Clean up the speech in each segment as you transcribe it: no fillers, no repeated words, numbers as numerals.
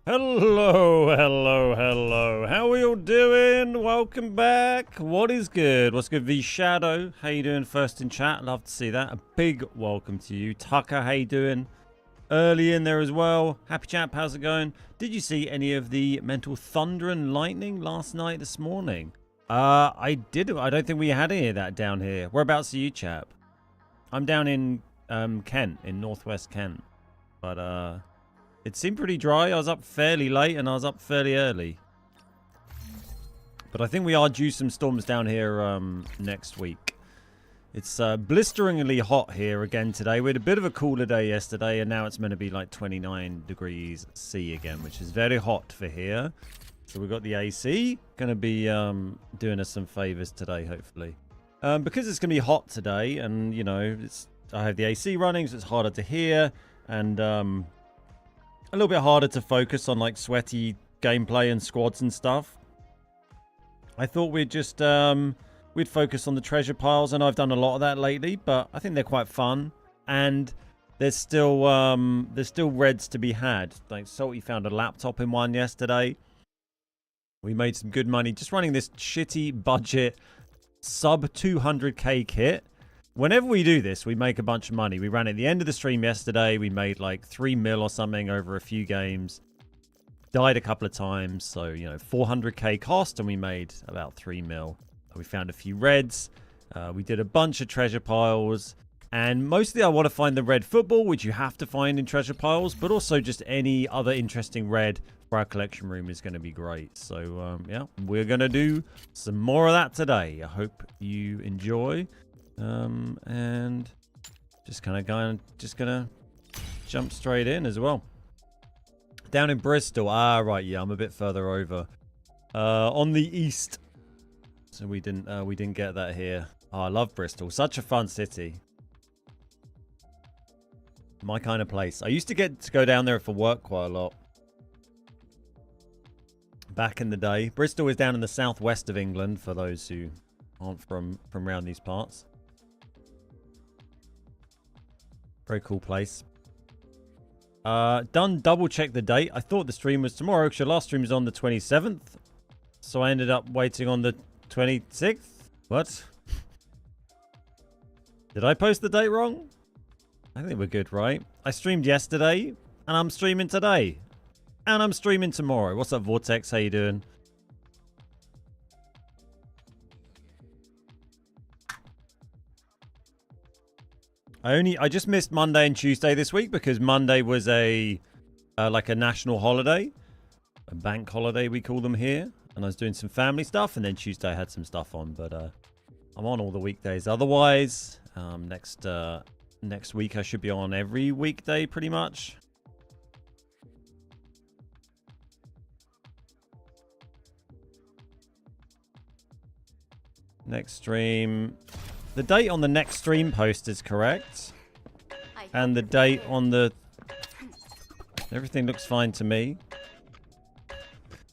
Hello, hello, hello. How are you all doing? Welcome back. What is good? What's good, V Shadow? How you doing first in chat? Love to see that. A big welcome to you. Tucker, how you doing? Early in there as well. Happy chap, how's it going? Did you see any of the mental thunder and lightning last night, this morning? I did. I don't think we had any of that down here. Whereabouts are you, chap? I'm down in Kent, in northwest Kent. But it seemed pretty dry. I was up fairly late and I was up fairly early. But I think we are due some storms down here next week. It's blisteringly hot here again today. We had a bit of a cooler day yesterday and now it's meant to be like 29 degrees C again, which is very hot for here. So we've got the AC. Going to be doing us some favors today, hopefully. Because it's going to be hot today and, you know, I have the AC running, so it's harder to hear. And a little bit harder to focus on like sweaty gameplay and squads and stuff. I thought we'd just we'd focus on the treasure piles, and I've done a lot of that lately, but I think they're quite fun. And there's still reds to be had. Like Salty found a laptop in one yesterday. We made some good money just running this shitty budget sub 200k kit. Whenever we do this, we make a bunch of money. We ran at the end of the stream yesterday. We made like 3 mil or something over a few games. Died a couple of times. So, you know, 400k cost and we made about 3 mil. We found a few reds. We did a bunch of treasure piles. And mostly I want to find the red football, which you have to find in treasure piles. But also just any other interesting red for our collection room is going to be great. So, yeah, we're going to do some more of that today. I hope you enjoy. And just gonna jump straight in as well. Down in Bristol. Ah, right, yeah, I'm a bit further over. On the east. So we didn't get that here. Oh, I love Bristol. Such a fun city. My kind of place. I used to get to go down there for work quite a lot. Back in the day. Bristol is down in the southwest of England for those who aren't from around these parts. Very cool place. Done double check the date. I thought the stream was tomorrow because your last stream was on the 27th. So I ended up waiting on the 26th. What? Did I post the date wrong? I think we're good, right? I streamed yesterday and I'm streaming today. And I'm streaming tomorrow. What's up, Vortex? How you doing? I just missed Monday and Tuesday this week because Monday was a like a national holiday, a bank holiday we call them here, and I was doing some family stuff, and then Tuesday I had some stuff on, but I'm on all the weekdays. Otherwise, next week I should be on every weekday pretty much. Next stream. The date on the next stream post is correct. And the date on the... Everything looks fine to me.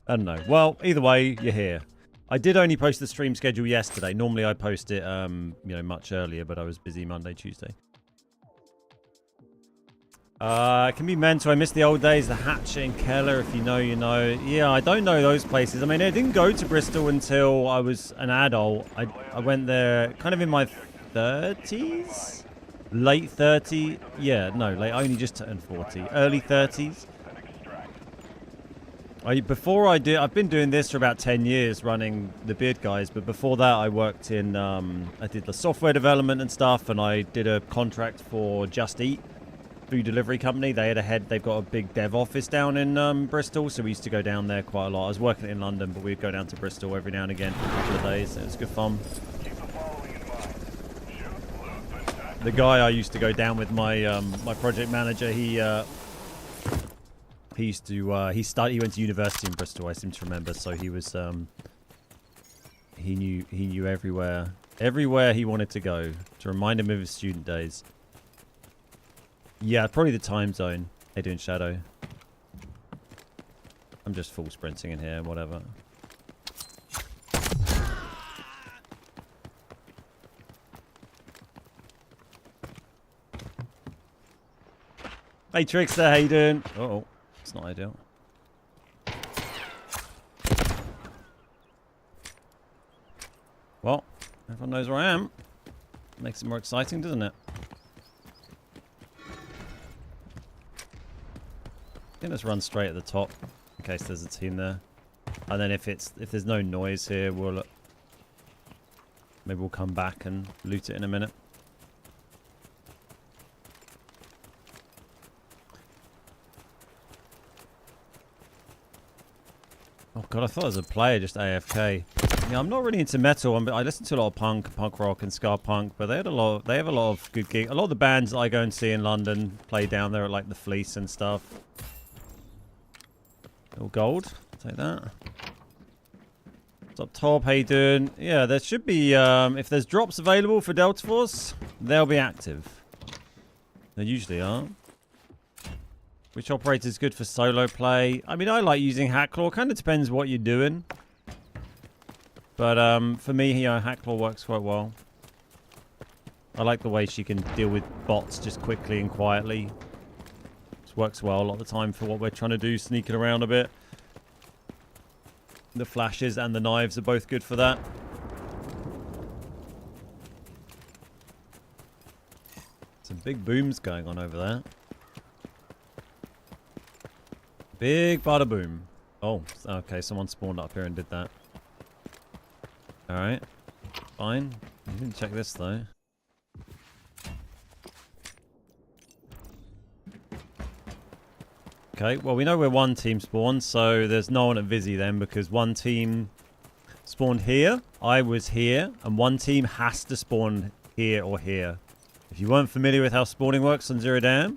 I don't know. Well, either way, you're here. I did only post the stream schedule yesterday. Normally I post it, you know, much earlier, but I was busy Monday, Tuesday. It can be mental. I miss the old days. The Hatchet and Keller, if you know, you know. Yeah, I don't know those places. I mean, I didn't go to Bristol until I was an adult. I went there kind of in my 30s? Late 30s? Yeah, no, I only just turned 40. Early 30s. I've been doing this for about 10 years, running the Beard Guys, but before that I worked in, I did the software development and stuff, and I did a contract for Just Eat. Food delivery company. They've got a big dev office down in Bristol, so we used to go down there quite a lot. I was working in London, but we'd go down to Bristol every now and again for a couple of days. It was good fun. The guy I used to go down with, my my project manager, he went to university in Bristol, I seem to remember, so he was he knew everywhere he wanted to go to remind him of his student days. Yeah, probably the time zone. How you doing, Shadow? I'm just full sprinting in here, whatever. Hey, Trickster, how you doing? Uh-oh, it's not ideal. Everyone knows where I am. Makes it more exciting, doesn't it? I think let's run straight at the top in case there's a team there. And then if there's no noise here, maybe we'll come back and loot it in a minute. Oh god, I thought it was a player just AFK. Yeah, I'm not really into metal. I listen to a lot of punk rock and ska punk, but they have a lot of good gigs. A lot of the bands that I go and see in London play down there at like the Fleece and stuff. Little gold, take that. What's up top, how you doing? Yeah, there should be, if there's drops available for Delta Force, they'll be active. They usually are. Which operator is good for solo play? I mean, I like using Hackclaw. Kind of depends what you're doing. But for me, Hackclaw works quite well. I like the way she can deal with bots just quickly and quietly. This works well a lot of the time for what we're trying to do, sneaking around a bit. The flashes and the knives are both good for that. Some big booms going on over there. Big bada boom. Oh, okay, someone spawned up here and did that. Alright. Fine. You didn't check this though. Okay, well we know where one team spawned, so there's no one at Vizzy then because one team spawned here, I was here, and one team has to spawn here or here. If you weren't familiar with how spawning works on Zero Dam,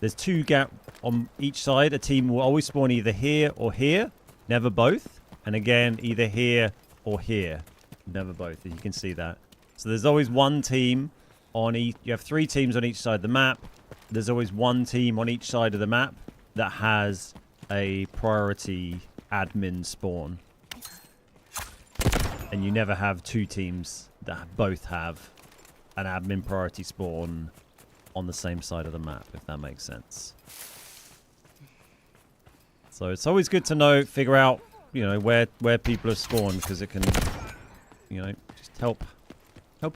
there's two gaps on each side. A team will always spawn either here or here, never both. And again, either here or here, never both, as you can see that. So there's always one team on each, you have 3 teams on each side of the map. There's always one team on each side of the map that has a priority admin spawn. And you never have 2 teams that both have an admin priority spawn on the same side of the map, if that makes sense. So it's always good to know, figure out, you know, where people have spawned, because it can, you know, just help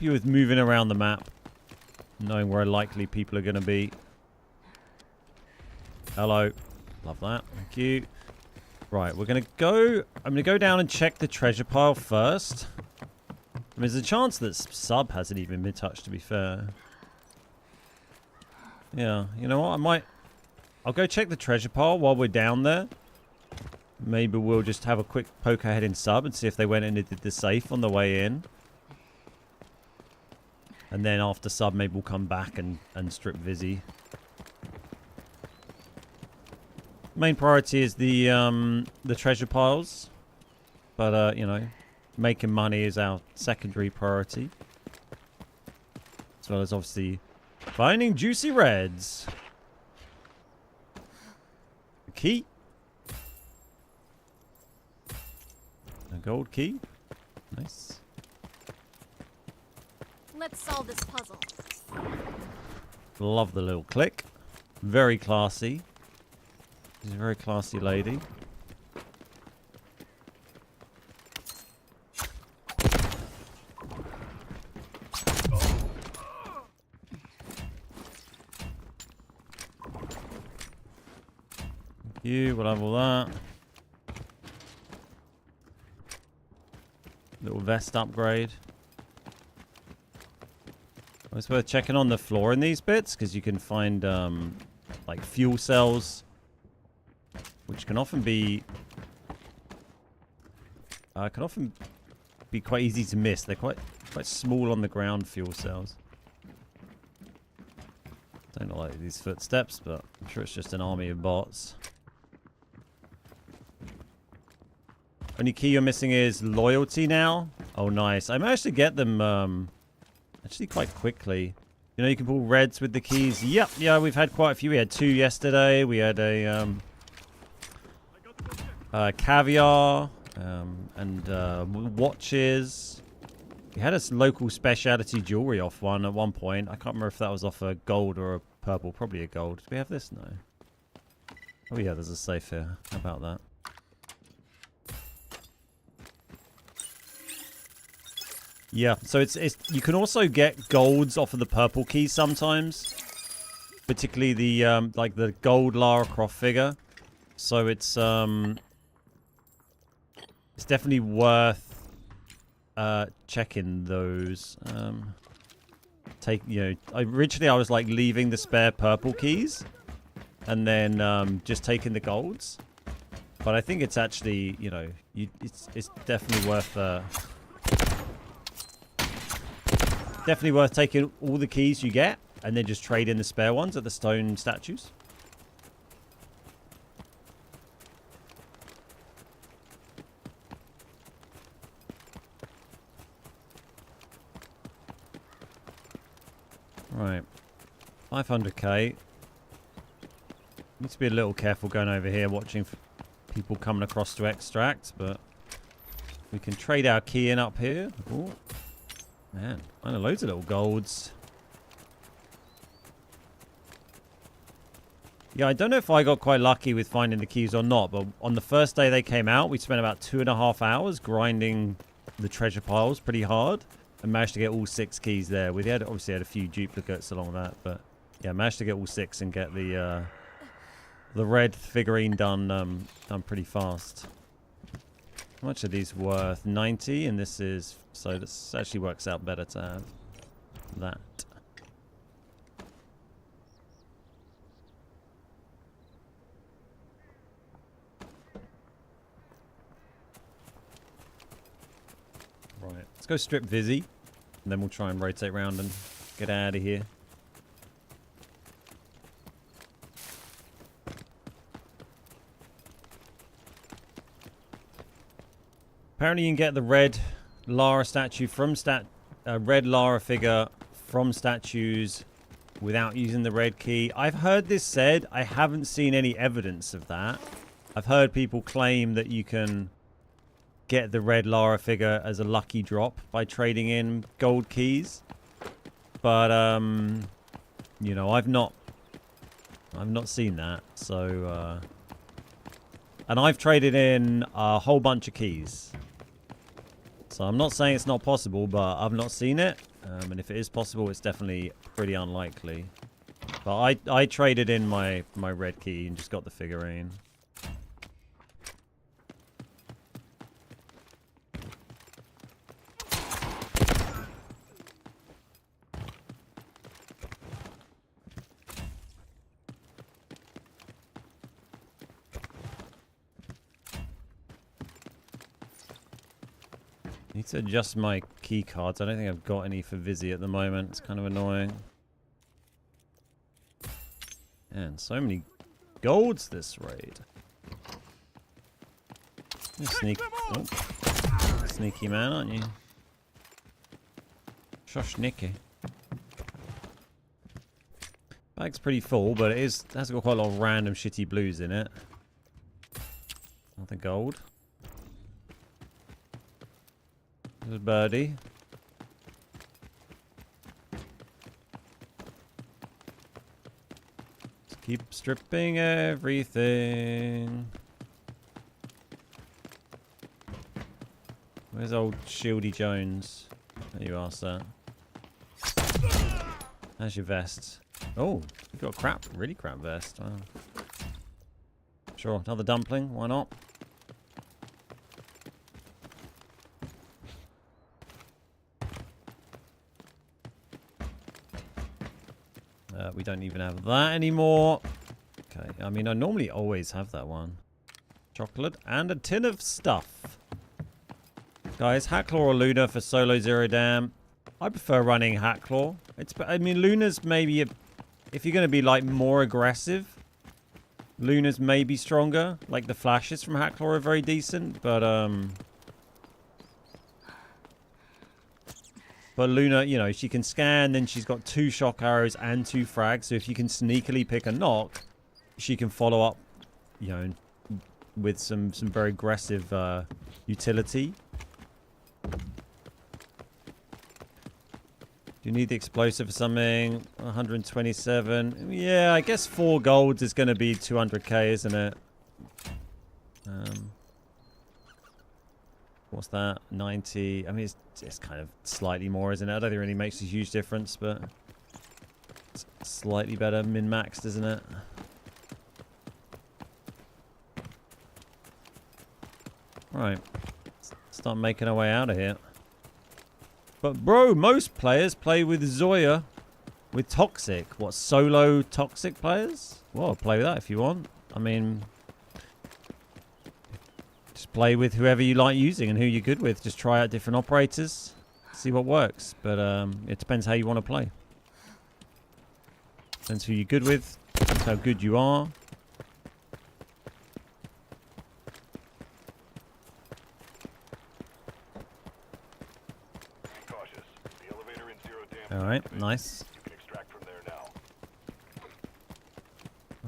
you with moving around the map, knowing where likely people are going to be. Hello. Love that. Thank you. Right, we're going to go... I'm going to go down and check the treasure pile first. I mean, there's a chance that sub hasn't even been touched, to be fair. Yeah, you know what? I'll go check the treasure pile while we're down there. Maybe we'll just have a quick poke ahead in sub and see if they went in and did the safe on the way in. And then after sub, maybe we'll come back and strip Vizzy. Main priority is the treasure piles. But, you know, making money is our secondary priority. As well as, obviously, finding juicy reds. A key. A gold key. Nice. Let's solve this puzzle. Love the little click. Very classy. She's a very classy lady. We'll have all that. Little vest upgrade. It's worth checking on the floor in these bits because you can find like fuel cells, which can often be quite easy to miss. They're quite small on the ground, fuel cells. Don't like these footsteps, but I'm sure it's just an army of bots. Only key you're missing is loyalty now. Oh, nice. I managed to get them actually quite quickly. You know, you can pull reds with the keys. Yep, yeah, we've had quite a few. We had 2 yesterday. We had a caviar and watches. We had a local specialty jewelry off one at one point. I can't remember if that was off a gold or a purple. Probably a gold. Do we have this? No. Oh yeah, there's a safe here. How about that? Yeah, so it's you can also get golds off of the purple keys sometimes, particularly the like the gold Lara Croft figure. So it's definitely worth checking those. Originally I was like leaving the spare purple keys and then just taking the golds, but I think it's actually, you know, it's definitely worth taking all the keys you get and then just trade in the spare ones at the stone statues. Right. 500k. Need to be a little careful going over here watching people coming across to extract, but we can trade our key in up here. Ooh. Man, I know loads of little golds. Yeah, I don't know if I got quite lucky with finding the keys or not, but on the first day they came out, we spent about 2.5 hours grinding the treasure piles pretty hard and managed to get all 6 keys there. We obviously had a few duplicates along that, but yeah, managed to get all 6 and get the red figurine done pretty fast. How much are these worth? 90, and this is... So this actually works out better to have that. Right, let's go strip Vizzy, and then we'll try and rotate around and get out of here. Apparently you can get the red Lara statue from red Lara figure from statues without using the red key. I've heard this said. I haven't seen any evidence of that. I've heard people claim that you can get the red Lara figure as a lucky drop by trading in gold keys. But you know, I've not seen that. So and I've traded in a whole bunch of keys. So I'm not saying it's not possible, but I've not seen it. And if it is possible, it's definitely pretty unlikely. But I traded in my red key and just got the figurine. Need to adjust my key cards. I don't think I've got any for Vizzy at the moment. It's kind of annoying. And so many golds this raid. You're sneaky man, aren't you? So sneaky. Bag's pretty full, but it has got quite a lot of random shitty blues in it. Nothing gold. There's a birdie. Just keep stripping everything. Where's old Shieldy Jones? There you are, sir. There's your vest. Oh, you've got a really crap vest. Wow. Sure, another dumpling. Why not? We don't even have that anymore. Okay, I mean, I normally always have that one. Chocolate and a tin of stuff. Guys, Hackclaw or Luna for solo Zero Dam. I prefer running Hackclaw. I mean, Luna's maybe, if you're going to be like more aggressive, Luna's maybe stronger. Like the flashes from Hackclaw are very decent, but Luna, you know, she can scan, then she's got 2 shock arrows and 2 frags. So if you can sneakily pick a knock, she can follow up, you know, with some very aggressive utility. Do you need the explosive for something? 127. Yeah, I guess 4 golds is going to be 200k, isn't it? What's that? 90. I mean, it's kind of slightly more, isn't it? I don't think it really makes a huge difference, but it's slightly better min-maxed, isn't it? Right. Let's start making our way out of here. But, bro, most players play with Zoya with Toxic. What, solo Toxic players? Well, play with that if you want. I mean, just play with whoever you like using and who you're good with. Just try out different operators, see what works. But it depends how you want to play. Depends who you're good with, depends how good you are. Alright, nice.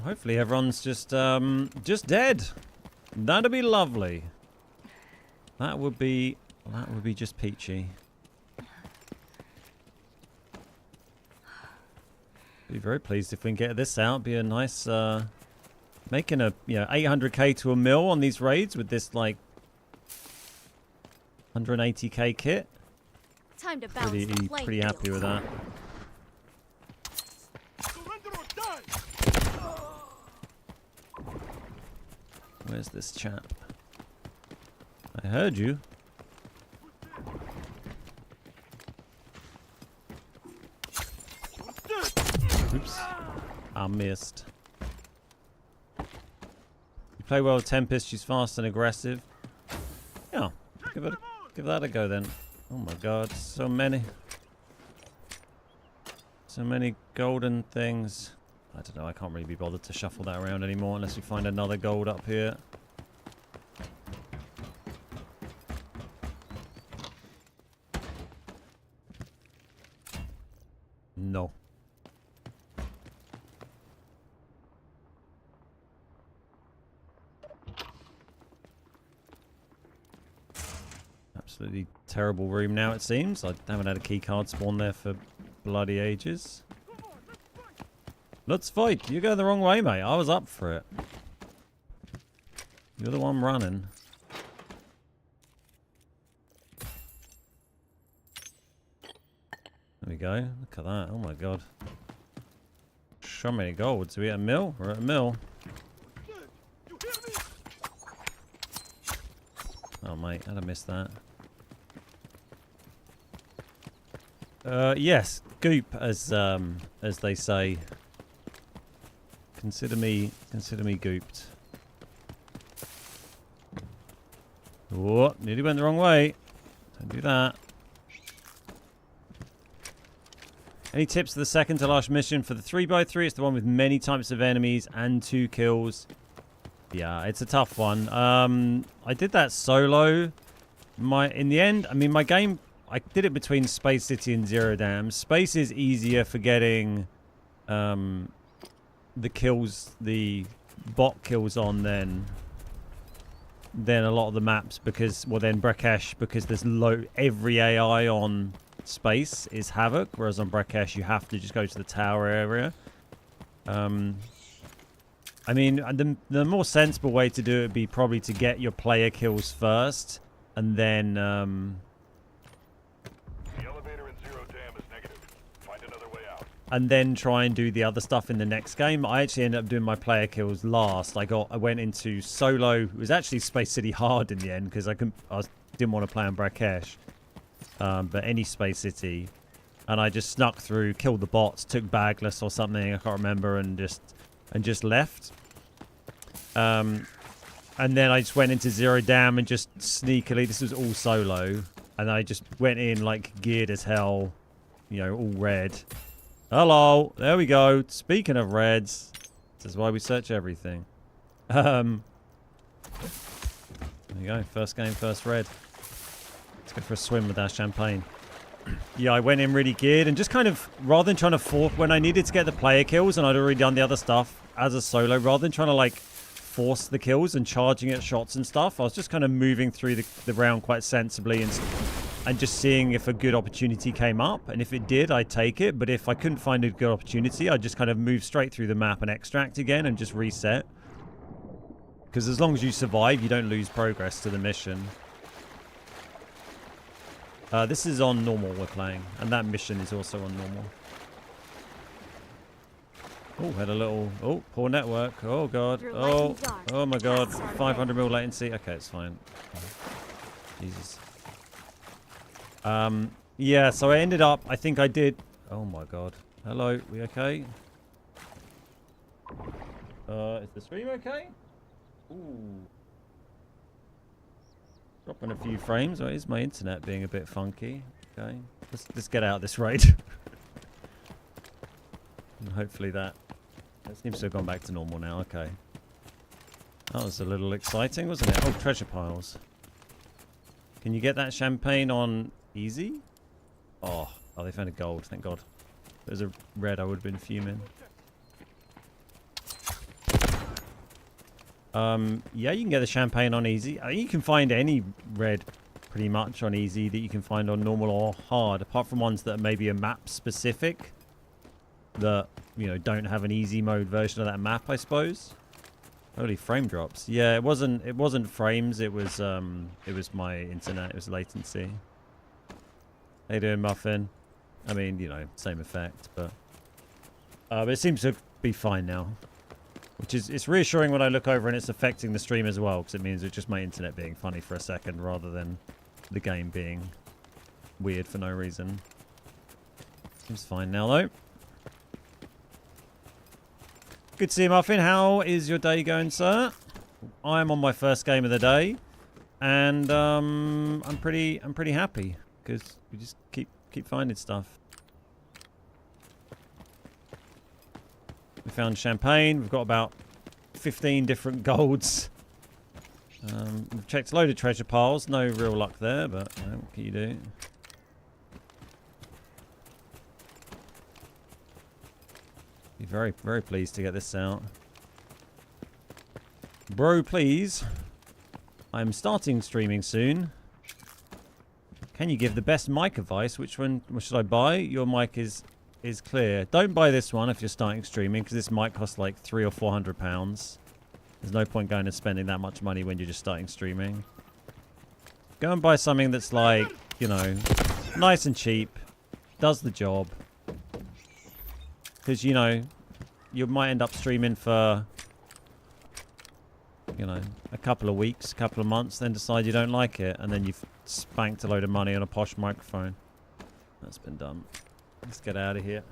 Hopefully everyone's just dead. That'd be lovely. That would be just peachy. Be very pleased if we can get this out. Be a nice making a 800k to a mil on these raids with this like 180k kit. Time to Pretty happy with that. Where's this chap? I heard you. Oops. I missed. You play well with Tempest. She's fast and aggressive. Yeah. Give that a go then. Oh my god, so many. So many golden things. I don't know, I can't really be bothered to shuffle that around anymore unless we find another gold up here. No. Absolutely terrible room now, it seems. I haven't had a key card spawn there for bloody ages. Let's fight. You go the wrong way, mate. I was up for it. You're the one running. There we go. Look at that. Oh my god. So many golds. Are we at a mill? We're at a mill. Oh mate, how'd I miss that? Yes, goop, as they say. Consider me gooped. Oh, nearly went the wrong way. Don't do that. Any tips for the second to last mission? For the 3x3, it's the one with many types of enemies and 2 kills. Yeah, it's a tough one. I did that solo. In the end, I mean, my game, I did it between Space City and Zero Dam. Space is easier for getting the kills, the bot kills on than a lot of the maps, because, well, then Brekesh, because there's every AI on Space is Havoc, whereas on Brekesh you have to just go to the tower area. I mean, the more sensible way to do it would be probably to get your player kills first, and then the elevator in Zero Dam is negative. Find another way out. And then try and do the other stuff in the next game. I actually ended up doing my player kills last. I went into solo. It was actually Space City hard in the end because I didn't want to play on Brekesh. But any Space City, and I just snuck through, killed the bots, took Bagless or something, I can't remember, and just left. And then I just went into Zero Dam and just sneakily, this was all solo, and I just went in like geared as hell, you know, all red. Hello, there we go. Speaking of reds, this is why we search everything. There you go, first game, first red. Let's go for a swim with our champagne. Yeah, I went in really geared and just kind of, rather than trying to force, when I needed to get the player kills and I'd already done the other stuff as a solo, rather than trying to like force the kills and charging at shots and stuff, I was just kind of moving through the round quite sensibly and just seeing if a good opportunity came up. And if it did, I'd take it. But if I couldn't find a good opportunity, I'd just kind of move straight through the map and extract again and just reset. Because as long as you survive, you don't lose progress to the mission. This is on normal we're playing, and that mission is also on normal. Oh, had a little... Oh, poor network. Oh, God. Oh my God. 500 mil latency. Okay, it's fine. Jesus. Yeah, so I ended up... I think I did... Oh, my God. Hello, we okay? Is the stream okay? Ooh. Dropping a few frames. Oh, is my internet being a bit funky? Okay. Let's get out of this raid. And hopefully that seems to have gone back to normal now. Okay. That was a little exciting, wasn't it? Oh, treasure piles. Can you get that champagne on easy? Oh, they found a gold. Thank God. If there's a red, I would have been fuming. Yeah, you can get the champagne on easy. I think you can find any red pretty much on easy that you can find on normal or hard, apart from ones that are maybe a map specific that, you know, don't have an easy mode version of that map, I suppose. Holy frame drops. Yeah, it wasn't frames, it was my internet, it was latency. How you doing, Muffin? I mean, you know, same effect, but it seems to be fine now. Which is, it's reassuring when I look over and it's affecting the stream as well, because it means it's just my internet being funny for a second rather than the game being weird for no reason. Seems fine now, though. Good to see you, Muffin. How is your day going, sir? I'm on my first game of the day, and I'm pretty happy because we just keep finding stuff. We found champagne. We've got about 15 different golds. We've checked a load of treasure piles. No real luck there, but you know, what can you do? Be very, very pleased to get this out. Bro, please. I'm starting streaming soon. Can you give the best mic advice? Which one should I buy? Your mic is clear. Don't buy this one if you're starting streaming, because this might cost like £300 or £400. There's no point going and spending that much money when you're just starting streaming. Go and buy something that's like, you know, nice and cheap, does the job. Because, you know, you might end up streaming for, you know, a couple of weeks, a couple of months, then decide you don't like it, and then you've spanked a load of money on a posh microphone. That's been done. Let's get out of here.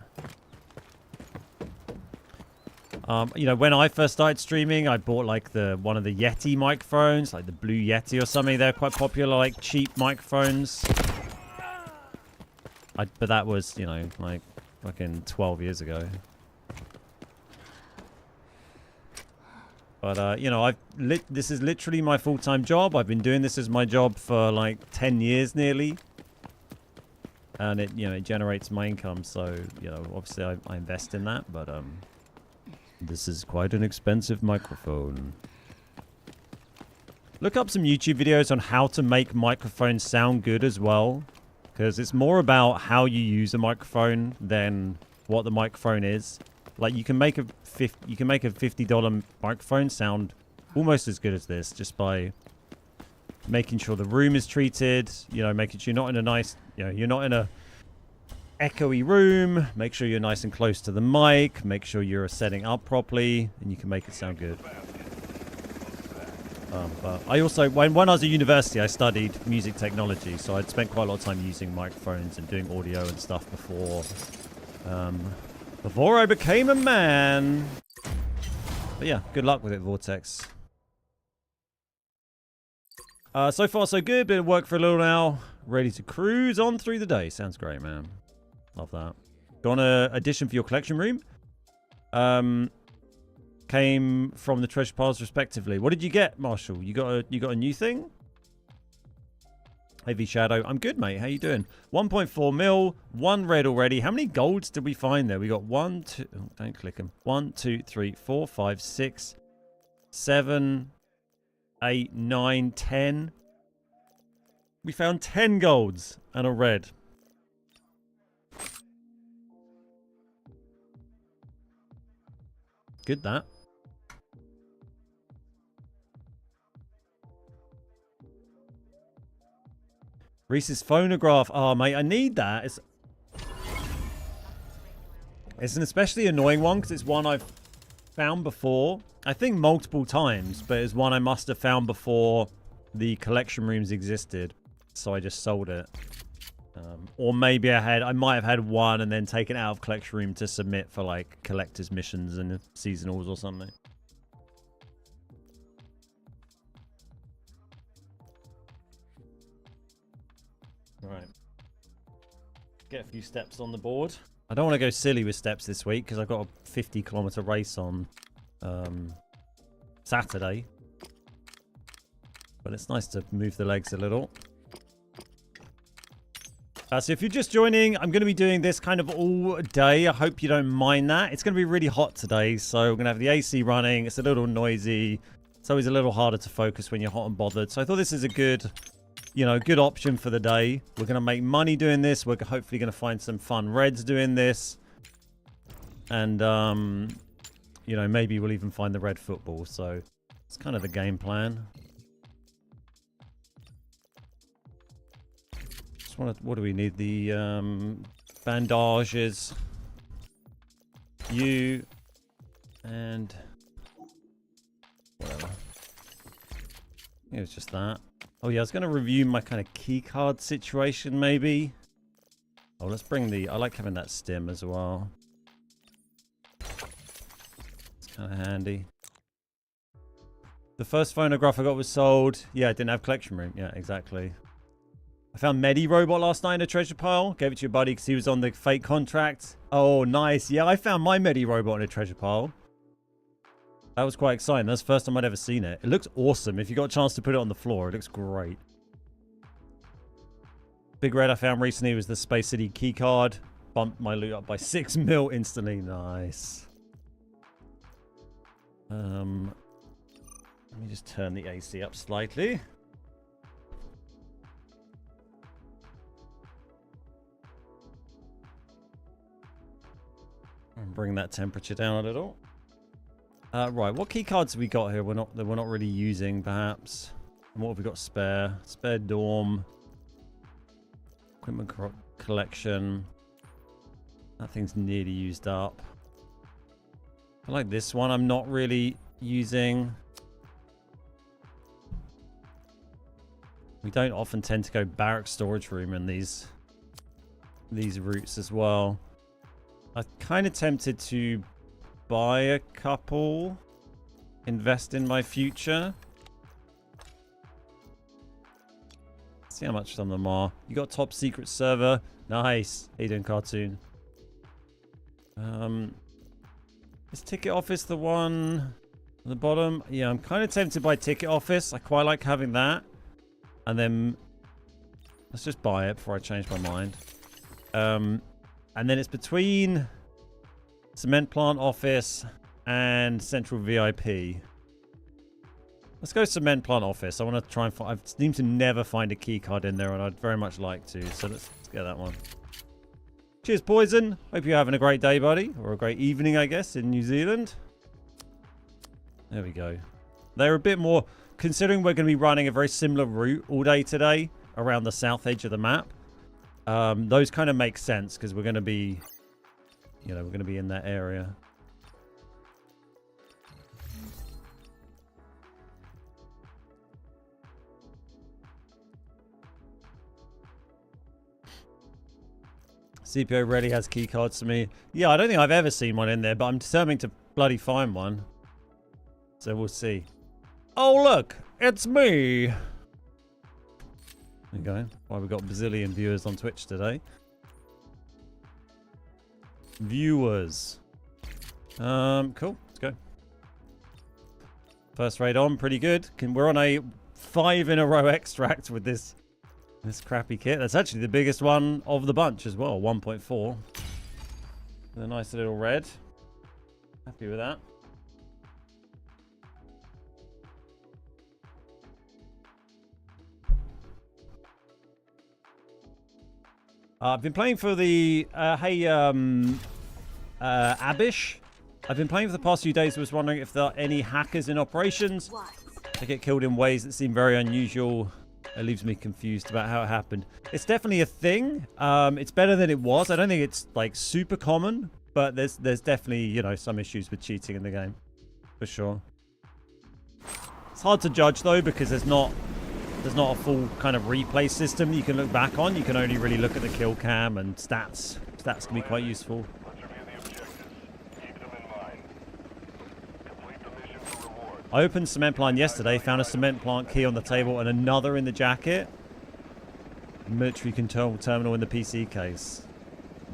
You know, when I first started streaming, I bought like one of the Yeti microphones, like the Blue Yeti or something. They're quite popular, like cheap microphones. But that was, you know, like fucking 12 years ago. But you know, this is literally my full-time job. I've been doing this as my job for like 10 years nearly. And it, you know, it generates my income, so, you know, obviously I invest in that, but this is quite an expensive microphone. Look up some YouTube videos on how to make microphones sound good as well, because it's more about how you use a microphone than what the microphone is. Like, you can make a $50 microphone sound almost as good as this just by making sure the room is treated, you know, making sure you're not in a nice, you know, you're not in a echoey room, make sure you're nice and close to the mic, make sure you're setting up properly, and you can make it sound good. But I also, when I was at university, I studied music technology, so I'd spent quite a lot of time using microphones and doing audio and stuff before I became a man. But yeah, good luck with it, Vortex. So far, so good. Been at work for a little now. Ready to cruise on through the day. Sounds great, man. Love that. Got an addition for your collection room. Came from the treasure piles respectively. What did you get, Marshall? You got a new thing? Heavy Shadow. I'm good, mate. How you doing? 1.4 mil. One red already. How many golds did we find there? We got 1, 2... Oh, don't click them. 1, 2, 3, 4, 5, 6, 7... 8, 9, 10. We found 10 golds and a red. Good, that. Reese's phonograph. Oh, mate, I need that. It's an especially annoying one because it's one I've found before. I think multiple times, but it's one I must have found before the collection rooms existed. So I just sold it. Or maybe I might have had one and then taken it out of collection room to submit for like collector's missions and seasonals or something. Right. Get a few steps on the board. I don't want to go silly with steps this week because I've got a 50-kilometer race on Saturday. But it's nice to move the legs a little. So if you're just joining, I'm going to be doing this kind of all day. I hope you don't mind that. It's going to be really hot today, so we're going to have the AC running. It's a little noisy. It's always a little harder to focus when you're hot and bothered. So I thought this is a good... good option for the day. We're going to make money doing this. We're hopefully going to find some fun reds doing this. And, maybe we'll even find the red football. So it's kind of the game plan. Just what do we need? The bandages. You. And whatever. It was just that. Oh yeah, I was going to review my kind of key card situation maybe. Oh, let's bring I like having that stim as well. It's kind of handy. The first phonograph I got was sold. Yeah, it didn't have collection room. Yeah, exactly. I found Medi Robot last night in a treasure pile. Gave it to your buddy because he was on the fake contract. Oh, nice. Yeah, I found my Medi Robot in a treasure pile. That was quite exciting. That's the first time I'd ever seen it. It looks awesome. If you got a chance to put it on the floor, it looks great. Big red I found recently was the Space City key card. Bumped my loot up by 6 mil instantly. Nice. Let me just turn the AC up slightly. And bring that temperature down a little. Right, what key cards have we got here? That we're not really using, perhaps. And what have we got spare? Spare dorm. Equipment collection. That thing's nearly used up. I like this one. I'm not really using. We don't often tend to go barrack storage room in these routes as well. I'm kind of tempted to buy a couple, invest in my future. See how much some of them are. You got top secret server. Nice. How you doing, cartoon? Is ticket office the one at the bottom? Yeah, I'm kind of tempted by ticket office. I quite like having that. And then let's just buy it before I change my mind. And then it's between cement plant office and central VIP. Let's go cement plant office. I want to try and find... I seem to never find a key card in there, and I'd very much like to. So let's get that one. Cheers, Poison. Hope you're having a great day, buddy. Or a great evening, I guess, in New Zealand. There we go. They're a bit more... Considering we're going to be running a very similar route all day today around the south edge of the map, those kind of make sense because we're going to be... we're going to be in that area. CPO ready has key cards to me. Yeah, I don't think I've ever seen one in there, but I'm determined to bloody find one. So we'll see. Oh, look! It's me! There you go. Why we've got a bazillion viewers on Twitch today. Viewers. Cool. Let's go. First raid on. Pretty good. We're on a 5-in-a-row extract with this crappy kit. That's actually the biggest one of the bunch as well. 1.4. With a nice little red. Happy with that. I've been playing for the... Abish. I've been playing for the past few days. I was wondering if there are any hackers in operations. They get killed in ways that seem very unusual It leaves me confused about how it happened. It's definitely a thing. It's better than it was. I don't think it's like super common, but there's definitely, you know, some issues with cheating in the game. For sure. It's hard to judge though because there's not a full kind of replay system you can look back on. You can only really look at the kill cam and stats. Stats can be quite useful. I opened cement plant yesterday, found a cement plant key on the table and another in the jacket. Military control terminal in the PC case.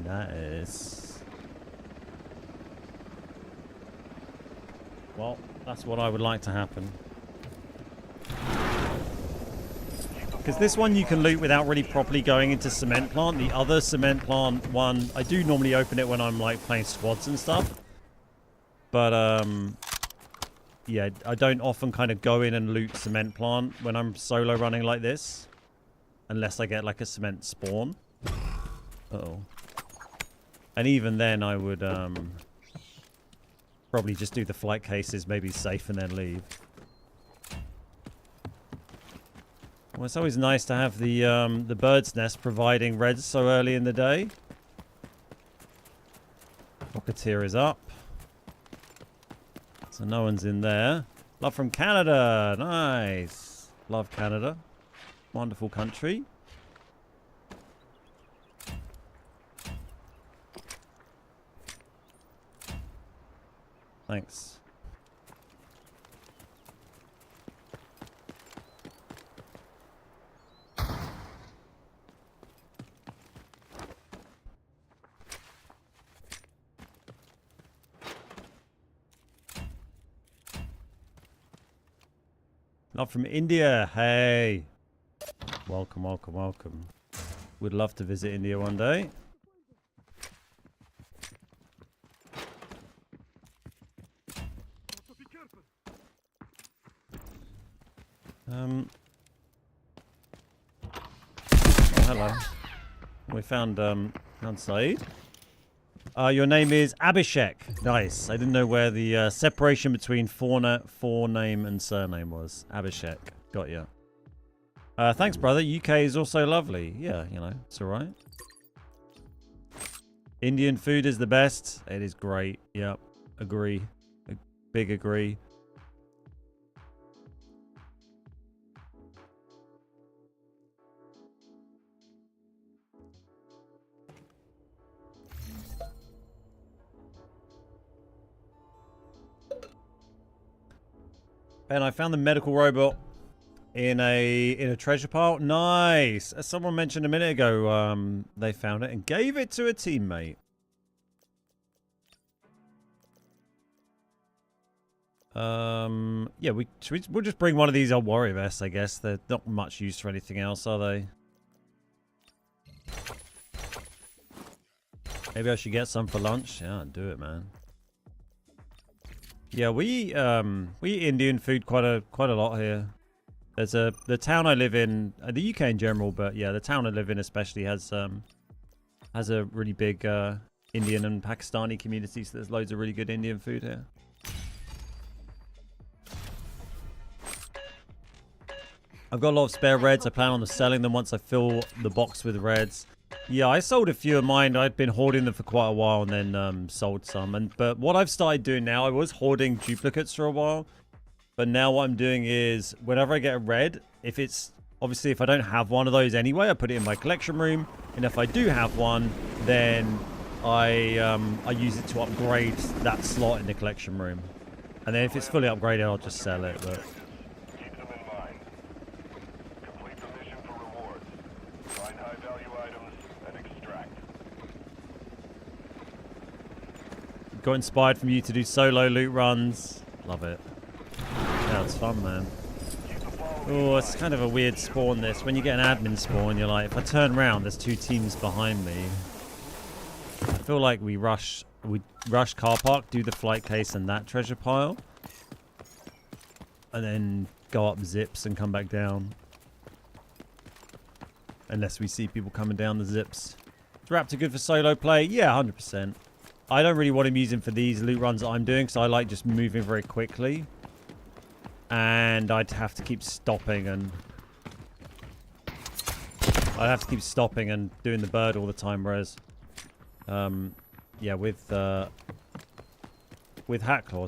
Nice. Well, that's what I would like to happen. Because this one you can loot without really properly going into cement plant. The other cement plant one, I do normally open it when I'm like playing squads and stuff. But yeah, I don't often kind of go in and loot cement plant when I'm solo running like this. Unless I get like a cement spawn. Uh-oh. And even then I would probably just do the flight cases, maybe safe and then leave. Well, it's always nice to have the bird's nest providing reds so early in the day. Rocketeer is up. So no one's in there. Love from Canada. Nice. Love Canada. Wonderful country. Thanks. Love from India. Hey. Welcome, welcome, welcome. Would love to visit India one day. Oh, hello. We found Saeed. Your name is Abhishek. Nice. I didn't know where the separation between forename and surname was. Abhishek. Got you. Thanks, brother. UK is also lovely. Yeah, you know, it's all right. Indian food is the best. It is great. Yep. Agree. Big agree. And I found the medical robot in a treasure pile. Nice. As someone mentioned a minute ago, they found it and gave it to a teammate. Yeah, we'll just bring one of these old warrior vests, I guess. They're not much use for anything else, are they? Maybe I should get some for lunch. Yeah, do it, man. Yeah, we eat Indian food quite a lot here. There's the town I live in, the UK in general, but yeah, the town I live in especially has a really big Indian and Pakistani community, so there's loads of really good Indian food here. I've got a lot of spare reds. I plan on selling them once I fill the box with reds. Yeah, I sold a few of mine. I'd been hoarding them for quite a while and then sold some. But what I've started doing now, I was hoarding duplicates for a while. But now what I'm doing is whenever I get a red, if I don't have one of those anyway, I put it in my collection room. And if I do have one, then I use it to upgrade that slot in the collection room. And then if it's fully upgraded, I'll just sell it. But got inspired from you to do solo loot runs. Love it. Yeah, it's fun, man. Oh, it's kind of a weird spawn, this. When you get an admin spawn, you're like, if I turn around, there's two teams behind me. I feel like we rush car park, do the flight case and that treasure pile. And then go up zips and come back down. Unless we see people coming down the zips. Is Raptor good for solo play? Yeah, 100%. I don't really want him using for these loot runs that I'm doing, because I like just moving very quickly. And I'd have to keep stopping and I'd have to keep stopping and doing the bird all the time, whereas, yeah, with Hatclaw,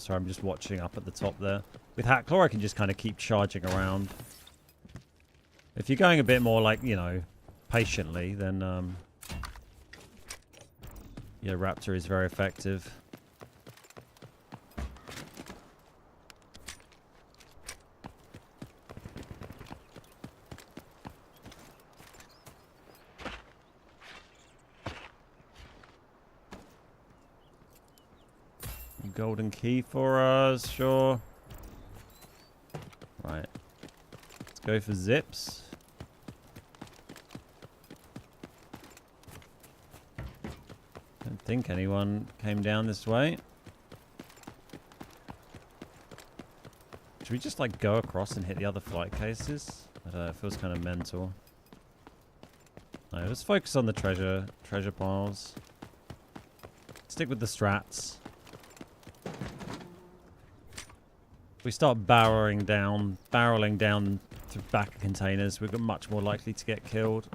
sorry, I'm just watching up at the top there. With Hatclaw, I can just kind of keep charging around. If you're going a bit more like, you know, patiently, then, yeah, Raptor is very effective. Golden key for us, sure. Right. Let's go for zips. Don't think anyone came down this way. Should we just like go across and hit the other flight cases? I don't know, it feels kind of mental. No, let's focus on the treasure piles. Stick with the strats. If we start barreling down through back of containers, we're much more likely to get killed.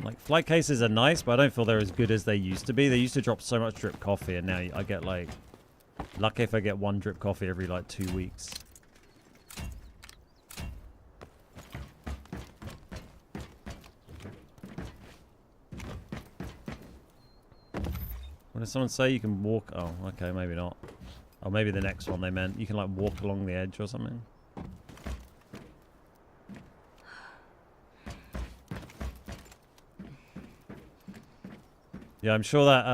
Like, flight cases are nice, but I don't feel they're as good as they used to be. They used to drop so much drip coffee, and now I get, like... Lucky if I get 1 drip coffee every, like, 2 weeks. What did someone say? You can walk... Oh, okay, maybe not. Or maybe the next one they meant. You can, like, walk along the edge or something. Yeah, I'm sure that,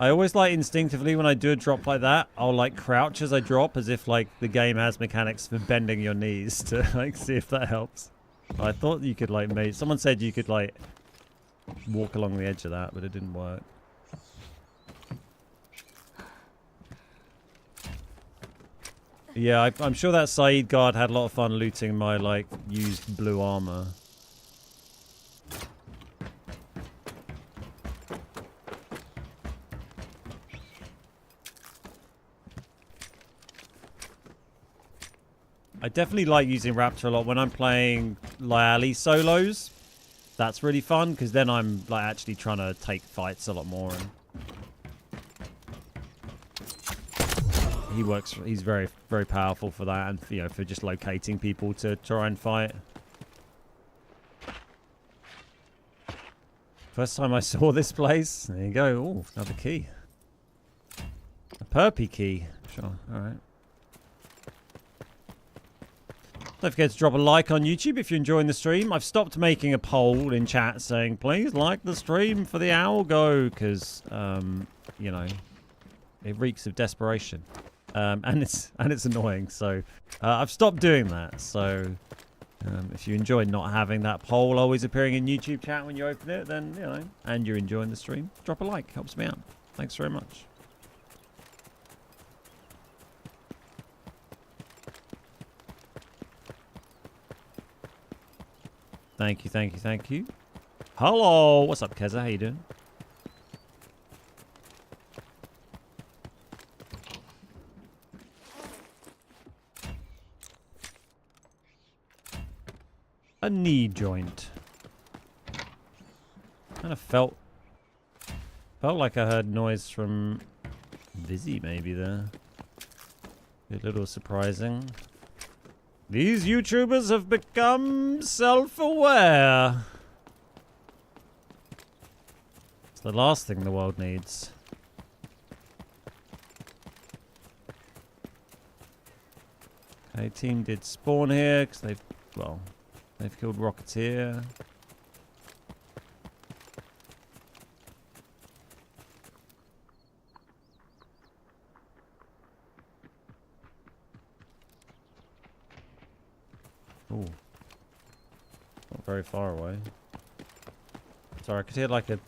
I always, like, instinctively when I do a drop like that, I'll, like, crouch as I drop as if, like, the game has mechanics for bending your knees to, like, see if that helps. I thought you could, like, someone said you could, like, walk along the edge of that, but it didn't work. Yeah, I'm sure that Saeed guard had a lot of fun looting my, like, used blue armor. I definitely like using Raptor a lot when I'm playing Lyali solos. That's really fun, because then I'm, like, actually trying to take fights a lot more. And he's very, very powerful for that, and, you know, for just locating people to try and fight. First time I saw this place. There you go. Oh, another key. A perpy key. Sure. All right. Don't forget to drop a like on YouTube if you're enjoying the stream. I've stopped making a poll in chat saying, please like the stream for the hour go, because, you know, it reeks of desperation. And it's annoying, so I've stopped doing that. So if you enjoy not having that poll always appearing in YouTube chat when you open it, then, you know, and you're enjoying the stream, drop a like. Helps me out. Thanks very much. Thank you, thank you, thank you. Hello! What's up, Keza? How you doing? A knee joint. Kind of felt like I heard noise from Vizzy maybe there. A little surprising. These YouTubers have become self-aware. It's the last thing the world needs. Okay, team did spawn here because they've killed Rocketeer. Ooh. Not very far away. Sorry, I could hear like a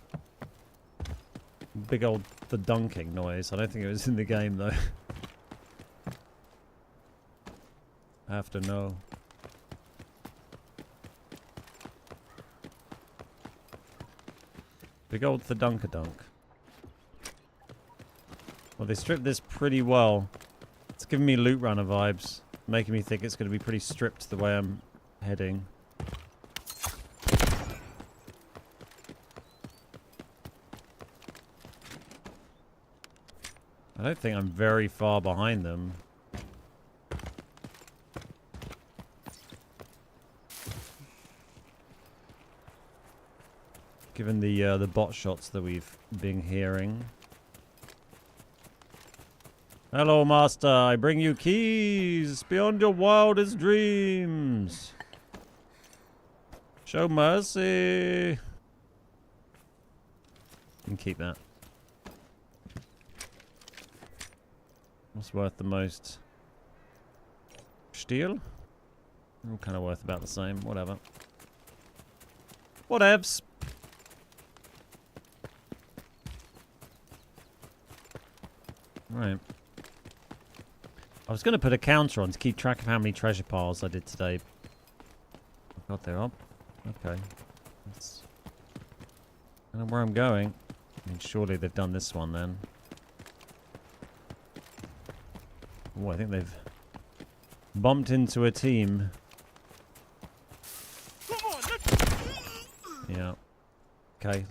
big old dunking noise. I don't think it was in the game though. I have to know. Big old dunk. Well, they stripped this pretty well. It's giving me loot runner vibes. making me think it's going to be pretty stripped the way I'm heading. I don't think I'm very far behind them. Given the bot shots that we've been hearing. Hello, Master. I bring you keys beyond your wildest dreams. Show mercy. You can keep that. What's worth the most? Steel? All kind of worth about the same. Whatever. Whatevs. Right. I was going to put a counter on to keep track of how many treasure piles I did today. Oh God, they're up. Okay. That's... I don't know where I'm going. I mean, surely they've done this one then. Oh, I think they've bumped into a team. Yeah. Okay.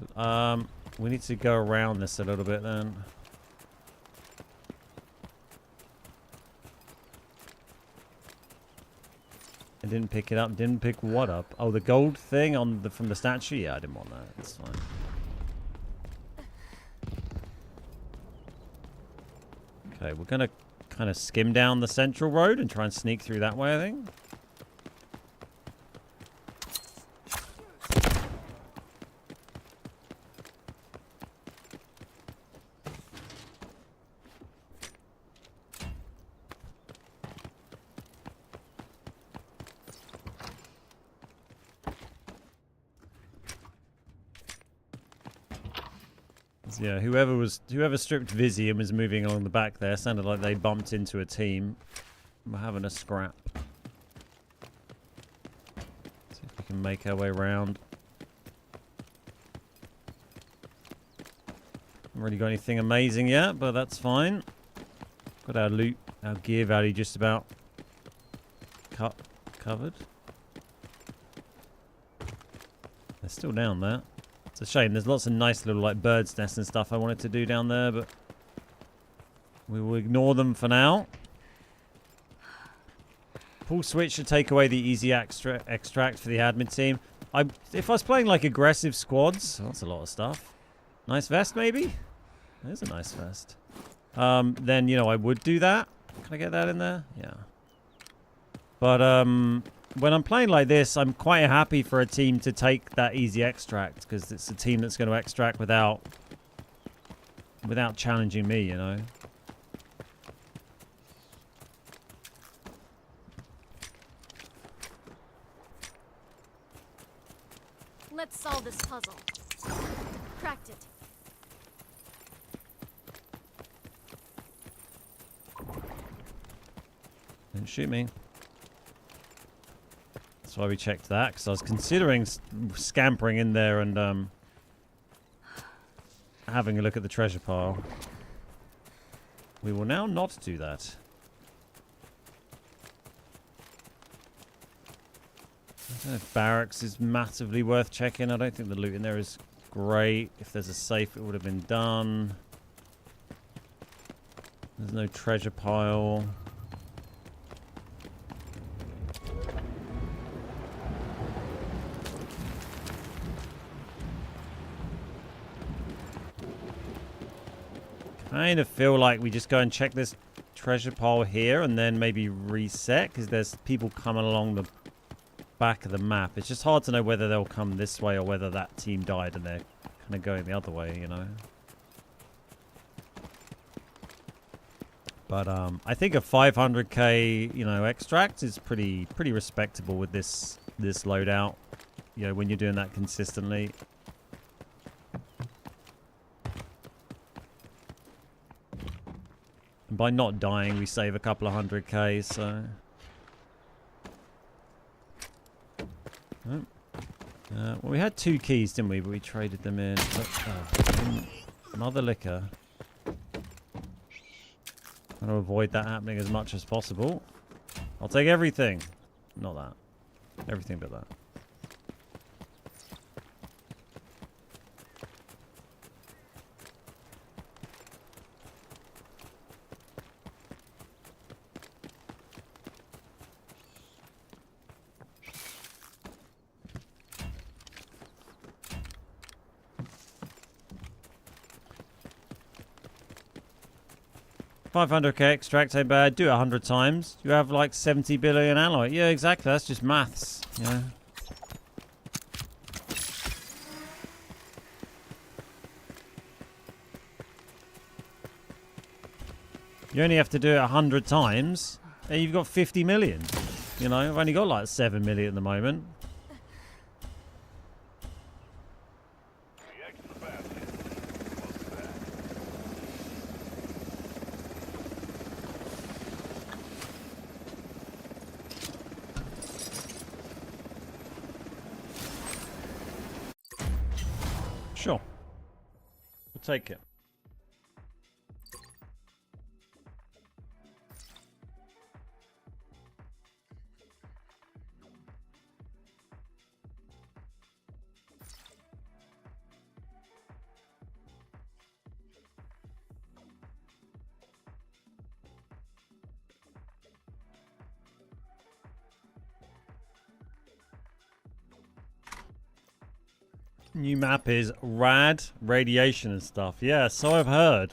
We need to go around this a little bit then. I didn't pick it up. Didn't pick what up? Oh, the gold thing on the from the statue? Yeah, I didn't want that. It's fine. Okay, we're gonna kind of skim down the central road and try and sneak through that way, I think. Yeah, whoever stripped Vizzy and was moving along the back there sounded like they bumped into a team. We're having a scrap. See if we can make our way around. Haven't really got anything amazing yet, but that's fine. Got our loot, our gear value just about covered. They're still down there. It's a shame. There's lots of nice little like bird's nests and stuff I wanted to do down there, but we will ignore them for now. Pull switch to take away the easy extract for the admin team. If I was playing like aggressive squads, that's a lot of stuff. Nice vest maybe? There's a nice vest. Then, you know, I would do that. Can I get that in there? Yeah. But when I'm playing like this, I'm quite happy for a team to take that easy extract because it's a team that's going to extract without challenging me, you know. Let's solve this puzzle. Cracked it. Don't shoot me. That's why we checked that, because I was considering scampering in there and having a look at the treasure pile. We will now not do that. I don't know if barracks is massively worth checking. I don't think the loot in there is great. If there's a safe, it would have been done. There's no treasure pile. Kind of feel like we just go and check this treasure pile here and then maybe reset because there's people coming along the back of the map. It's just hard to know whether they'll come this way or whether that team died and they're kind of going the other way, you know. But I think a 500k, you know, extract is pretty respectable with this loadout. You know, when you're doing that consistently. And by not dying, we save a couple of 100k, so... Oh. Well, we had 2 keys, didn't we? But we traded them in. Another liquor. I want to avoid that happening as much as possible. I'll take everything. Not that. Everything but that. $500k extract ain't bad. Do it 100 times. You have like 70 billion alloy. Yeah, exactly. That's just maths. Yeah. You only have to do it 100 times, and you've got 50 million. You know, I've only got like 7 million at the moment. The extra basket. What's that? Sure. We'll take it. New map is rad, radiation and stuff. Yeah, so I've heard.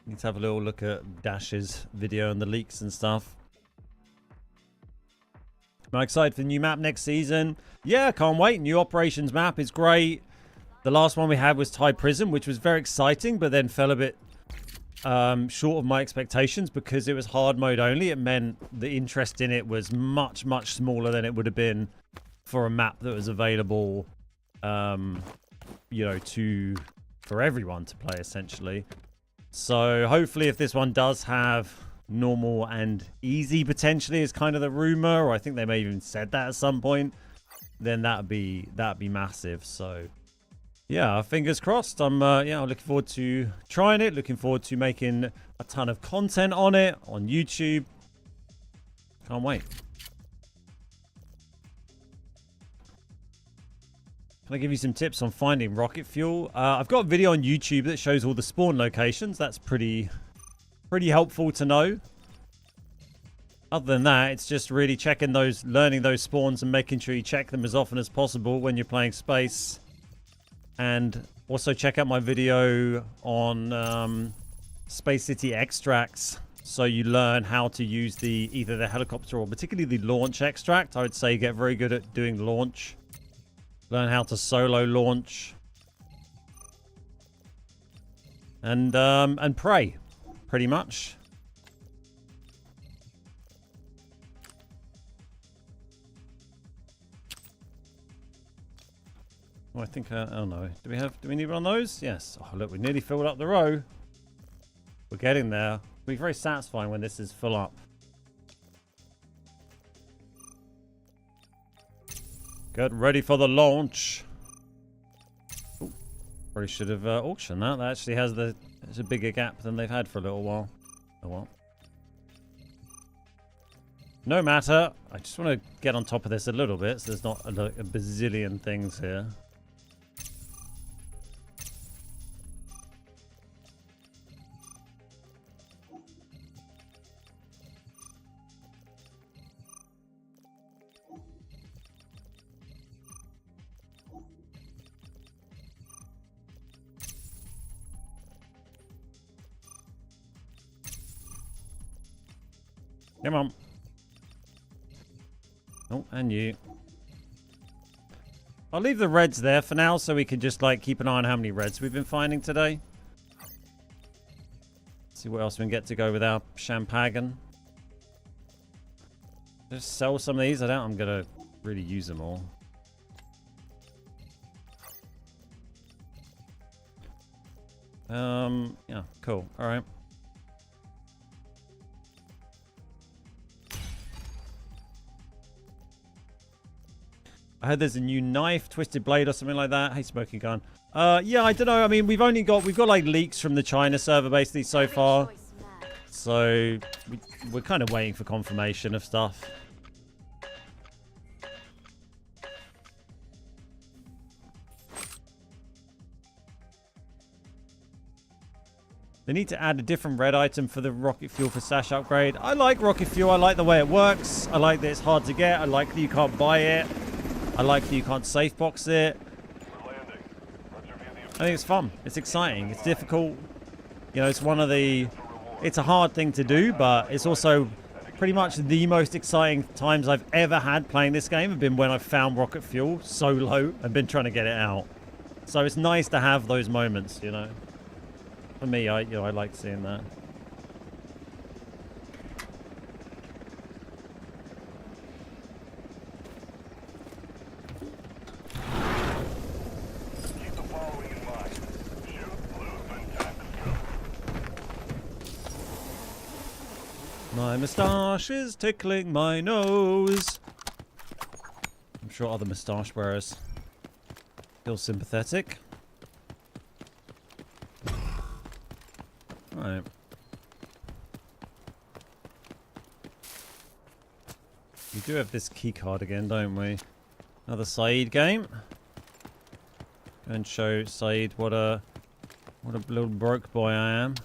Need to have a little look at Dash's video and the leaks and stuff. Am I excited for the new map next season? Yeah, can't wait. New operations map is great. The last one we had was Thai Prison, which was very exciting, but then fell a bit short of my expectations because it was hard mode only. It meant the interest in it was much, much smaller than it would have been for a map that was available, you know, for everyone to play, essentially. So hopefully if this one does have normal and easy, potentially, is kind of the rumor, or I think they may have even said that at some point, then that'd be massive. So yeah, fingers crossed. I'm looking forward to trying it, looking forward to making a ton of content on it on YouTube. Can't wait. Can I give you some tips on finding rocket fuel? I've got a video on YouTube that shows all the spawn locations. That's pretty helpful to know. Other than that, it's just really checking those, learning those spawns and making sure you check them as often as possible when you're playing space. And also check out my video on Space City extracts, so you learn how to use either the helicopter or particularly the launch extract. I would say get very good at doing launch. Learn how to solo launch. And pray, pretty much. Oh, I think, oh no. Do we need one of those? Yes. Oh, look, we nearly filled up the row. We're getting there. It'll be very satisfying when this is full up. Get ready for the launch. Ooh, probably should have auctioned that. That actually has there's a bigger gap than they've had for a little while. Oh well. No matter. I just want to get on top of this a little bit so there's not a bazillion things here. Come on. Oh, and you. I'll leave the reds there for now so we can just like keep an eye on how many reds we've been finding today. See what else we can get to go with our champagne. Just sell some of these. I doubt I'm going to really use them all. Yeah, cool. All right. I heard there's a new knife, twisted blade or something like that. Hey, smoking gun. Yeah, I don't know. I mean, we've got like leaks from the China server basically so far. So we're kind of waiting for confirmation of stuff. They need to add a different red item for the rocket fuel for stash upgrade. I like rocket fuel. I like the way it works. I like that it's hard to get. I like that you can't buy it. I like that you can't safe box it. I think it's fun. It's exciting. It's difficult. You know, it's one of the... It's a hard thing to do, but it's also pretty much the most exciting times I've ever had playing this game have been when I found rocket fuel solo and been trying to get it out. So it's nice to have those moments, you know. For me, I like seeing that. Keep the following in mind. Shoot, loot, and time to go. My moustache is tickling my nose. I'm sure other moustache wearers feel sympathetic. Right. We do have this key card again, don't we? Another Saeed game. Go and show Saeed what a little broke boy I am.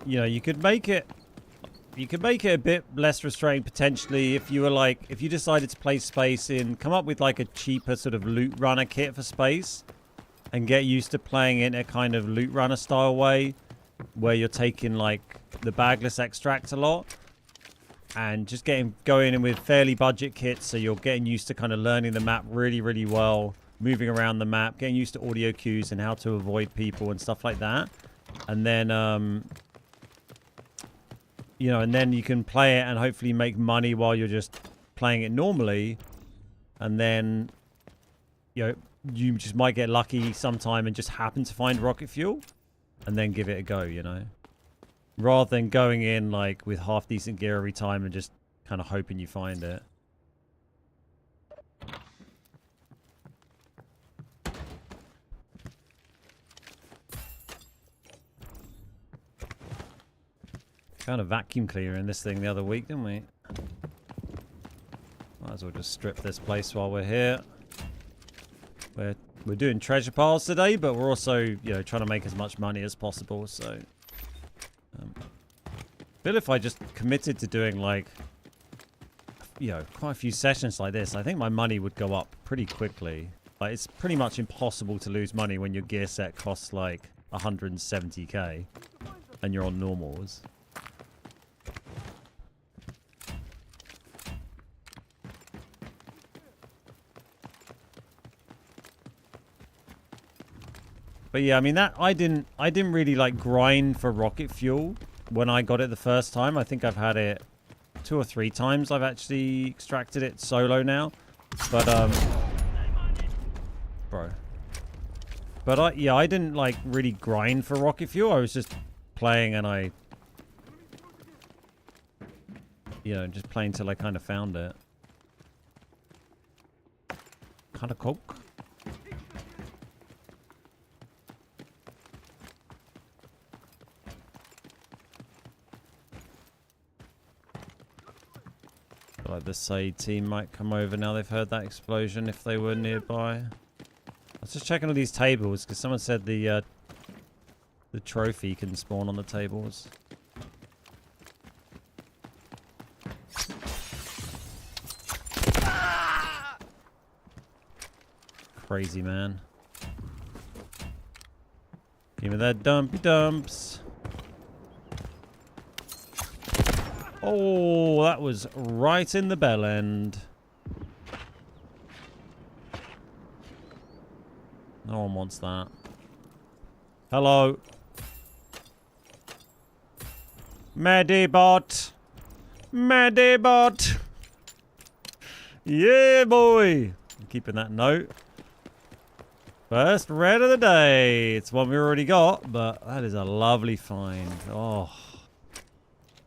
You know, you could make it a bit less restrained potentially if you were like, if you decided to play space in, come up with like a cheaper sort of loot runner kit for space and get used to playing in a kind of loot runner style way where you're taking like the bagless extract a lot and just going in with fairly budget kits, so you're getting used to kind of learning the map really, really well, moving around the map, getting used to audio cues and how to avoid people and stuff like that. And then you know, and then you can play it and hopefully make money while you're just playing it normally. And then, you know, you just might get lucky sometime and just happen to find rocket fuel and then give it a go, you know. Rather than going in like with half decent gear every time and just kind of hoping you find it. Found a vacuum cleaner in this thing the other week, didn't we? Might as well just strip this place while we're here. We're doing treasure piles today, but we're also, you know, trying to make as much money as possible. So, I feel if I just committed to doing like, you know, quite a few sessions like this, I think my money would go up pretty quickly. Like, it's pretty much impossible to lose money when your gear set costs like 170k and you're on normals. But yeah, I mean, that I didn't really like grind for rocket fuel when I got it the first time. I think I've had it 2 or 3 times. I've actually extracted it solo now. But bro. But I didn't like really grind for rocket fuel. I was just playing and I, you know, just playing till I kind of found it. Kind of coke. Like the Saeed team might come over now they've heard that explosion if they were nearby. I was just checking all these tables because someone said the trophy can spawn on the tables. Crazy man. Give me that dumpy dumps. Oh, that was right in the bell end. No one wants that. Hello. Medibot. Medibot. Yeah, boy. I'm keeping that note. First red of the day. It's one we already got, but that is a lovely find. Oh.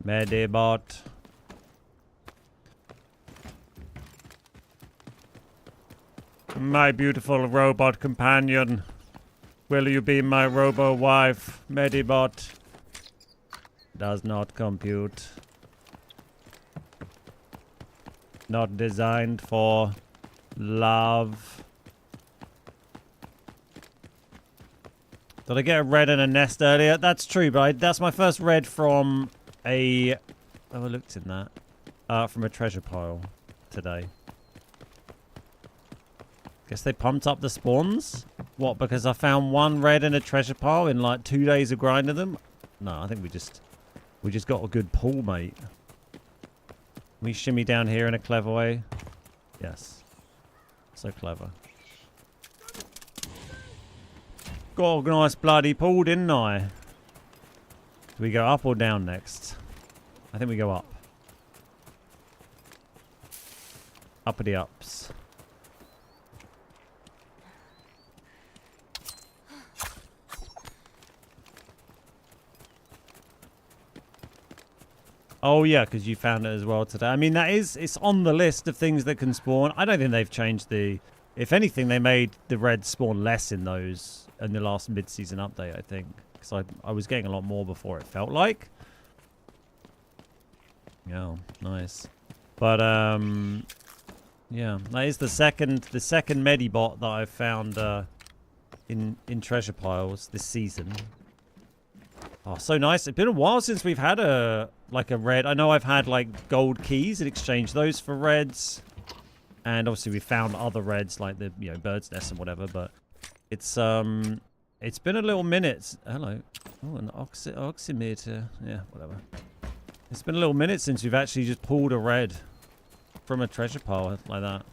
Medibot. My beautiful robot companion. Will you be my robo-wife, Medibot? Does not compute. Not designed for love. Did I get a red in a nest earlier? That's true, but that's my first red from a... Oh, I looked in that. From a treasure pile today. Guess they pumped up the spawns? What, because I found one red in a treasure pile in like 2 days of grinding them? No, I think we just got a good pull, mate. We shimmy down here in a clever way. Yes. So clever. Got a nice bloody pull, didn't I? Do we go up or down next? I think we go up. Uppity ups. Oh yeah, because you found it as well today. I mean, it's on the list of things that can spawn. I don't think they've changed the... If anything, they made the red spawn less in those in the last mid-season update, I think. Because I was getting a lot more before, it felt like. Yeah, nice. But, yeah, that is the second Medibot that I've found in treasure piles this season. Oh, so nice. It's been a while since we've had a red. I know I've had like gold keys and exchanged those for reds. And obviously we found other reds like the, bird's nest and whatever, but it's been a little minute. Hello. Oh, an oximeter. Yeah, whatever. It's been a little minute since we've actually just pulled a red from a treasure pile like that.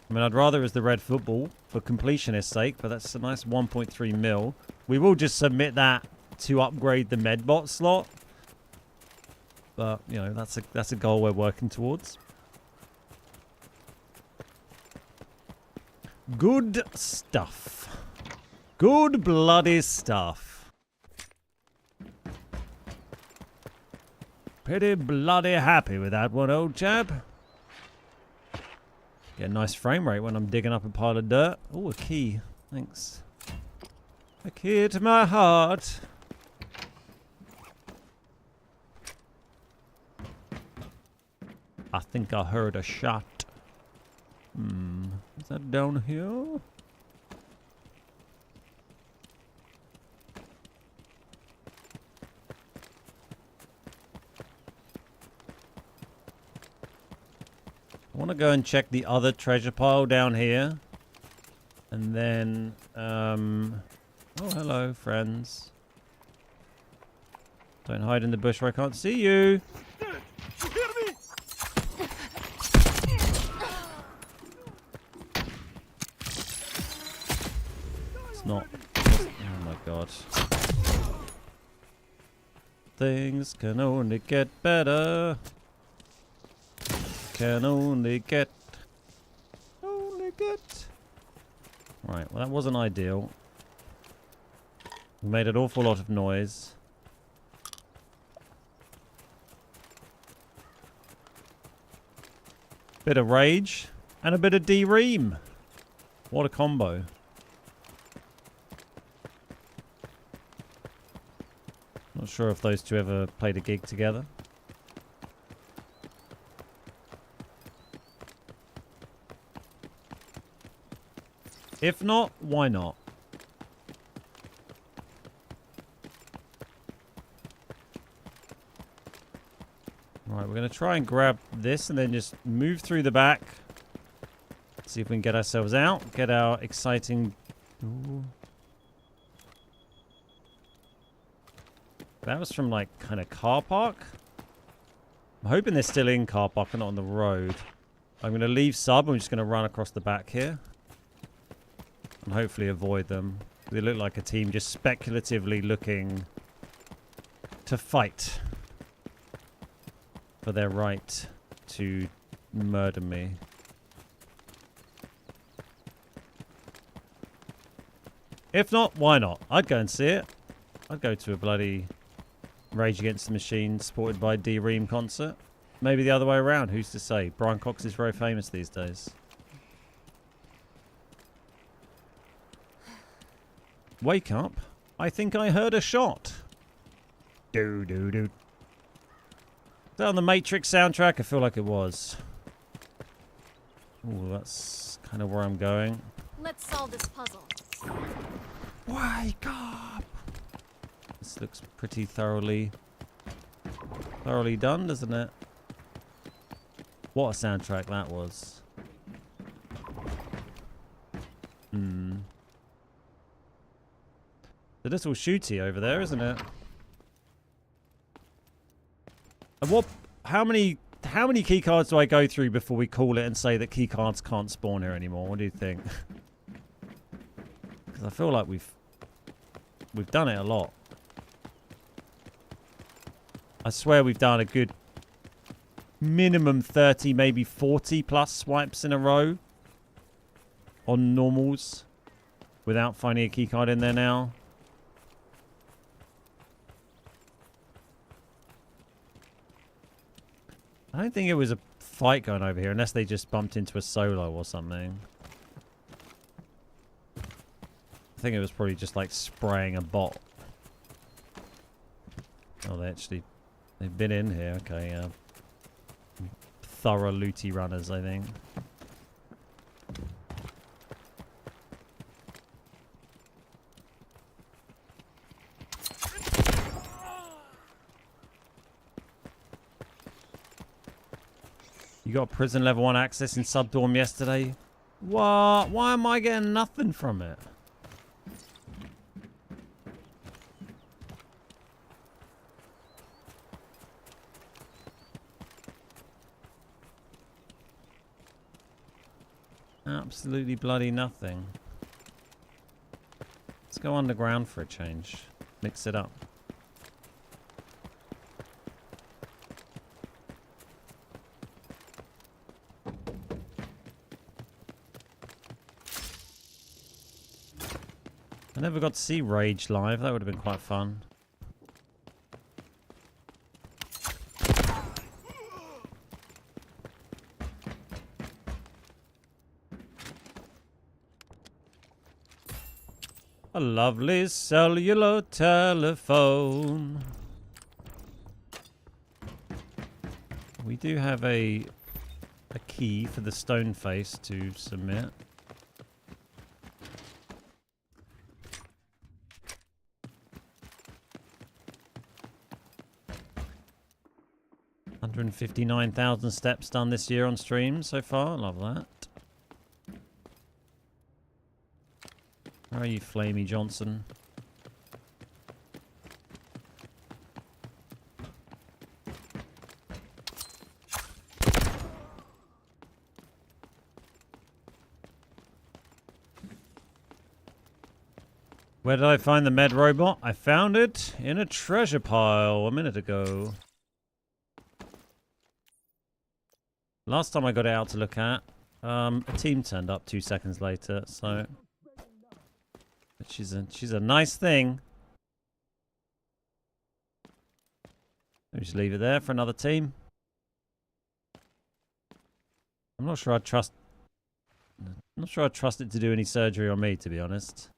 I mean, I'd rather it was the red football for completionist's sake, but that's a nice 1.3 mil. We will just submit that to upgrade the medbot slot. But, that's a goal we're working towards. Good stuff. Good bloody stuff. Pretty bloody happy with that one, old chap. Get a nice frame rate when I'm digging up a pile of dirt. Oh, a key. Thanks. A key to my heart. I think I heard a shot. Is that down here? I want to go and check the other treasure pile down here. And then, oh, hello, friends. Don't hide in the bush where I can't see you. It's not. Oh my god. Things can only get better. Can only get. Right, well that wasn't ideal. We made an awful lot of noise. Bit of rage and a bit of D-ream. What a combo. Not sure if those two ever played a gig together. If not, why not? Right, we're going to try and grab this and then just move through the back. See if we can get ourselves out. Get our exciting... Ooh. That was from, like, kind of car park. I'm hoping they're still in car park and not on the road. I'm going to leave sub. I'm just going to run across the back here. And hopefully avoid them. They look like a team just speculatively looking to fight for their right to murder me. If not, why not? I'd go and see it. I'd go to a bloody Rage Against the Machine supported by D-Ream concert. Maybe the other way around. Who's to say? Brian Cox is very famous these days. Wake up. I think I heard a shot. Do do do. Is that on the Matrix soundtrack? I feel like it was. Ooh, that's kind of where I'm going. Let's solve this puzzle. Wake up! This looks pretty thoroughly done, doesn't it? What a soundtrack that was. A little shooty over there, isn't it? And what? How many key cards do I go through before we call it and say that key cards can't spawn here anymore? What do you think? Because I feel like we've done it a lot. I swear we've done a good minimum 30, maybe 40 plus swipes in a row on normals without finding a key card in there now. I don't think it was a fight going over here unless they just bumped into a solo or something. I think it was probably just like spraying a bot. Oh, they've been in here. Okay, yeah. Thorough looty runners, I think. You got prison level 1 access in Subdorm yesterday? What? Why am I getting nothing from it? Absolutely bloody nothing. Let's go underground for a change. Mix it up. I never got to see Rage live. That would have been quite fun. A lovely cellular telephone. We do have a key for the stone face to submit. $159,000 steps done this year on stream so far. Love that. How are you, Flamey Johnson? Where did I find the med robot? I found it in a treasure pile a minute ago. Last time I got it out to look at, a team turned up 2 seconds later, so... But she's a nice thing. Maybe just leave it there for another team. I'm not sure I'd trust it to do any surgery on me, to be honest.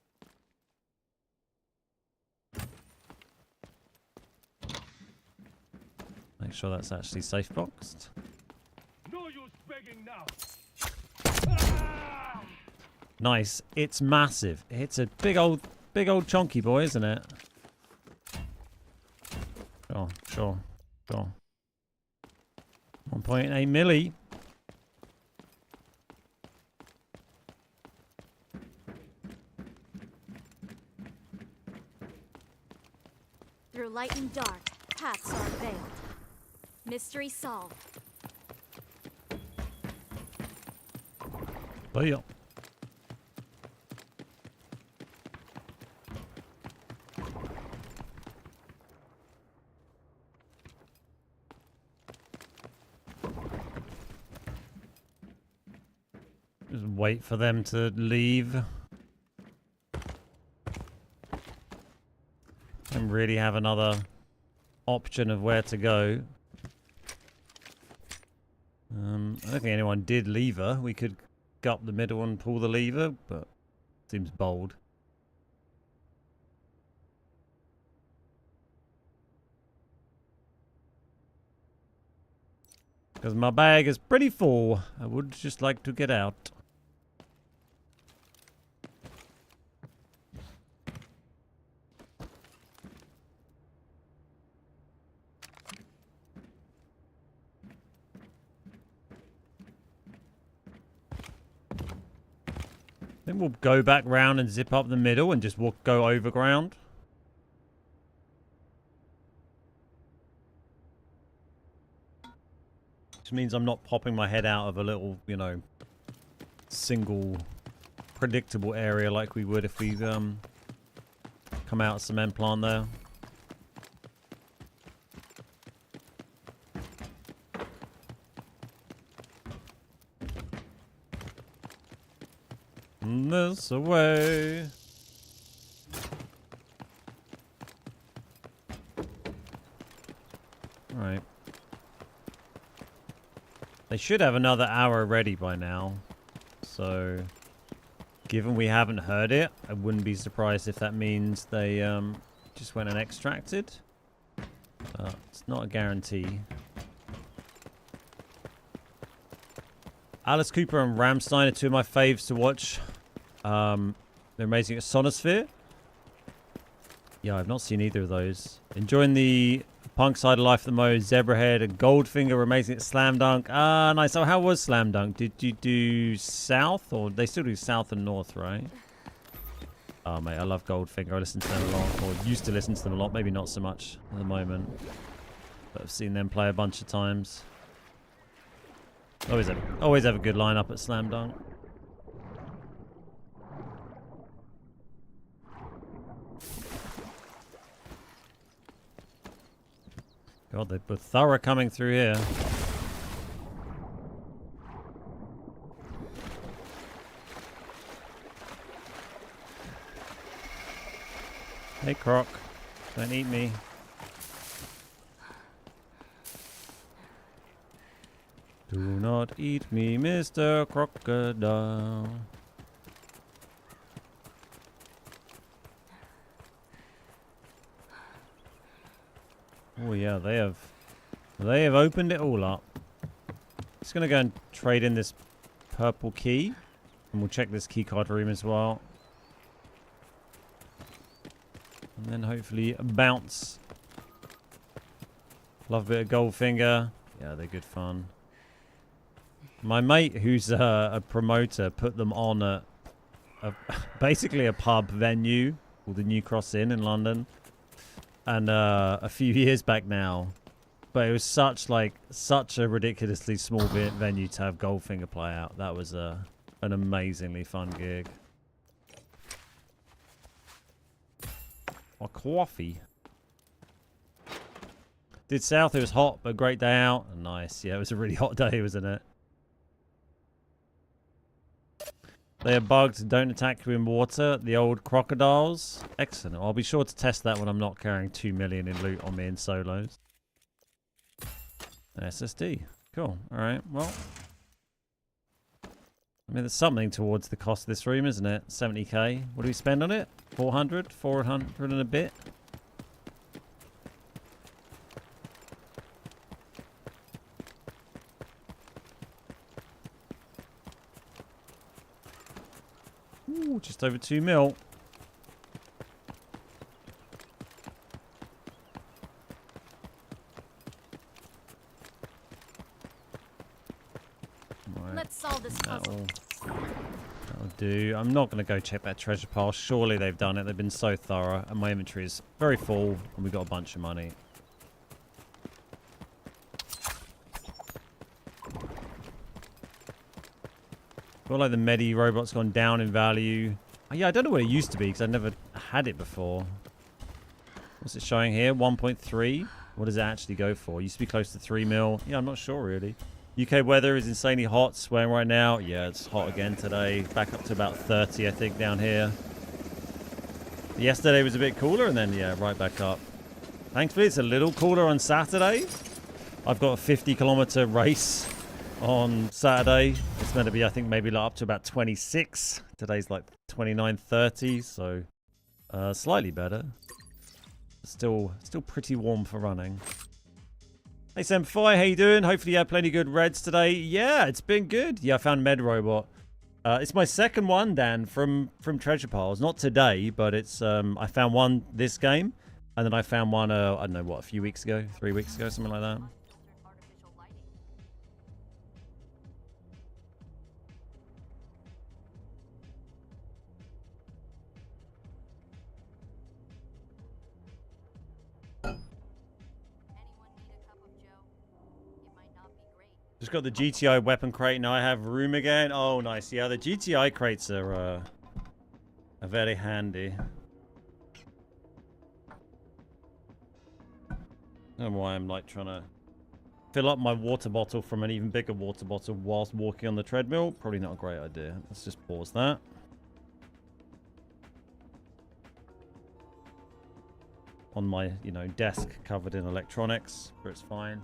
Make sure that's actually safe boxed. No use begging now. Nice. It's massive. It's a big old chonky boy, isn't it? Sure. 1.8 milli. Through light and dark, paths are veiled. Mystery solved. Oh yeah. Just wait for them to leave. don't really have another option of where to go. I don't think anyone did lever. We could go up the middle and pull the lever, but seems bold. Because my bag is pretty full. I would just like to get out. Then we'll go back round and zip up the middle and just go overground. Which means I'm not popping my head out of a little, you know, single predictable area like we would if we come out of cement plant there. This away. Alright. They should have another arrow ready by now. So, given we haven't heard it, I wouldn't be surprised if that means they just went and extracted. It's not a guarantee. Alice Cooper and Rammstein are two of my faves to watch. They're amazing at Sonosphere. Yeah, I've not seen either of those. Enjoying the punk side of life the most. Zebrahead and Goldfinger were amazing at Slam Dunk. Ah, nice. So how was Slam Dunk? Did you do South? Or they still do South and North, right? Oh, mate, I love Goldfinger. I listen to them a lot. Or used to listen to them a lot. Maybe not so much at the moment. But I've seen them play a bunch of times. Always have a good lineup at Slam Dunk. God, they're thorough coming through here. Hey, Croc. Don't eat me. Do not eat me, Mr. Crocodile. Oh yeah, they have opened it all up. Just gonna go and trade in this purple key, and we'll check this keycard room as well. And then hopefully bounce. Love a bit of Goldfinger. Yeah, they're good fun. My mate, who's a promoter, put them on a basically a pub venue called the New Cross Inn in London, and a few years back now. But it was such a ridiculously small venue to have Goldfinger play out. That was an amazingly fun gig. A coffee. Did South. It was hot, but great day out. Nice. Yeah, it was a really hot day, wasn't it? They are bugged. Don't attack you in water. The old crocodiles. Excellent. I'll be sure to test that when I'm not carrying 2 million in loot on me in solos. SSD. Cool. Alright, well. I mean, there's something towards the cost of this room, isn't it? 70k. What do we spend on it? 400? 400 and a bit? Ooh, just over 2 mil. Right. Let's solve this puzzle. That'll do. I'm not going to go check that treasure pile. Surely they've done it. They've been so thorough. And my inventory is very full. And we've got a bunch of money. I feel like the Medi robot's gone down in value. Oh, yeah, I don't know what it used to be because I've never had it before. What's it showing here? 1.3. What does it actually go for? It used to be close to 3 mil. Yeah, I'm not sure really. UK weather is insanely hot. Swearing right now. Yeah, it's hot again today. Back up to about 30, I think, down here. Yesterday was a bit cooler, and then, yeah, right back up. Thankfully, it's a little cooler on Saturday. I've got a 50-kilometer race on Saturday. It's meant to be, I think, maybe like up to about 26. Today's like 29, 30, so slightly better. Still pretty warm for running. Hey, Senpai, how you doing? Hopefully you had plenty good reds today. Yeah, it's been good. Yeah, I found Med Robot. It's my second one, Dan, from Treasure Piles. Not today, but it's I found one this game, and then I found one, I don't know, what, a few weeks ago? 3 weeks ago, something like that. Just got the GTI weapon crate. Now I have room again. Oh, nice. Yeah, the GTI crates are very handy. I don't know why I'm like trying to fill up my water bottle from an even bigger water bottle whilst walking on the treadmill. Probably not a great idea. Let's just pause that. On my, you know, desk covered in electronics, but it's fine.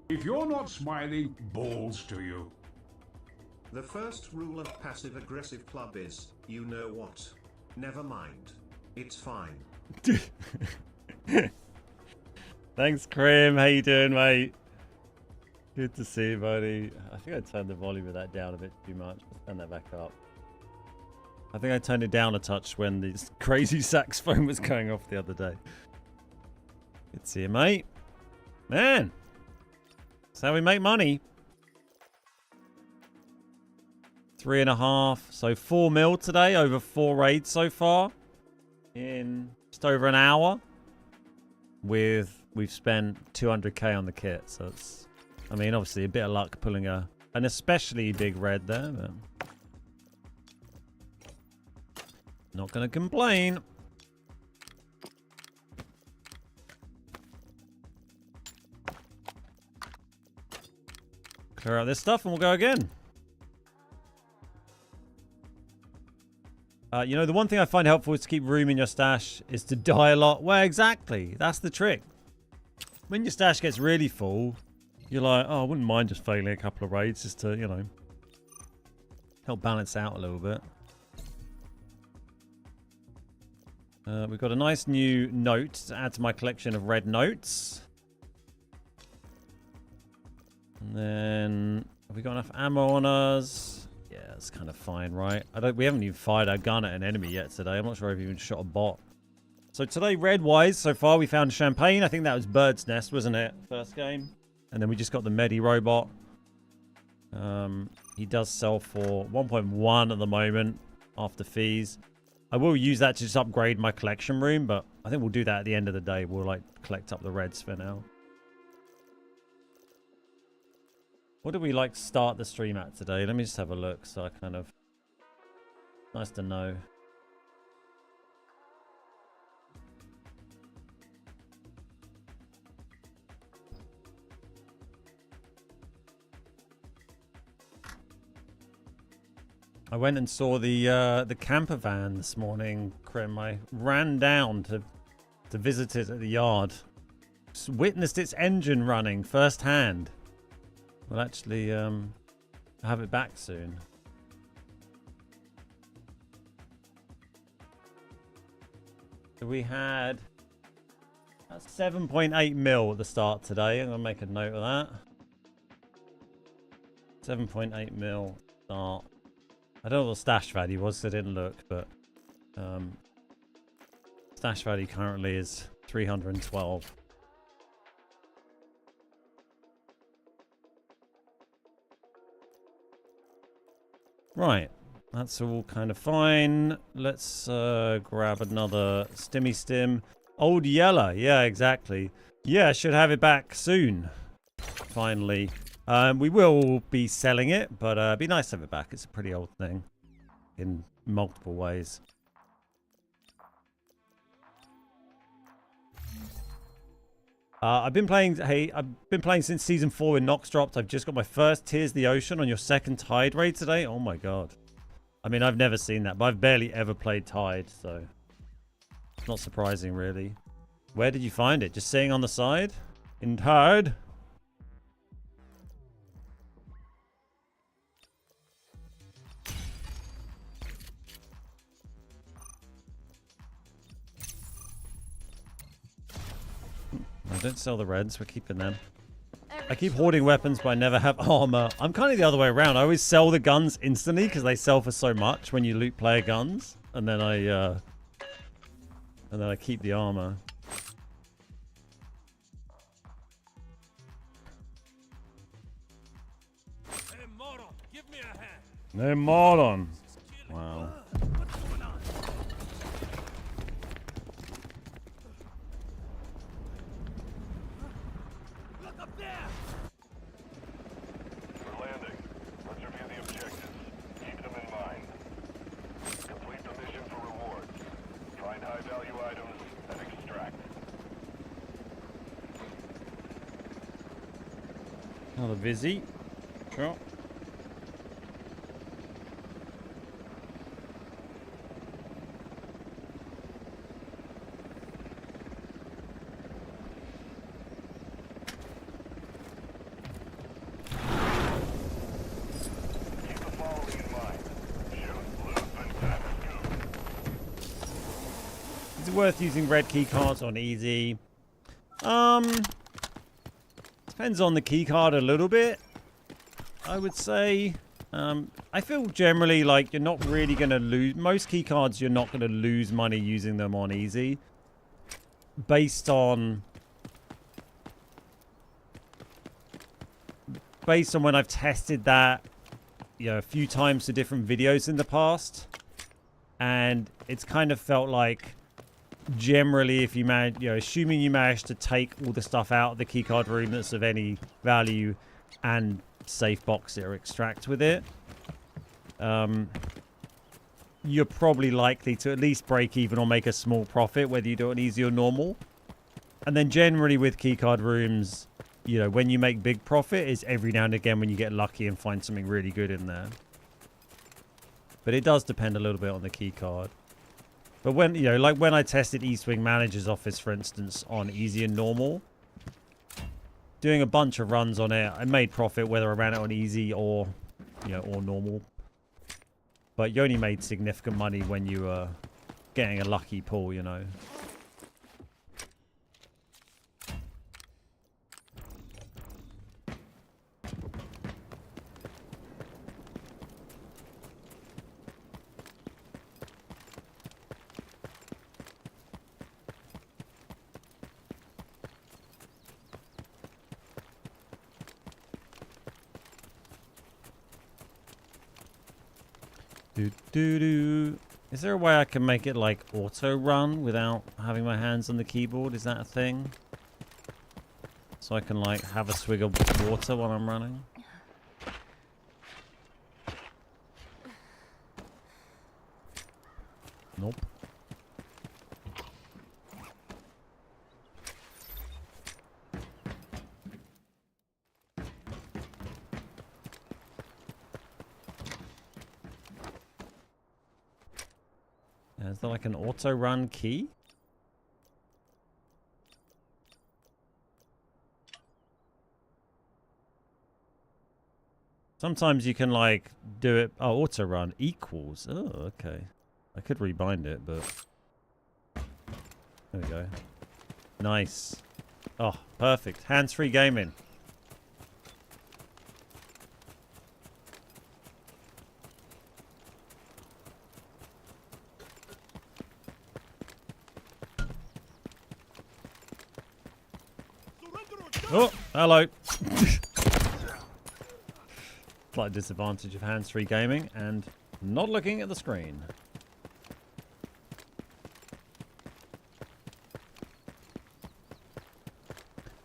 If you're not smiling, balls to you. The first rule of passive-aggressive club is, you know what? Never mind. It's fine. Thanks, Krim. How you doing, mate? Good to see you, buddy. I think I turned the volume of that down a bit too much. Let's turn that back up. I think I turned it down a touch when this crazy saxophone was going off the other day. Good to see you, mate. Man, that's how we make money. 3.5, so 4 mil today, over 4 raids so far in just over an hour. We've spent 200k on the kit, so it's, I mean, obviously a bit of luck pulling an especially big red there, but not gonna complain. Clear out this stuff and we'll go again. You know, the one thing I find helpful is to keep room in your stash is to die a lot. Well, exactly. That's the trick. When your stash gets really full, you're like, oh, I wouldn't mind just failing a couple of raids just to, you know, help balance out a little bit. We've got a nice new note to add to my collection of red notes. And then, have we got enough ammo on us? Yeah, it's kind of fine, right? We haven't even fired our gun at an enemy yet today. I'm not sure if I've even shot a bot. So today, red-wise, so far we found champagne. I think that was Bird's Nest, wasn't it? First game. And then we just got the Medi robot. He does sell for 1.1 at the moment after fees. I will use that to just upgrade my collection room, but I think we'll do that at the end of the day. We'll like collect up the reds for now. What do we like start the stream at today? Let me just have a look so I kind of... Nice to know. I went and saw the camper van this morning, Krim. I ran down to visit it at the yard. Just witnessed its engine running firsthand. We'll actually have it back soon. So we had 7.8 mil at the start today. I'm going to make a note of that. 7.8 mil start. I don't know what the stash value was, so I didn't look, but stash value currently is 312. Right, that's all kind of fine. Let's grab another Stimmy Stim. Old Yeller, yeah, exactly. Yeah, should have it back soon. Finally. We will be selling it, but it'd be nice to have it back. It's a pretty old thing in multiple ways. I've been playing. Hey, I've been playing since season 4 when Nox dropped. I've just got my first Tears of the Ocean on your second Tide raid today. Oh my god. I mean, I've never seen that, but I've barely ever played Tide, so it's not surprising, really. Where did you find it? Just sitting on the side in Tide? Don't sell the reds. We're keeping them. I keep hoarding weapons, but I never have armor. I'm kind of the other way around. I always sell the guns instantly because they sell for so much when you loot player guns, and then I keep the armor. Hey, moron, give me a hand. No moron. Wow. We're landing. Let's review the objectives. Keep them in mind. Complete the mission for rewards. Find high-value items and extract. Another Vizzy. Sure. Keep the following in mind. Shoot, loot, and tap scoop. Is it worth using red key cards on easy? Depends on the key card a little bit, I would say. I feel generally like you're not really going to lose... Most key cards, you're not going to lose money using them on easy. Based on when I've tested that, you know, a few times to different videos in the past. And it's kind of felt like... Generally, if you manage, you know, assuming you manage to take all the stuff out of the keycard room that's of any value and safe box it or extract with it, you're probably likely to at least break even or make a small profit, whether you do it easy or normal. And then generally with keycard rooms, you know, when you make big profit is every now and again when you get lucky and find something really good in there. But it does depend a little bit on the keycard. But when, you know, like when I tested East Wing Manager's Office, for instance, on easy and normal, doing a bunch of runs on it, I made profit whether I ran it on easy or, you know, or normal. But you only made significant money when you were getting a lucky pull, you know. Is there a way I can make it like auto run without having my hands on the keyboard? Is that a thing? So I can like have a swig of water while I'm running? Nope. Is there like an auto run key? Sometimes you can like do it. Oh, auto run equals. Oh, okay. I could rebind it, but there we go. Nice. Oh, perfect. Hands-free gaming. Oh, hello. Slight disadvantage of hands-free gaming and not looking at the screen.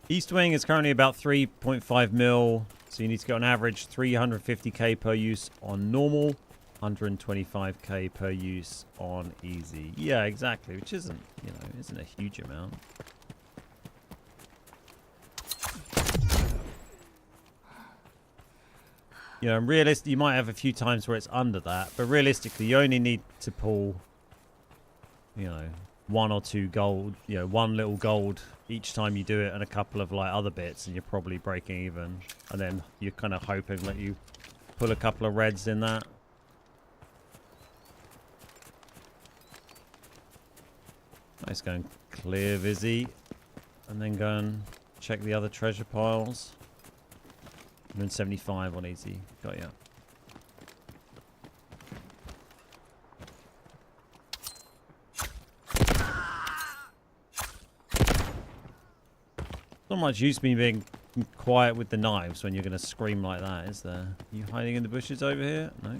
East Wing is currently about 3.5 mil, so you need to get on average 350k per use on normal, 125k per use on easy. Yeah, exactly, which isn't, you know, isn't a huge amount. You know, realistic. You might have a few times where it's under that, but realistically, you only need to pull, you know, 1 or 2 gold. You know, 1 little gold each time you do it, and a couple of like other bits, and you're probably breaking even. And then you're kind of hoping that you pull a couple of reds in that. Let's go and clear Vizzy, and then go and check the other treasure piles. 175 on easy. Got ya. Not much use me being quiet with the knives when you're going to scream like that, is there? You hiding in the bushes over here? No.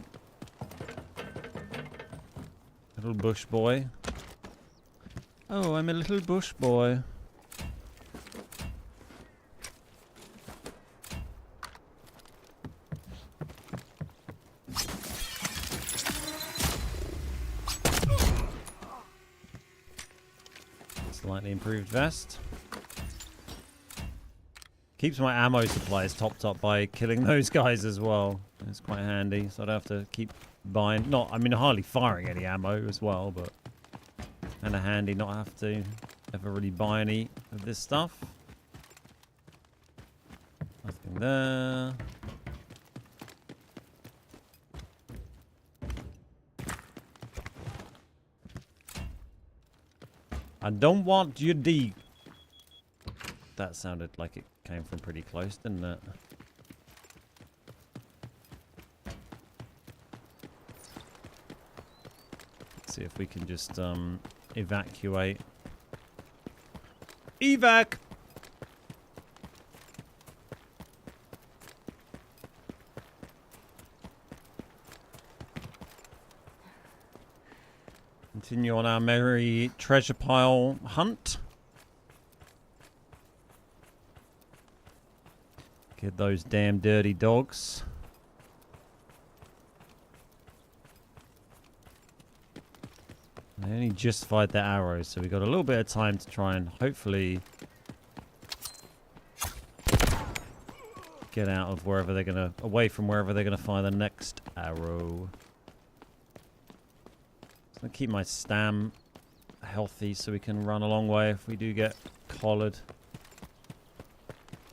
Little bush boy. Oh, I'm a little bush boy. Slightly improved vest. Keeps my ammo supplies topped up by killing those guys as well. It's quite handy, so I'd have to keep buying. Not, I mean, hardly firing any ammo as well, but kind of handy not have to ever really buy any of this stuff. Nothing there. I don't want your D. That sounded like it came from pretty close, didn't it? Let's see if we can just evacuate. Evac! Continue on our merry treasure pile hunt. Get those damn dirty dogs. They only just fired their arrows, so we got a little bit of time to try and hopefully get out of wherever they're gonna, away from wherever they're gonna fire the next arrow. Just gonna keep my stam healthy so we can run a long way if we do get collared.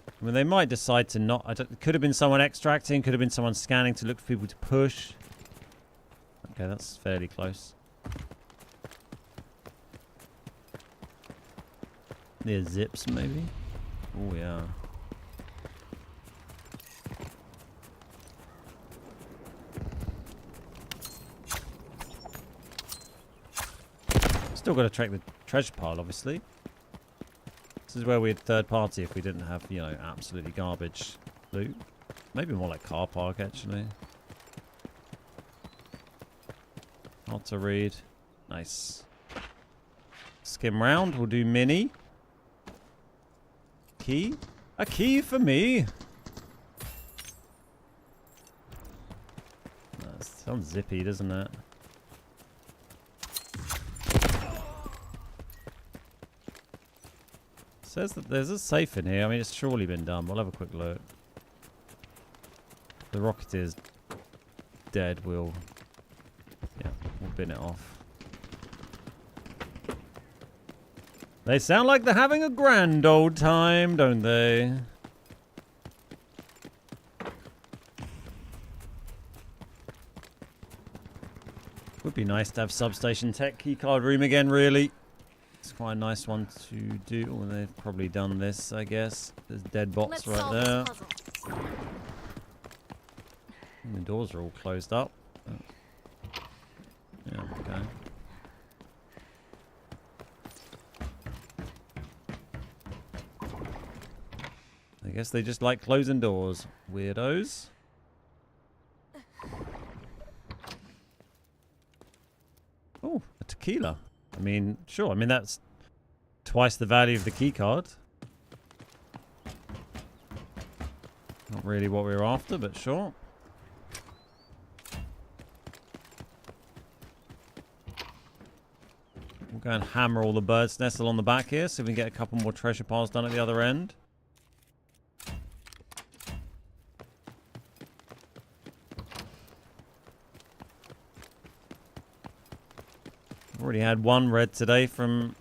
I mean, they might decide to not. It could have been someone extracting, could have been someone scanning to look for people to push. Okay, that's fairly close. Near zips, maybe? Oh, yeah. Still got to track the treasure pile, obviously. This is where we'd third party if we didn't have, you know, absolutely garbage loot. Maybe more like car park, actually. Hard to read. Nice. Skim round. We'll do mini. Key? A key for me. That sounds zippy, doesn't it? Says that there's a safe in here. I mean, it's surely been done. We'll have a quick look. The rocket is dead. We'll bin it off. They sound like they're having a grand old time, don't they? Would be nice to have substation tech keycard room again, really. It's quite a nice one to do. Oh, they've probably done this, I guess. There's dead bots right there. And the doors are all closed up. Oh. Yeah, okay. I guess they just like closing doors. Weirdos. Oh, a tequila. I mean, sure. I mean, that's twice the value of the key card. Not really what we were after, but sure. We'll go and hammer all the birds' nests along the back here so we can get a couple more treasure piles done at the other end. Already had one red today from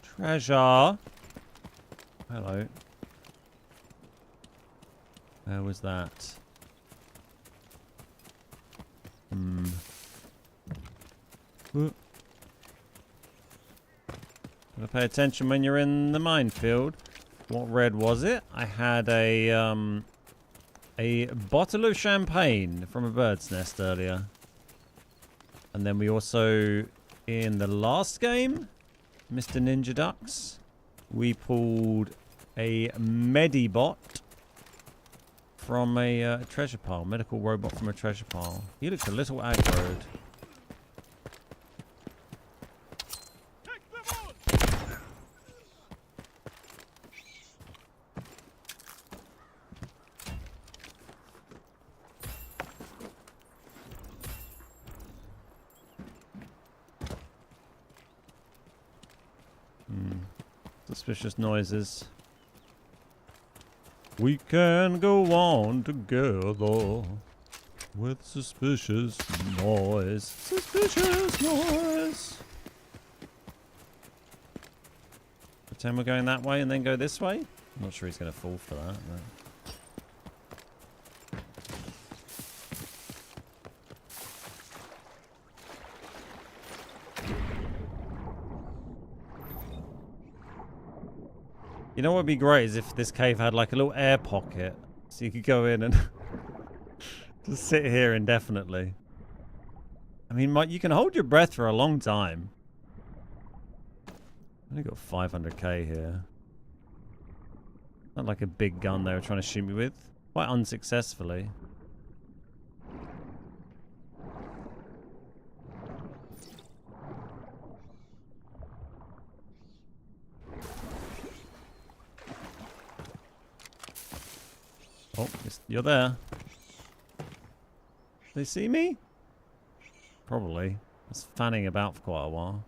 treasure. Hello. Where was that? Gotta pay attention when you're in the minefield. What red was it? I had a bottle of champagne from a bird's nest earlier. And then we also, in the last game, Mr. Ninja Ducks, we pulled a Medibot from a treasure pile. Medical robot from a treasure pile. He looked a little aggroed. Suspicious noises. We can go on together with suspicious noise. Suspicious noise. Pretend we're going that way and then go this way. I'm not sure he's going to fall for that. But... You know what would be great is if this cave had like a little air pocket. So you could go in and just sit here indefinitely. I mean, you can hold your breath for a long time. I've only got 500k here. Not like a big gun they were trying to shoot me with. Quite unsuccessfully. Oh, you're there. They see me? Probably. I was fanning about for quite a while.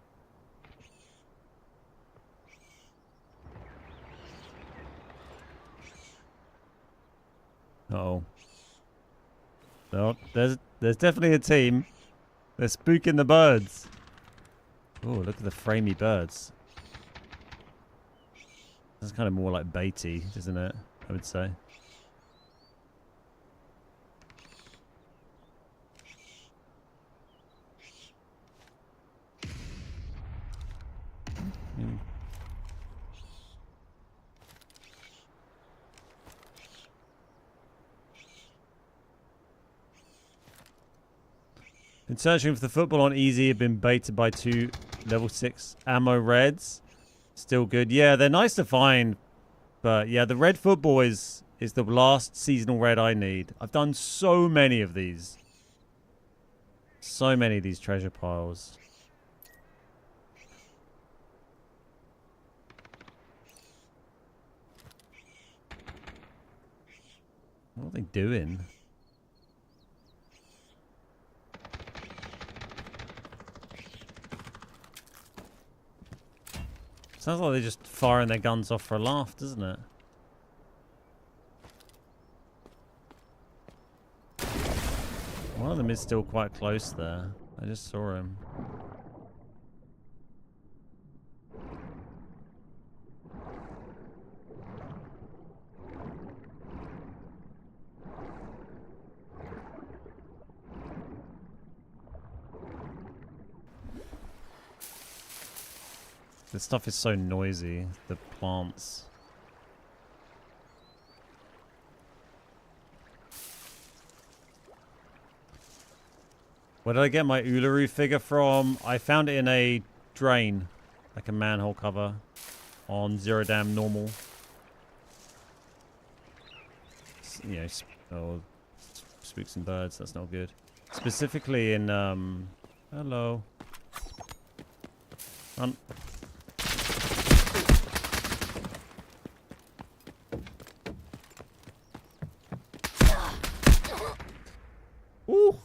Uh-oh. No, there's definitely a team. They're spooking the birds. Oh, look at the framey birds. That's kind of more like baity, isn't it? I would say. Been searching for the football on easy. Have been baited by 2 level 6 ammo reds. Still good. Yeah, they're nice to find. But yeah, the red football is the last seasonal red I need. I've done so many of these. So many of these treasure piles. What are they doing? Sounds like they're just firing their guns off for a laugh, doesn't it? One of them is still quite close there. I just saw him. This stuff is so noisy, the plants. Where did I get my Uluru figure from? I found it in a drain, like a manhole cover on Zero Dam normal. You know, spooks and birds, that's not good. Specifically in, hello. Run. Ooh,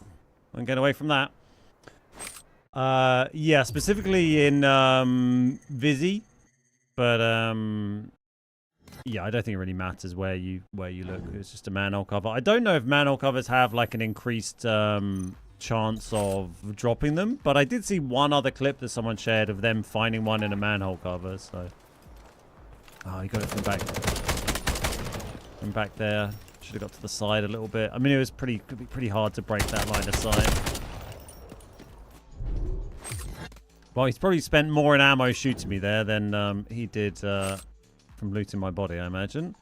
I'm getting away from that. Yeah, specifically in Vizzy, but yeah, I don't think it really matters where you look. It's just a manhole cover. I don't know if manhole covers have like an increased chance of dropping them. But I did see one other clip that someone shared of them finding one in a manhole cover. So, oh, he got it from back. From back there. Should have got to the side a little bit. I mean, could be pretty hard to break that line of sight. Well, he's probably spent more in ammo shooting me there than he did from looting my body, I imagine.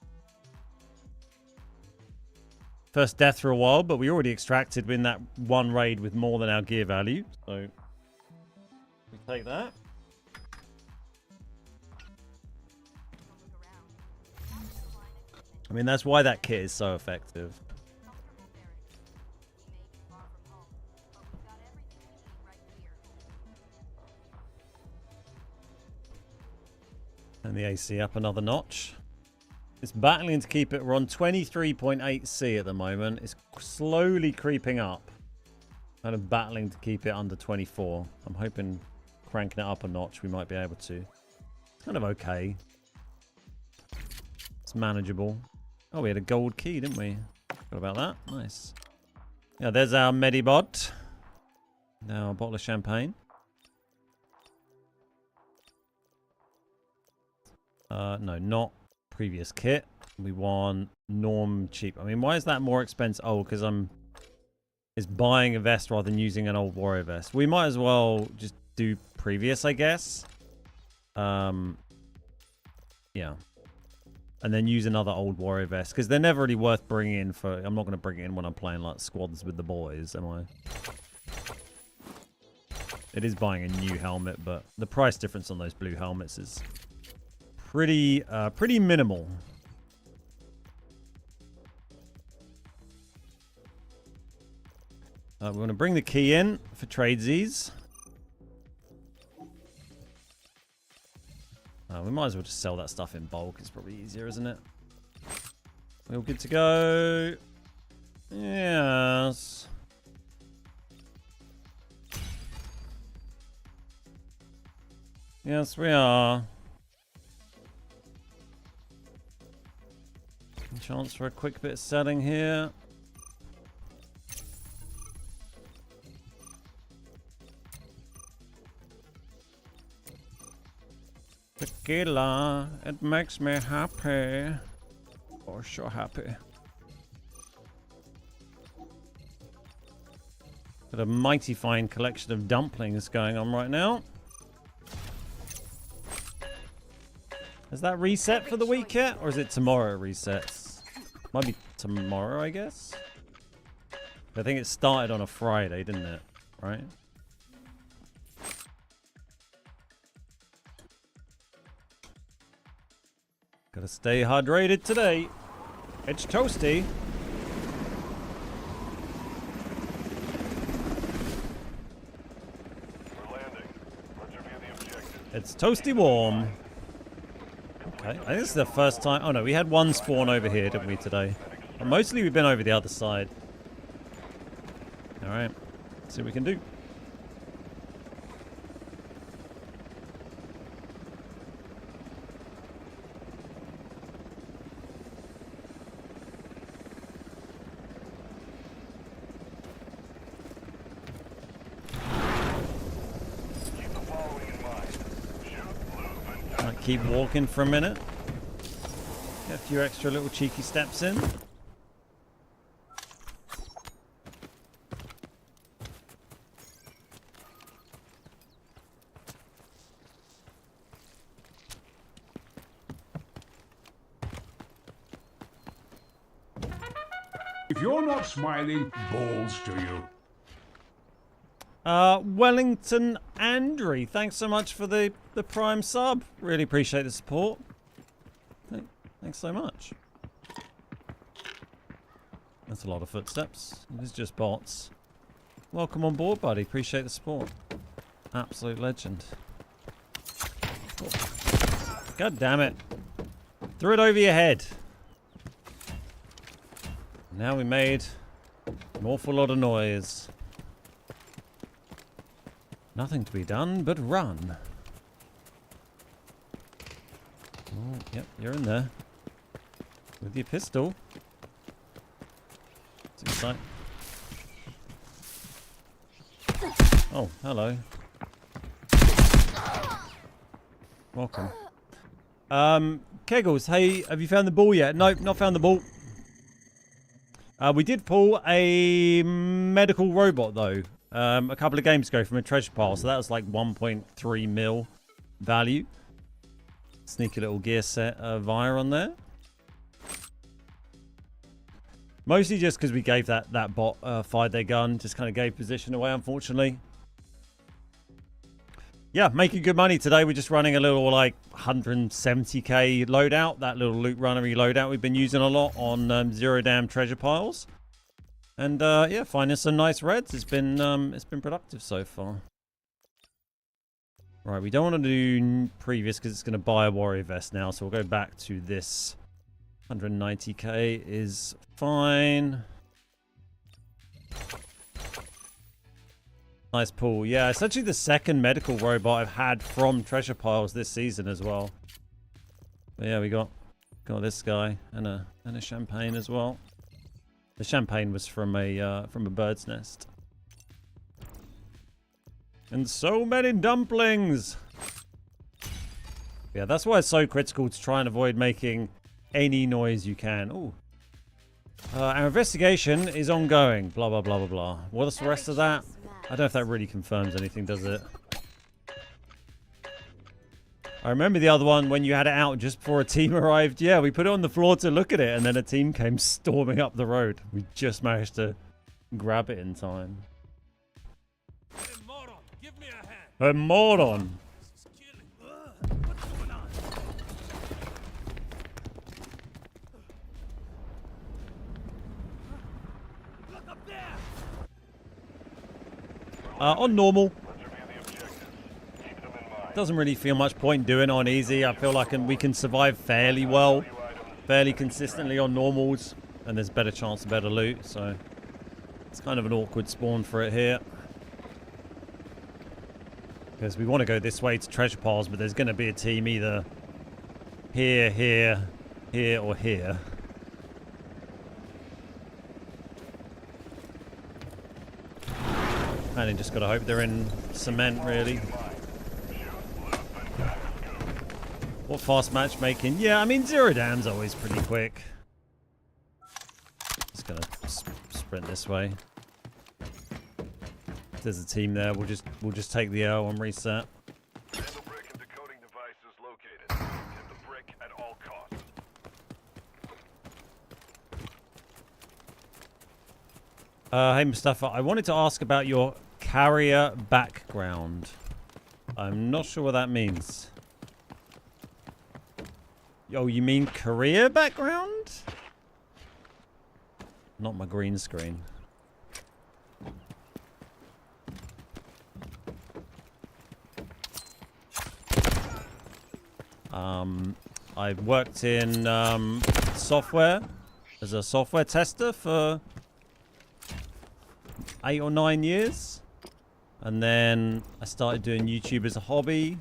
First death for a while, but we already extracted in that one raid with more than our gear value. So, we take that. I mean, that's why that kit is so effective. And the AC up another notch. It's battling to keep it. We're on 23.8 C at the moment. It's slowly creeping up. Kind of battling to keep it under 24. I'm hoping cranking it up a notch we might be able to. It's kind of okay. It's manageable. Oh, we had a gold key, didn't we? What about that? Nice. Yeah, there's our Medibot. Now a bottle of champagne. No, not previous kit. We want norm cheap. I mean, why is that more expensive? Oh, because it's buying a vest rather than using an old warrior vest. We might as well just do previous, I guess. Yeah. And then use another old warrior vest. Because they're never really worth bringing in for... I'm not going to bring it in when I'm playing like squads with the boys, am I? It is buying a new helmet, but the price difference on those blue helmets is pretty minimal. We're going to bring the key in for tradesies. We might as well just sell that stuff in bulk. It's probably easier, isn't it? We're all good to go. Yes. Yes, we are. Chance for a quick bit of selling here. Tequila, it makes me happy. Oh, so happy. Got a mighty fine collection of dumplings going on right now. Is that reset for the week yet? Or is it tomorrow it resets? Might be tomorrow, I guess. I think it started on a Friday, didn't it? Right? Gotta stay hydrated today. It's toasty. We're landing. Let's review the objectives. It's toasty warm. Okay, I think this is the first time... Oh no, we had one spawn over here, didn't we, today? Well, mostly we've been over the other side. Alright, see what we can do. Keep the following in mind. Shoot, move, and Might keep walking for a minute. Get a few extra little cheeky steps in. If you're not smiling, balls to you. Wellington Andrew, thanks so much for the Prime sub. Really appreciate the support. Thanks so much. That's a lot of footsteps. It's just bots. Welcome on board, buddy. Appreciate the support. Absolute legend. Oh. God damn it. Threw it over your head. Now we made an awful lot of noise. Nothing to be done but run. Oh, yep, you're in there. With your pistol. It's exciting. Oh, hello. Welcome. Kegels, hey, have you found the ball yet? Nope, not found the ball. We did pull a medical robot, though, a couple of games ago from a treasure pile. So that was like 1.3 mil value. Sneaky little gear set Vire on there. Mostly just because we gave that bot fired their gun. Just kind of gave position away, unfortunately. Yeah, making good money today. We're just running a little like 170k loadout. That little loot runnery loadout we've been using a lot on zero dam treasure piles. And yeah, finding some nice reds. It's been productive so far. Right, we don't want to do previous because it's going to buy a warrior vest now. So we'll go back to this. 190k is fine. Nice pull. Yeah, it's actually the second medical robot I've had from treasure piles this season as well. But yeah, we got this guy and a champagne as well. The champagne was from a bird's nest. And so many dumplings. Yeah, that's why it's so critical to try and avoid making any noise you can. Ooh. Our investigation is ongoing. Blah, blah, blah, blah, blah. What's the rest of that? I don't know if that really confirms anything, does it? I remember the other one when you had it out just before a team arrived. Yeah, we put it on the floor to look at it, and then a team came storming up the road. We just managed to grab it in time. Hey, moron, give me a hand. A moron. This is killing. What's going on? Look up there. On normal. Let's review the objectives. Keep them in mind. Doesn't really feel much point doing on easy. I feel like we can survive fairly well, fairly consistently on normals, and there's better chance of better loot. So it's kind of an awkward spawn for it here. Because we want to go this way to treasure piles, but there's going to be a team either here, here, here, or here. And you just got to hope they're in cement, really. What fast matchmaking? Yeah, I mean, zero dam's always pretty quick. Just going to sprint this way. If there's a team there, we'll just take the L and reset. Handle brick and decoding devices located. Hit the brick at all costs. Hey Mustafa, I wanted to ask about your carrier background. I'm not sure what that means. Oh, you mean career background? Not my green screen. I've worked in software as a software tester for 8 or 9 years, and then I started doing YouTube as a hobby.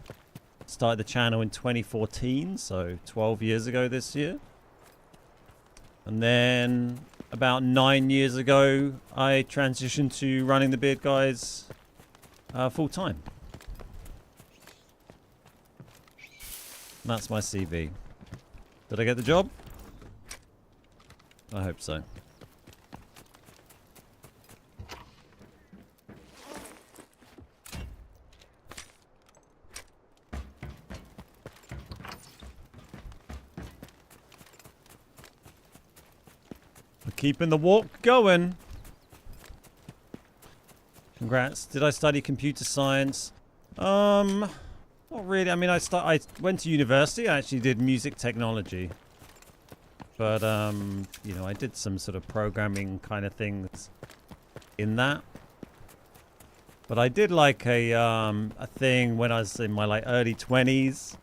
Started the channel in 2014, so 12 years ago this year. And then about 9 years ago, I transitioned to running the Beard Guys full time. That's my CV. Did I get the job? I hope so. We're keeping the walk going. Congrats. Did I study computer science? Not really. I mean, I went to university. I actually did music technology. But, you know, I did some sort of programming kind of things in that. But I did like a thing when I was in my like early 20s.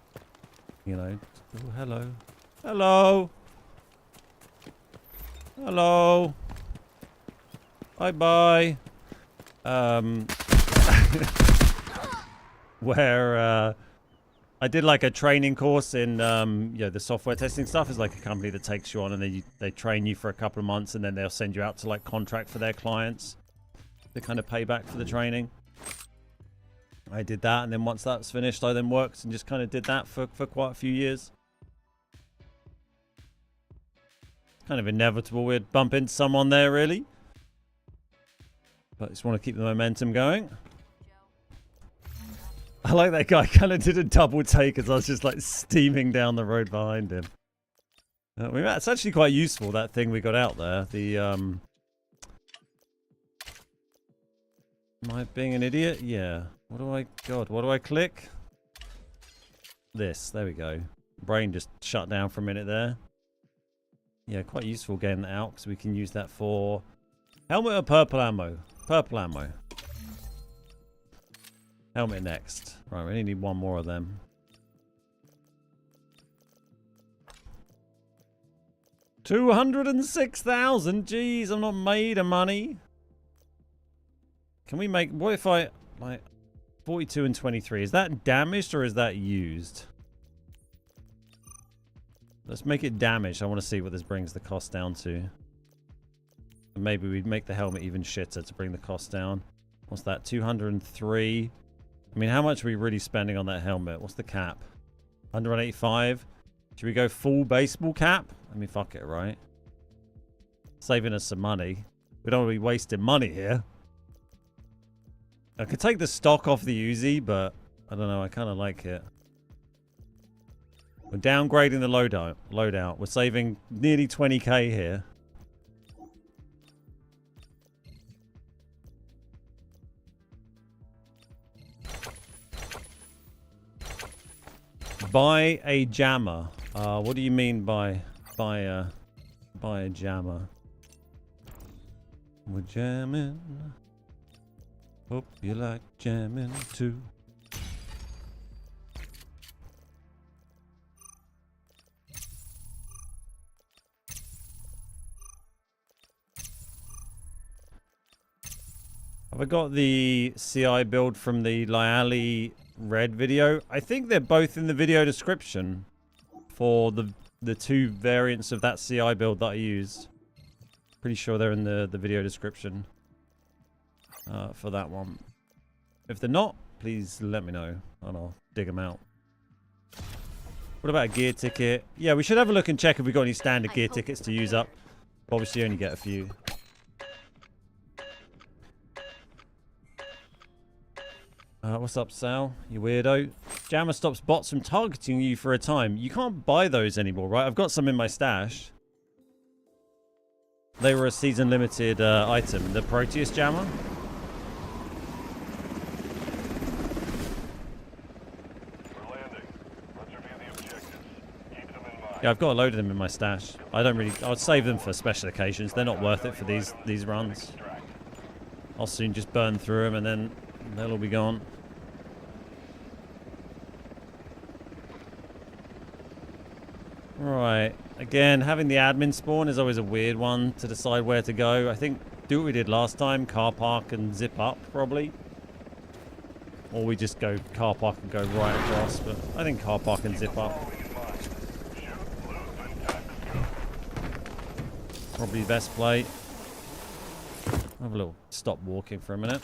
You know. Oh, hello. Hello. Hello. Bye-bye. Where I did like a training course in you know, the software testing stuff. Is like a company that takes you on and they train you for a couple of months, and then they'll send you out to like contract for their clients. They kind of pay back for the training. I did that, and then once that's finished, I then worked and just kind of did that for quite a few years. Kind of inevitable we'd bump into someone there, really. But I just want to keep the momentum going. I like that guy kind of did a double take as I was just like steaming down the road behind him. I mean, that's actually quite useful, that thing we got out there. The, Am I being an idiot? Yeah. What do I click? This. There we go. Brain just shut down for a minute there. Yeah, quite useful getting that out because we can use that for helmet or purple ammo. Purple ammo. Helmet next. Right, we only need one more of them. 206,000. Jeez, I'm not made of money. Can we make... What if I... Like... 42 and 23. Is that damaged or is that used? Let's make it damaged. I want to see what this brings the cost down to. Maybe we'd make the helmet even shitter to bring the cost down. What's that? 203. I mean, how much are we really spending on that helmet? What's the cap? 185. Should we go full baseball cap? I mean, fuck it, right? Saving us some money. We don't want to be wasting money here. I could take the stock off the Uzi, but I don't know. I kind of like it. We're downgrading the loadout. We're saving nearly 20k here. Buy a jammer. What do you mean by buy a jammer? We're jamming. Hope you like jamming too. Have I got the CI build from the Lyali Red video? I think they're both in the video description for the two variants of that CI build that I used. Pretty sure they're in the video description for that one. If they're not, please let me know and I'll dig them out. What about a gear ticket? Yeah, we should have a look and check if we got any standard gear tickets to use up. Obviously, you only get a few. What's up, Sal? You weirdo. Jammer stops bots from targeting you for a time. You can't buy those anymore, right? I've got some in my stash. They were a season limited item. The Proteus Jammer. We're landing. Let's review the objectives. Keep them in mind. Yeah, I've got a load of them in my stash. I don't really... I'd save them for special occasions. They're not worth it for these runs. I'll soon just burn through them and then they'll all be gone. Right. Again, having the admin spawn is always a weird one to decide where to go. I think do what we did last time. Car park and zip up, probably. Or we just go car park and go right across. But I think car park and zip up. Probably the best play. I'll have a little stop walking for a minute.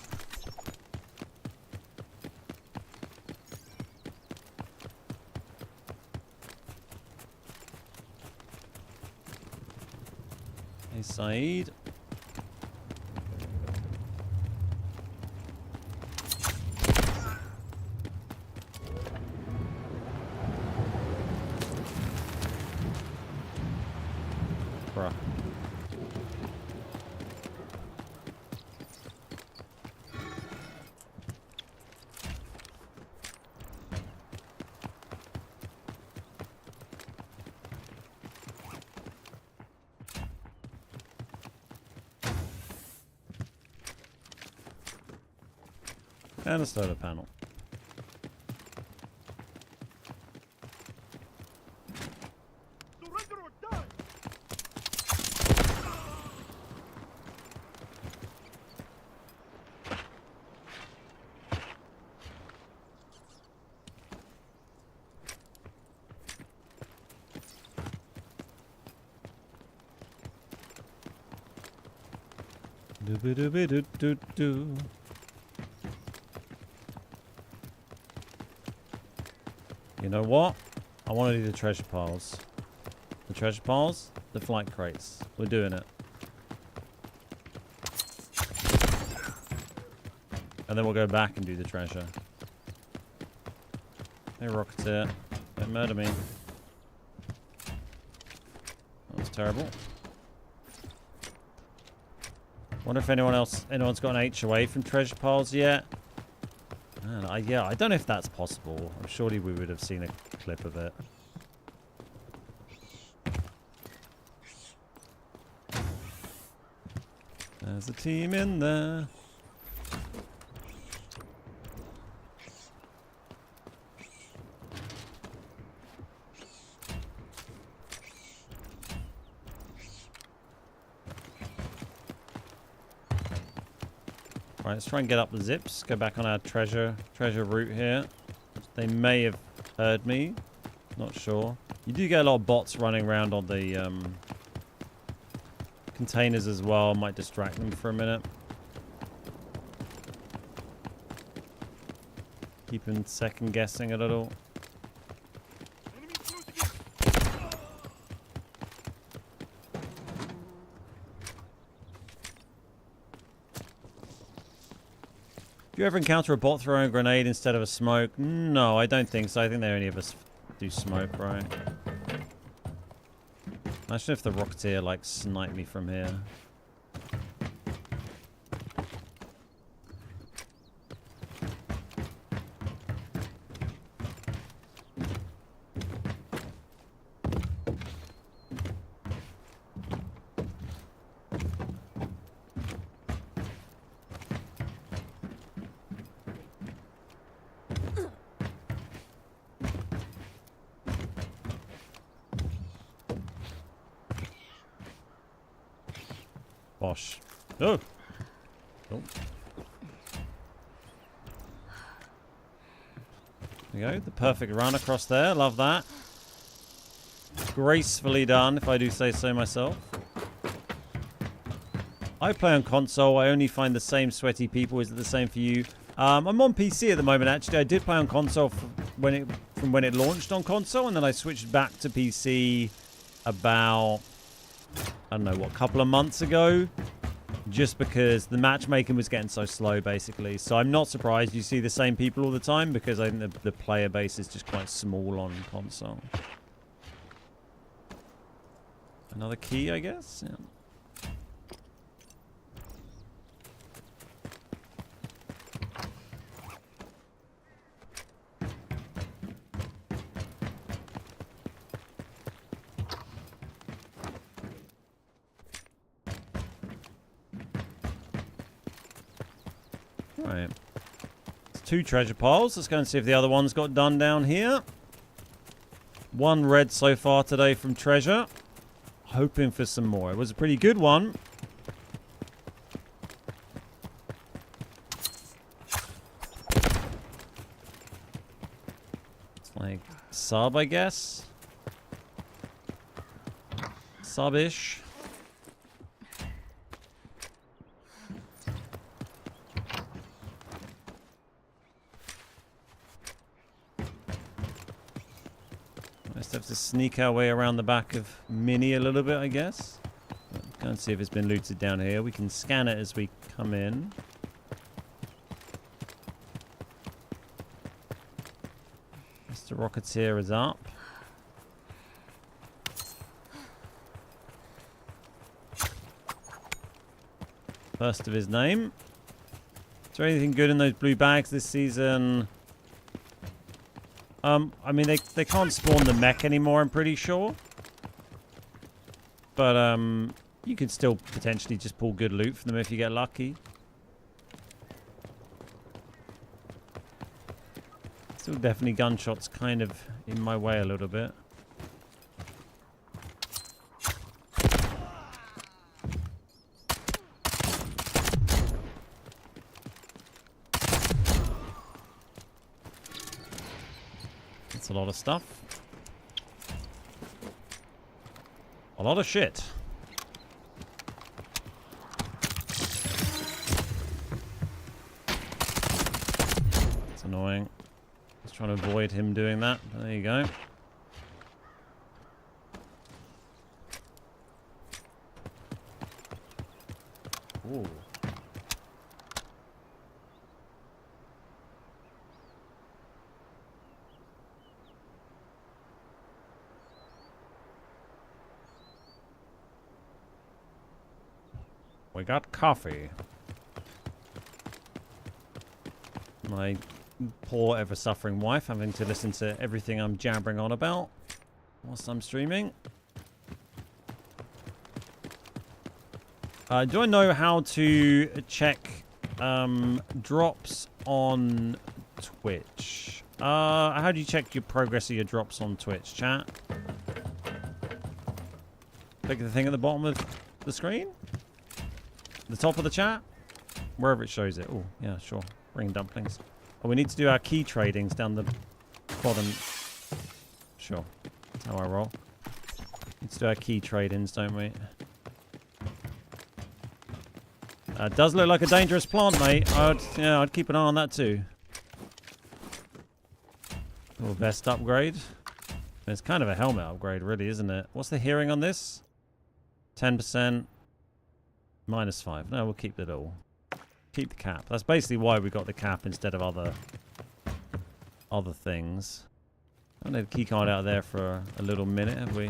Hey, Saeed. Bruh. And a solar panel. Surrender or die! Do-be-do-be-do-do-do. You know what? I want to do the treasure piles. The treasure piles, the flight crates. We're doing it. And then we'll go back and do the treasure. Hey, Rocketeer. Don't murder me. That was terrible. Wonder if anyone's got an HOA from treasure piles yet. Man, yeah, I don't know if that's possible. I'm surely we would have seen a clip of it. There's a team in there. Right, let's try and get up the zips. Go back on our treasure route here. They may have heard me. Not sure. You do get a lot of bots running around on the containers as well. Might distract them for a minute. Keep them second guessing a little. Do you ever encounter a bot throwing a grenade instead of a smoke? No, I don't think so. I think they only ever do smoke, right? Imagine if the Rocketeer, like, sniped me from here. Bosh. Oh! Oh. There we go. The perfect run across there. Love that. Gracefully done, if I do say so myself. I play on console. I only find the same sweaty people. Is it the same for you? I'm on PC at the moment, actually. I did play on console from when it launched on console, and then I switched back to PC about... I don't know, what, couple of months ago, just because the matchmaking was getting so slow, basically. So I'm not surprised you see the same people all the time, because I think the player base is just quite small on console. Another key, I guess? Yeah. Right. It's 2 treasure piles. Let's go and see if the other one's got done down here. 1 red so far today from treasure. Hoping for some more. It was a pretty good one. It's like sub, I guess. Sub-ish. Have to sneak our way around the back of Mini a little bit, I guess. Go and see if it's been looted down here. We can scan it as we come in. Mr. Rocketeer is up. First of his name. Is there anything good in those blue bags this season? I mean, they can't spawn the mech anymore, I'm pretty sure. But, you can still potentially just pull good loot from them if you get lucky. Still definitely gunshots kind of in my way a little bit. That's a lot of stuff. A lot of shit. It's annoying. trying to avoid him doing that. There you go. Ooh. We got coffee. My poor ever-suffering wife having to listen to everything I'm jabbering on about whilst I'm streaming. Do I know how to check drops on Twitch? How do you check your progress of your drops on Twitch, chat? Click the thing at the bottom of the screen? The top of the chat? Wherever it shows it. Oh, yeah, sure. Bring dumplings. Oh, we need to do our key tradings down the bottom. Sure. That's how I roll. Need to do our key trade-ins, don't we? Does look like a dangerous plant, mate. I'd keep an eye on that too. Little vest upgrade. It's kind of a helmet upgrade, really, isn't it? What's the hearing on this? 10%. -5. No, we'll keep it all. Keep the cap. That's basically why we got the cap instead of other things. I haven't had the key card out there for a little minute, have we?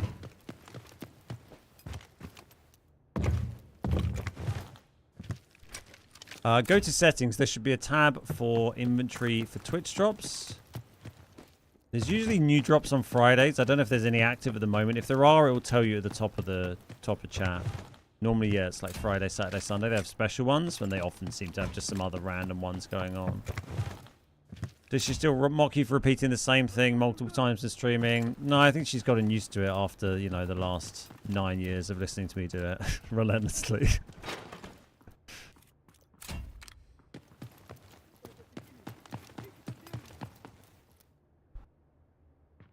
Go to settings. There should be a tab for inventory for Twitch drops. There's usually new drops on Fridays. I don't know if there's any active at the moment. If there are, it will tell you at the top of chat. Normally, yeah, it's like Friday, Saturday, Sunday. They have special ones, when they often seem to have just some other random ones going on. Does she still mock you for repeating the same thing multiple times in streaming? No, I think she's gotten used to it after, you know, the last 9 years of listening to me do it relentlessly.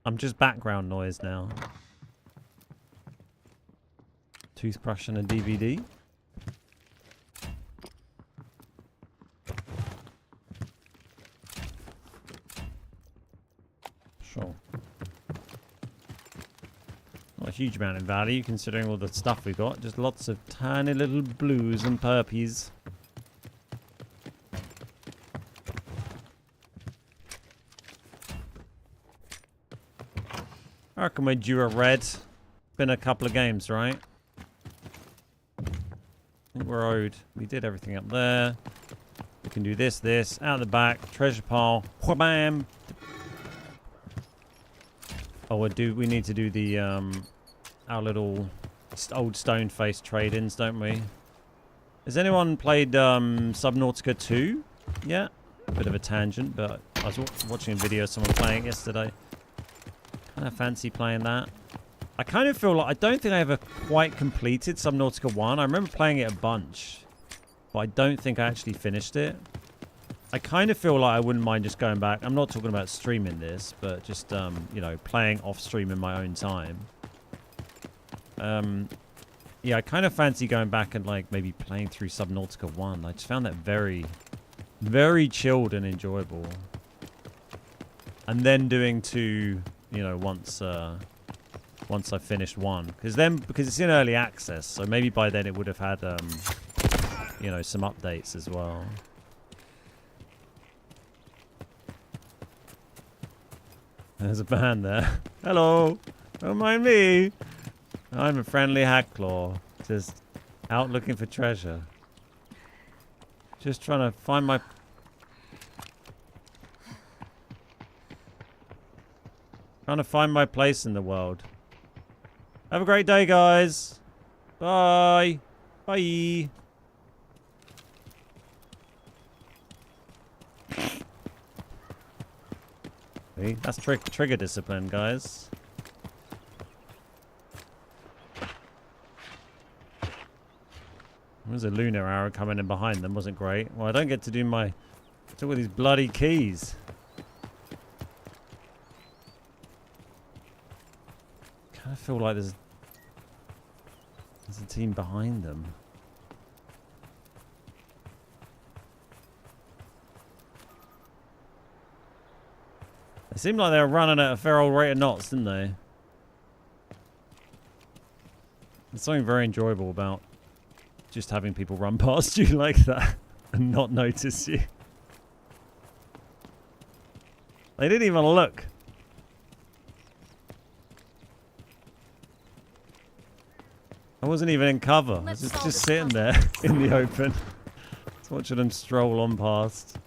I'm just background noise now. Toothbrush and a DVD. Sure. Not a huge amount in value considering all the stuff we got. Just lots of tiny little blues and purpies. I reckon we're due a red. Been a couple of games, right? I think we're owed. We did everything up there. We can do this, out the back, treasure pile, whabam. Oh, we need to do the our little old stone face trade-ins, don't we? Has anyone played Subnautica 2 yet? Bit of a tangent, but I was watching a video of someone playing it yesterday. Kind of fancy playing that. I kind of feel like I don't think I ever quite completed Subnautica 1. I remember playing it a bunch, but I don't think I actually finished it. I kind of feel like I wouldn't mind just going back. I'm not talking about streaming this, but just, you know, playing off stream in my own time. Yeah, I kind of fancy going back and, like, maybe playing through Subnautica 1. I just found that very, very chilled and enjoyable. And then doing 2, you know, once I finished 1. Because it's in early access, so maybe by then it would have had, you know, some updates as well. There's a band there. Hello. Don't mind me. I'm a friendly hackclaw. Just out looking for treasure. Just trying to find my... Trying to find my place in the world. Have a great day, guys. Bye. Bye. See? That's trigger discipline, guys. There was a lunar arrow coming in behind them. Wasn't great. Well, I don't get to do my... What's with these bloody keys? I feel like there's a team behind them. It seemed like they were running at a fair old rate of knots, didn't they? There's something very enjoyable about just having people run past you like that and not notice you. They didn't even look. I wasn't even in cover. I was just sitting there in the open. Just watching them stroll on past.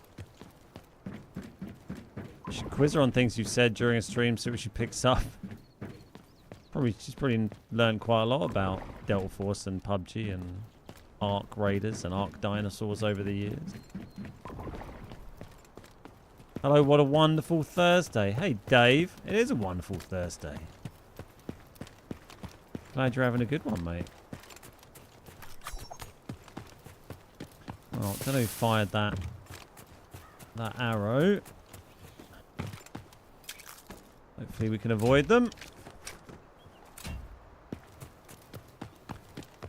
You should quiz her on things you've said during a stream, see what she picks up. She's probably learned quite a lot about Delta Force and PUBG and Ark Raiders and Ark Dinosaurs over the years. Hello, what a wonderful Thursday. Hey, Dave. It is a wonderful Thursday. Glad you're having a good one, mate. Well, I don't know who fired that arrow. Hopefully we can avoid them.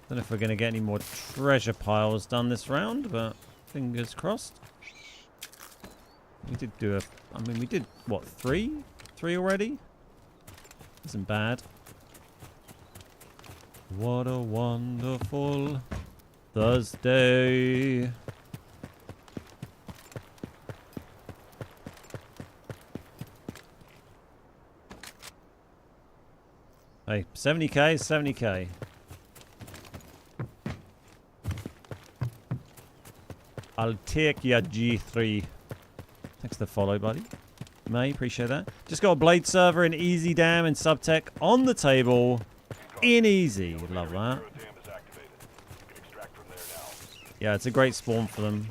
Don't know if we're going to get any more treasure piles done this round, but fingers crossed. We did do we did, what, 3? 3 already? Isn't bad. What a wonderful Thursday. Hey, 70k, 70k. I'll take your G3. Thanks for the follow, buddy. May, appreciate that. Just got a blade server in Easy Dam and Subtech on the table. In Easy. Love that. Yeah, it's a great spawn for them.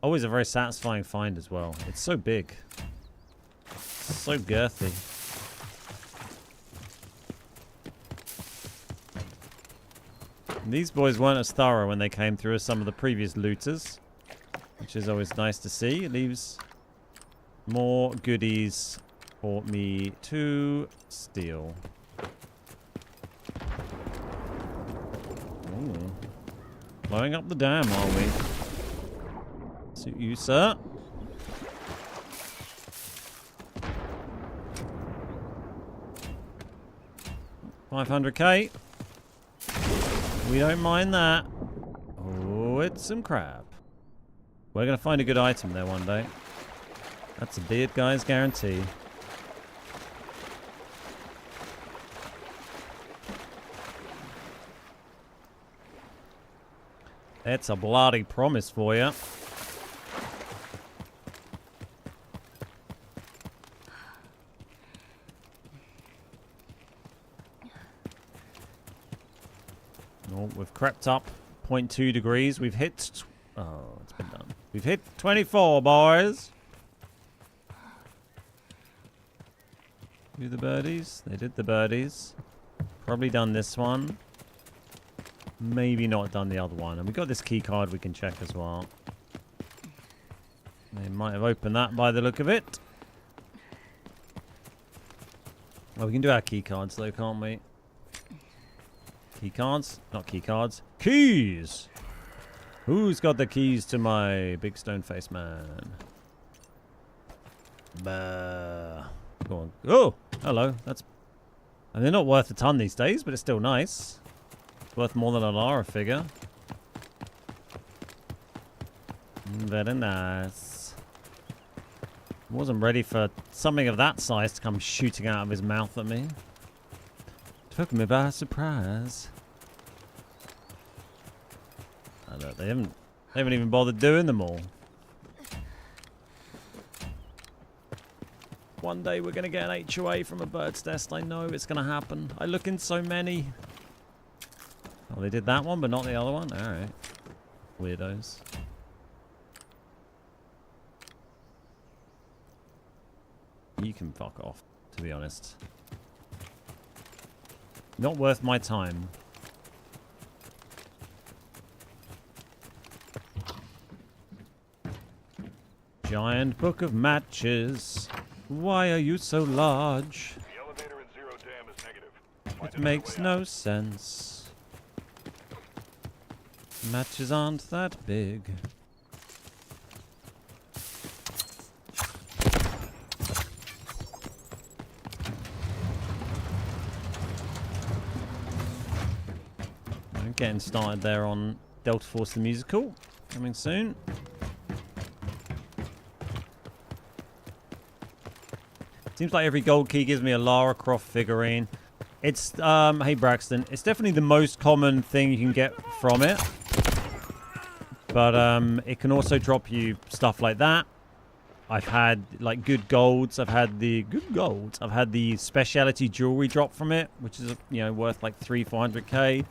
Always a very satisfying find as well. It's so big. So girthy. And these boys weren't as thorough when they came through as some of the previous looters, which is always nice to see. It leaves more goodies for me to steal. Ooh. Blowing up the dam, are we? Suit you, sir. $500k. We don't mind that. Oh, it's some crap. We're going to find a good item there one day. That's a beard guy's guarantee. That's a bloody promise for you. Oh, we've crept up 0.2 degrees. We've hit... Oh, it's been done. We've hit 24, boys. Do the birdies? They did the birdies. Probably done this one. Maybe not done the other one. And we got this key card we can check as well. They might have opened that by the look of it. Oh, we can do our key cards though, can't we? Key cards? Not key cards. Keys! Who's got the keys to my big stone face man? Bah. Go on. Oh! Hello. That's... And they're not worth a ton these days, but it's still nice. Worth more than a Lara figure. Very nice. Wasn't ready for something of that size to come shooting out of his mouth at me. Took me by surprise. Oh, look, they haven't even bothered doing them all. One day we're gonna get an HOA from a bird's nest. I know it's gonna happen. I look in so many. Oh, they did that one, but not the other one? Alright. Weirdos. You can fuck off, to be honest. Not worth my time. Giant book of matches. Why are you so large? The elevator in Zero Dam is negative. It makes no sense. Matches aren't that big. getting started there on Delta Force the Musical. Coming soon. Seems like every gold key gives me a Lara Croft figurine. It's, hey Braxton, it's definitely the most common thing you can get from it. But it can also drop you stuff like that. I've had like good golds. I've had the specialty jewelry drop from it, which is, you know, worth like 400k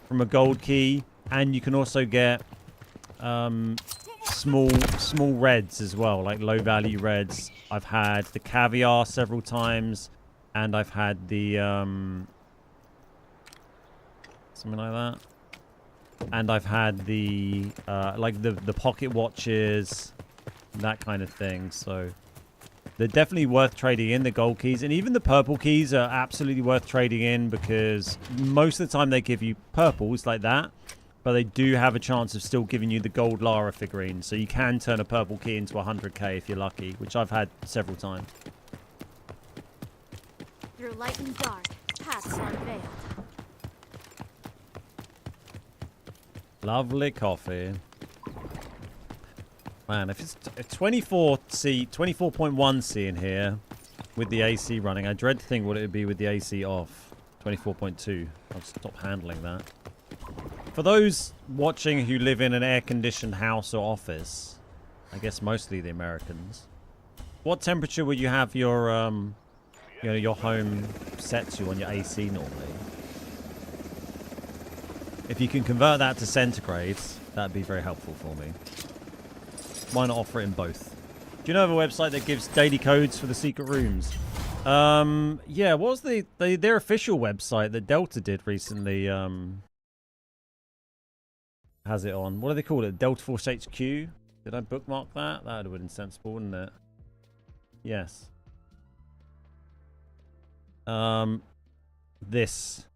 from a gold key. And you can also get small reds as well, like low value reds. I've had the caviar several times, and I've had the something like that. And I've had the like the pocket watches, that kind of thing. So they're definitely worth trading in, the gold keys. And even the purple keys are absolutely worth trading in, because most of the time they give you purples like that, but they do have a chance of still giving you the gold Lara figurine. So you can turn a purple key into 100k if you're lucky, which I've had several times. Your light and dark paths are veiled. Lovely coffee. Man, if it's 24.1C in here with the AC running, I dread to think what it would be with the AC off. 24.2. I'll stop handling that. For those watching who live in an air-conditioned house or office, I guess mostly the Americans, what temperature would you have your you know, your home set to on your AC normally? If you can convert that to centigrade, that'd be very helpful for me. Why not offer it in both? Do you know of a website that gives daily codes for the secret rooms? Yeah, what was their official website that Delta did recently? Has it on? What do they call it? Delta Force HQ? Did I bookmark that? That would have been sensible, wouldn't it? Yes. This.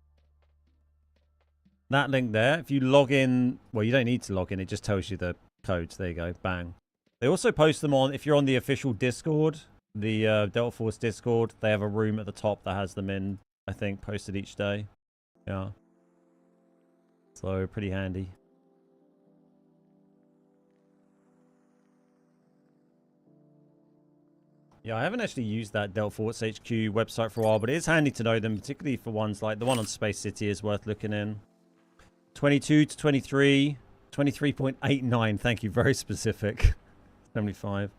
That link there, if you log in, well, you don't need to log in, it just tells you the codes. There you go, bang. They also post them on, if you're on the official Discord, the Delta Force Discord, they have a room at the top that has them in, I think, posted each day. Yeah. So, pretty handy. Yeah, I haven't actually used that Delta Force HQ website for a while, but it is handy to know them, particularly for ones like the one on Space City is worth looking in. 22 to 23, 23.89. Thank you, very specific. 75.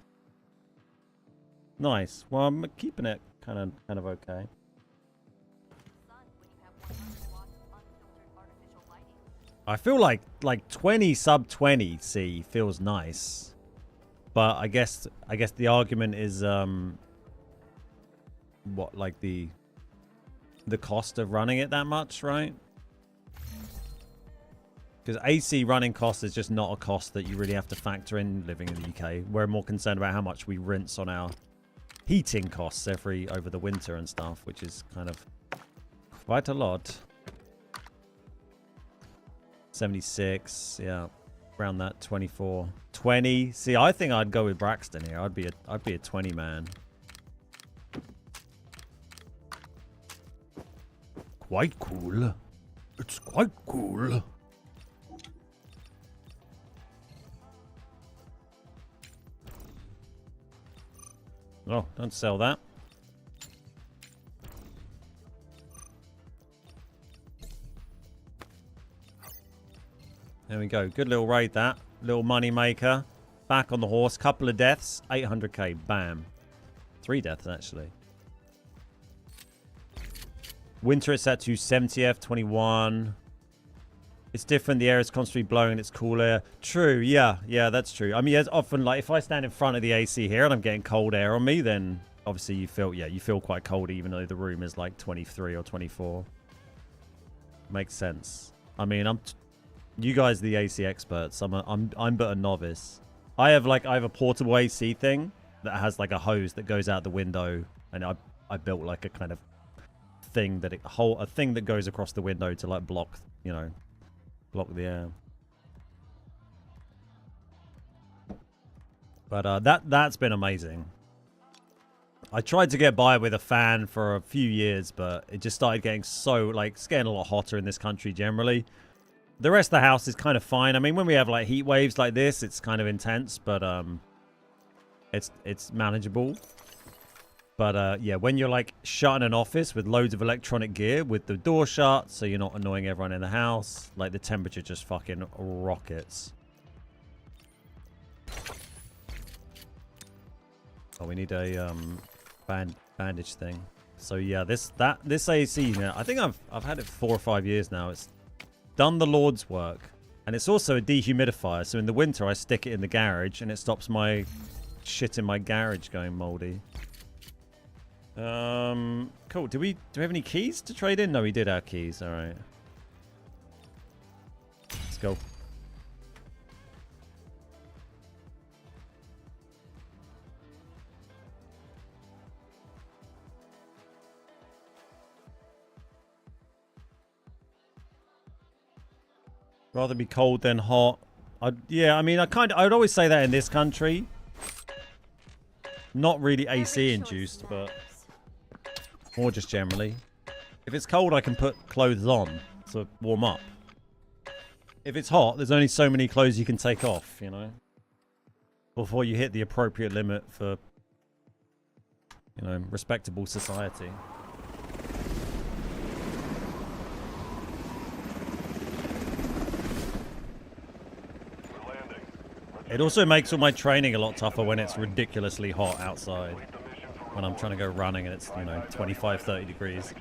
Nice. Well, I'm keeping it kind of okay. I feel like 20 sub 20 C feels nice. But I guess the argument is what, like the cost of running it that much, right? Because AC running cost is just not a cost that you really have to factor in living in the UK. We're more concerned about how much we rinse on our heating costs over the winter and stuff, which is kind of quite a lot. 76, yeah. Around that 24, 20. See, I think I'd go with Braxton here. I'd be a 20 man. Quite cool. It's quite cool. Oh, don't sell that. There we go. Good little raid, that. Little money maker. Back on the horse. Couple of deaths. 800k. Bam. 3 deaths, actually. Winter it's at 270F. 21. It's different. The air is constantly blowing and it's cool air. True. Yeah. Yeah, that's true. I mean, it's often like if I stand in front of the AC here and I'm getting cold air on me, then obviously you feel quite cold even though the room is like 23 or 24. Makes sense. I mean, you guys are the AC experts. I'm but a novice. I have a portable AC thing that has like a hose that goes out the window, and I built like a kind of thing that a thing that goes across the window to like block the air. But that's been amazing. I tried to get by with a fan for a few years, but it just started getting so, like, it's getting a lot hotter in this country generally. The rest of the house is kind of fine. I mean, when we have like heat waves like this, it's kind of intense, but it's manageable. But yeah, when you're like shut in an office with loads of electronic gear with the door shut, so you're not annoying everyone in the house, like the temperature just fucking rockets. Oh, we need a bandage thing. So yeah, this AC unit, I think I've had it for 4 or 5 years now. It's done the Lord's work, and it's also a dehumidifier. So in the winter, I stick it in the garage, and it stops my shit in my garage going moldy. Cool. Do we have any keys to trade in? No, we did our keys. All right. Let's go. Rather be cold than hot. Yeah, I mean, I'd always say that in this country. Not really AC induced, but more just generally. If it's cold, I can put clothes on to warm up. If it's hot, there's only so many clothes you can take off, you know, before you hit the appropriate limit for, you know, respectable society. It also makes all my training a lot tougher when it's ridiculously hot outside. When I'm trying to go running and it's, you know, 25, 30 degrees.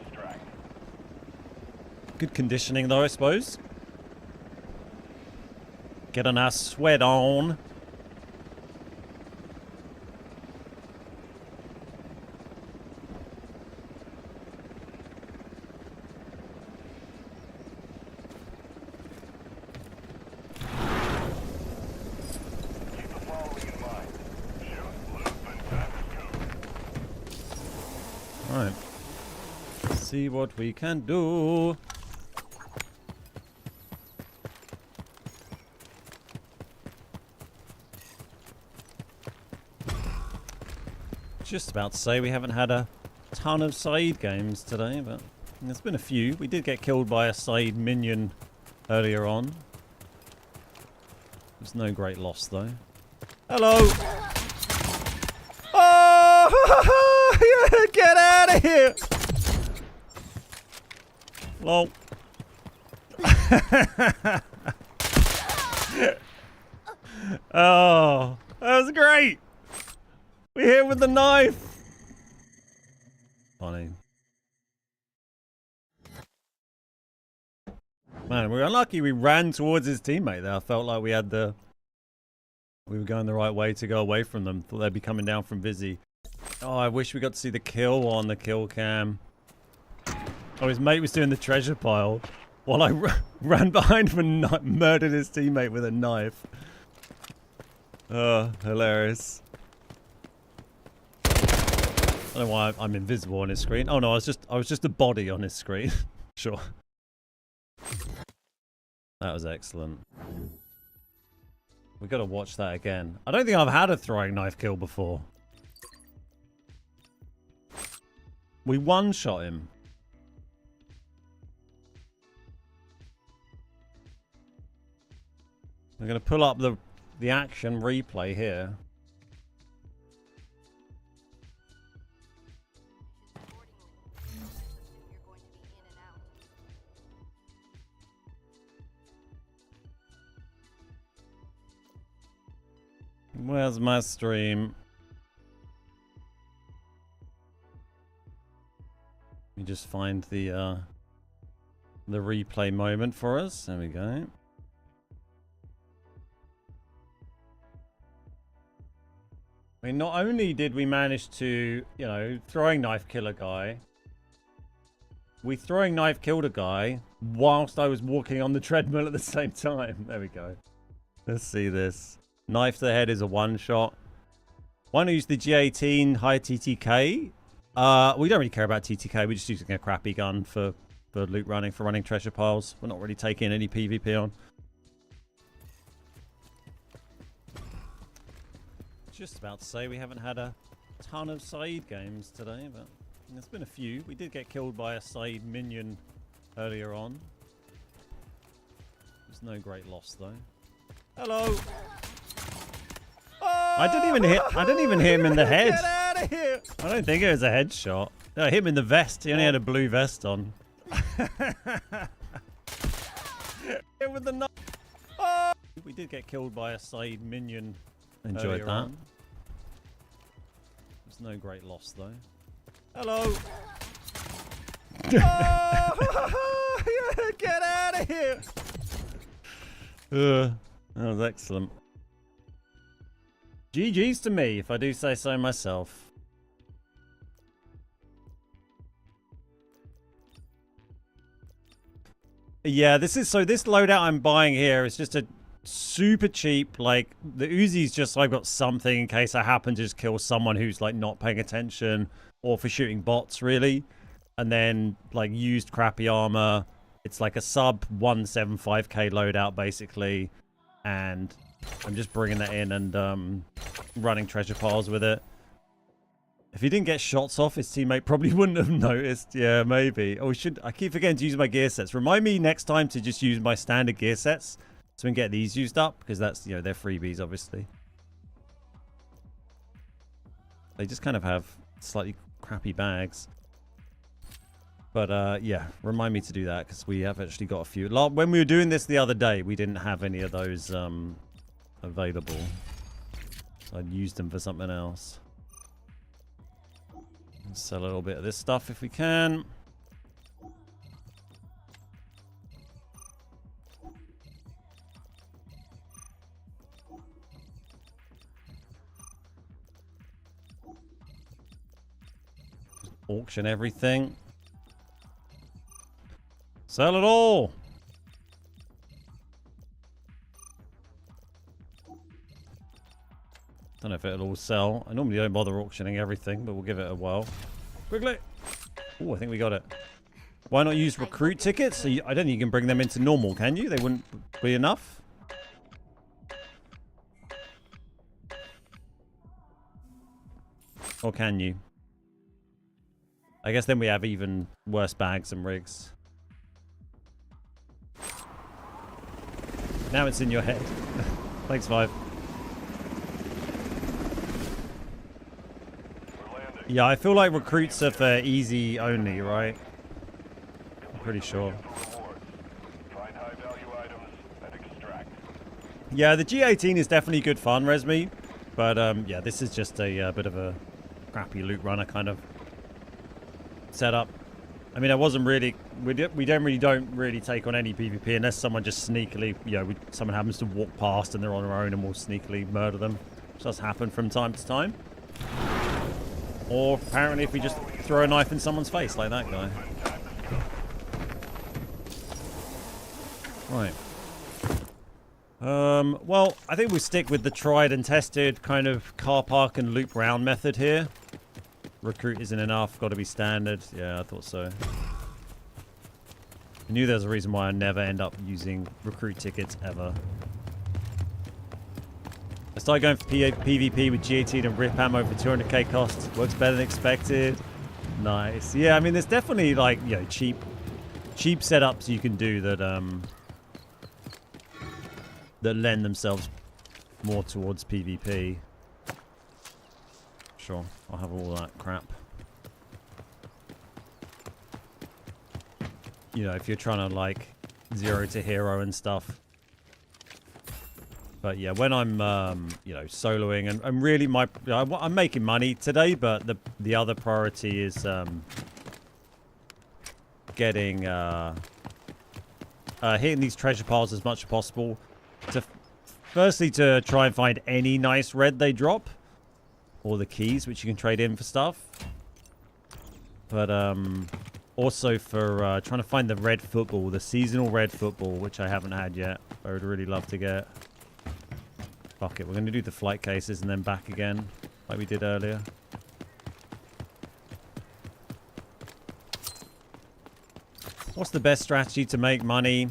Good conditioning though, I suppose. Get a nice sweat on. Alright. See what we can do. Just about to say we haven't had a ton of Saeed games today, but there's been a few. We did get killed by a Saeed minion earlier on. There's no great loss though. Hello! Oh! Get out of here! Lol. Oh, that was great! We hit him with the knife! Funny. Man, we were unlucky we ran towards his teammate there. I felt like we were going the right way to go away from them. Thought they'd be coming down from Vizzy. Oh, I wish we got to see the kill on the kill cam. Oh, his mate was doing the treasure pile while I ran behind him and murdered his teammate with a knife. Oh, hilarious. I don't know why I'm invisible on his screen. Oh no, I was just a body on his screen. Sure. That was excellent. We got to watch that again. I don't think I've had a throwing knife kill before. We one-shot him. We're going to pull up the action replay here. Where's my stream? Let me just find the replay moment for us. There we go. I mean, not only did we manage to, you know, throwing knife kill a guy, we throwing knife killed a guy whilst I was walking on the treadmill at the same time. There we go. Let's see this. Knife to the head is a one-shot. Why not use the G18 high TTK? We don't really care about TTK. We're just using a crappy gun for loot running, for running treasure piles. We're not really taking any PvP on. Just about to say we haven't had a ton of Saeed games today, but there's been a few. We did get killed by a Saeed minion earlier on. There's no great loss though. Hello. Oh, I didn't even hit him in the head. Get out of here! I don't think it was a headshot. No, I hit him in the vest. He only had a blue vest on. Hit with the knife. Oh! We did get killed by a side minion. Enjoyed that. On. There's no great loss though. Hello. Oh, get out of here! That was excellent. GG's to me, if I do say so myself. Yeah, this loadout I'm buying here is just a super cheap, like, the Uzi's just, I've got something in case I happen to just kill someone who's, like, not paying attention, or for shooting bots, really. And then, like, used crappy armor. It's like a sub 175k loadout, basically. And I'm just bringing that in and running treasure piles with it. If he didn't get shots off, his teammate probably wouldn't have noticed. Yeah, maybe. Oh, I keep forgetting to use my gear sets. Remind me next time to just use my standard gear sets so we can get these used up, because that's, they're freebies, obviously. They just kind of have slightly crappy bags. But yeah, remind me to do that, because we have actually got a few. When we were doing this the other day, we didn't have any of those available. So I'd used them for something else. Sell a little bit of this stuff if we can. Auction everything. Sell it all. Don't know if it'll all sell. I normally don't bother auctioning everything, but we'll give it a whirl. Quickly. Oh, I think we got it. Why not use recruit tickets? I don't think you can bring them into normal, can you? They wouldn't be enough. Or can you? I guess then we have even worse bags and rigs. Now it's in your head. Thanks, Five. Yeah, I feel like recruits are for easy only, right? I'm pretty sure. Yeah, the G18 is definitely good fun, Resmi. But yeah, this is just a bit of a crappy loot runner kind of setup. I mean, I wasn't really... We don't really take on any PvP unless someone just sneakily... someone happens to walk past and they're on their own and we'll sneakily murder them. Which does happen from time to time. Or apparently if we just throw a knife in someone's face like that guy. Right. Well, I think we'll stick with the tried and tested kind of car park and loop round method here. Recruit isn't enough, got to be standard. Yeah, I thought so. I knew there was a reason why I never end up using recruit tickets ever. I started going for PvP with G18 and rip ammo for 200k cost. Works better than expected. Nice. Yeah, I mean, there's definitely like, cheap setups you can do that that lend themselves more towards PvP. Sure, I'll have all that crap. If you're trying to like 0 to hero and stuff. But yeah, when I'm, soloing and really I'm making money today, but the other priority is getting, hitting these treasure piles as much as possible. Firstly, to try and find any nice red they drop, or the keys, which you can trade in for stuff. But also for trying to find the red football, the seasonal red football, which I haven't had yet. I would really love to get. Fuck it, we're going to do the flight cases and then back again, like we did earlier. What's the best strategy to make money?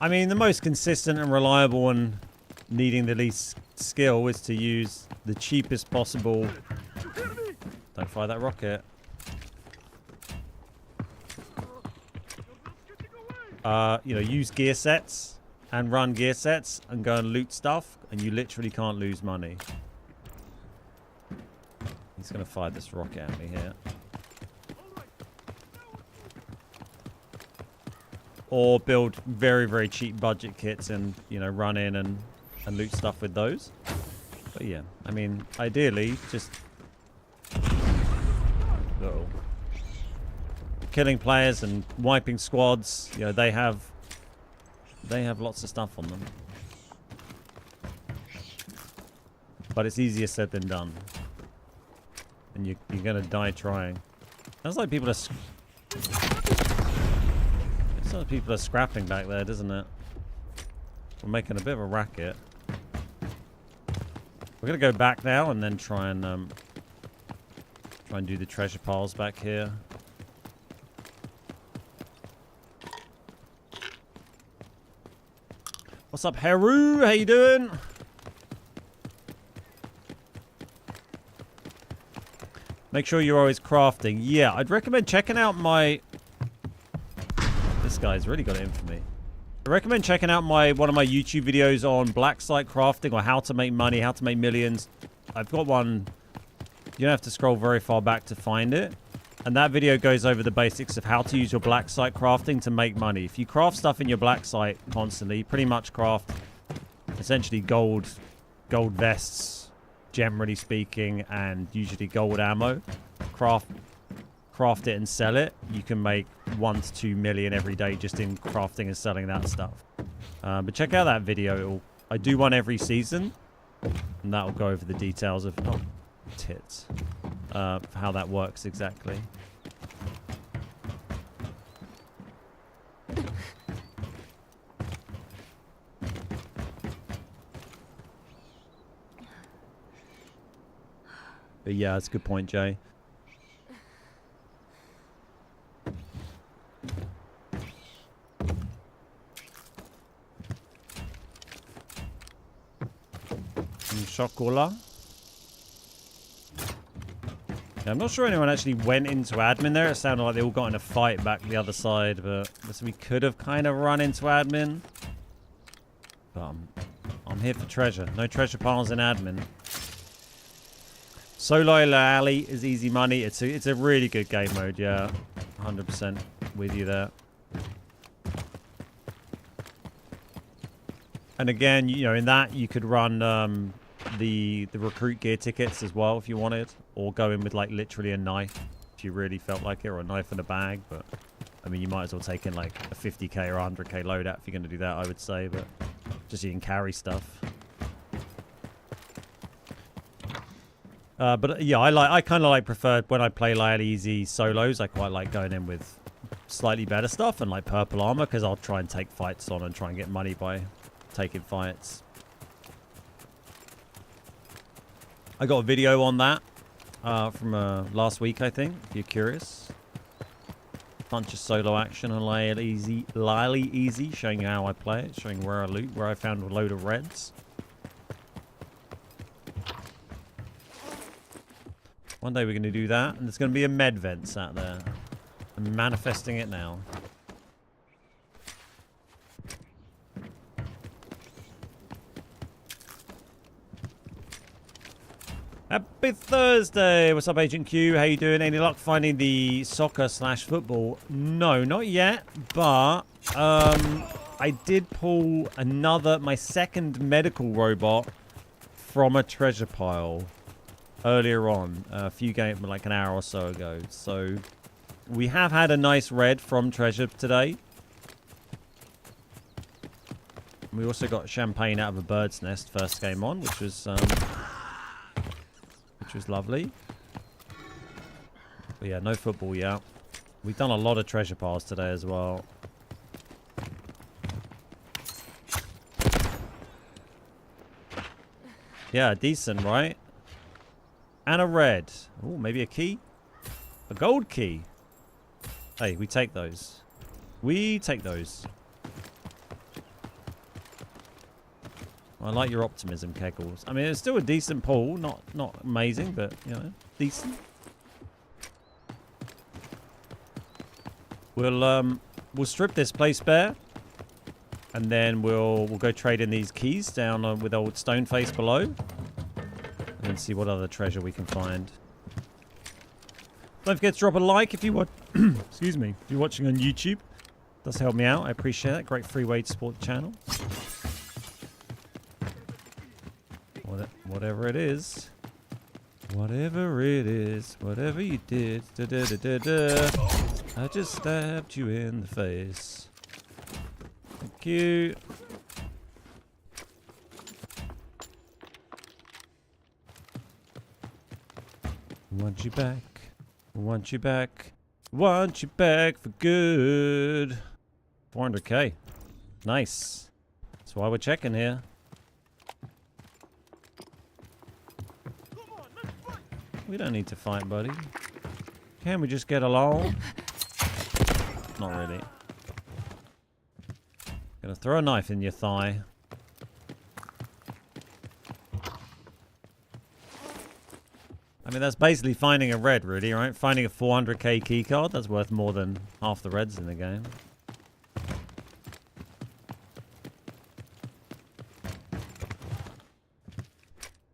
I mean, the most consistent and reliable and needing the least skill is to use the cheapest possible... Don't fire that rocket. Use gear sets. and run gear sets and go and loot stuff, and you literally can't lose money. He's going to fire this rocket at me here. Or build very, very cheap budget kits and, you know, run in and loot stuff with those. But yeah, I mean, ideally, just... Uh-oh. Killing players and wiping squads, you know, they have lots of stuff on them. But it's easier said than done. And you're going to die trying. Sounds like people are... Some people are scrapping back there, doesn't it? We're making a bit of a racket. We're gonna go back now and then try and do the treasure piles back here. What's up, Heru? How you doing? Make sure you're always crafting. Yeah, I'd recommend checking out my... This guy's really got it in for me. I recommend checking out one of my YouTube videos on black site crafting, or how to make money, how to make millions. I've got one. You don't have to scroll very far back to find it. And that video goes over the basics of how to use your black site crafting to make money. If you craft stuff in your black site constantly, you pretty much craft essentially gold vests, generally speaking, and usually gold ammo. Craft it and sell it, you can make 1 to 2 million every day just in crafting and selling that stuff. But check out that video. I do one every season, and that will go over the details of tits, how that works exactly. But yeah, that's a good point, Jay. Chocolat. Yeah, I'm not sure anyone actually went into admin there. It sounded like they all got in a fight back the other side, but we could have kind of run into admin. But I'm here for treasure. No treasure piles in admin. Solo Alley is easy money. It's a really good game mode, yeah. 100% with you there. And again, you know, in that you could run the recruit gear tickets as well if you wanted, or go in with like literally a knife if you really felt like it, or a knife in a bag. But I mean, you might as well take in like a 50k or 100k loadout if you're going to do that, I would say. But just so you can carry stuff. But yeah, I kind of prefer when I play like easy solos. I quite like going in with slightly better stuff and like purple armor, because I'll try and take fights on and try and get money by taking fights. I got a video on that from last week, I think, if you're curious. Bunch of solo action on Lily Easy, showing you how I play it, showing where I loot, where I found a load of reds. One day we're going to do that, and there's going to be a med vent sat there. I'm manifesting it now. Happy Thursday! What's up, Agent Q? How you doing? Any luck finding the soccer/football? No, not yet. But I did pull my second medical robot from a treasure pile earlier on, a few games, like an hour or so ago. So we have had a nice red from treasure today. We also got champagne out of a bird's nest first game on, which was lovely. But yeah, no football yet. We've done a lot of treasure piles today as well. Yeah, decent, right? And a red. Oh, maybe a key? A gold key. Hey, we take those. We take those. I like your optimism, Kegels. I mean, it's still a decent pull. Not amazing, but, you know, decent. We'll strip this place bare. And then we'll go trade in these keys down with old Stoneface below. And then see what other treasure we can find. Don't forget to drop a like if you want. Excuse me. If you're watching on YouTube. Does help me out. I appreciate that. Great free way to support the channel. Whatever it is. Whatever it is. Whatever you did. Da, da, da, da, da. I just stabbed you in the face. Thank you. Want you back. Want you back. Want you back for good. 400k. Nice. That's why we're checking here. We don't need to fight, buddy. Can we just get along? Not really. Gonna throw a knife in your thigh. I mean, that's basically finding a red, really, right? Finding a 400k keycard, that's worth more than half the reds in the game.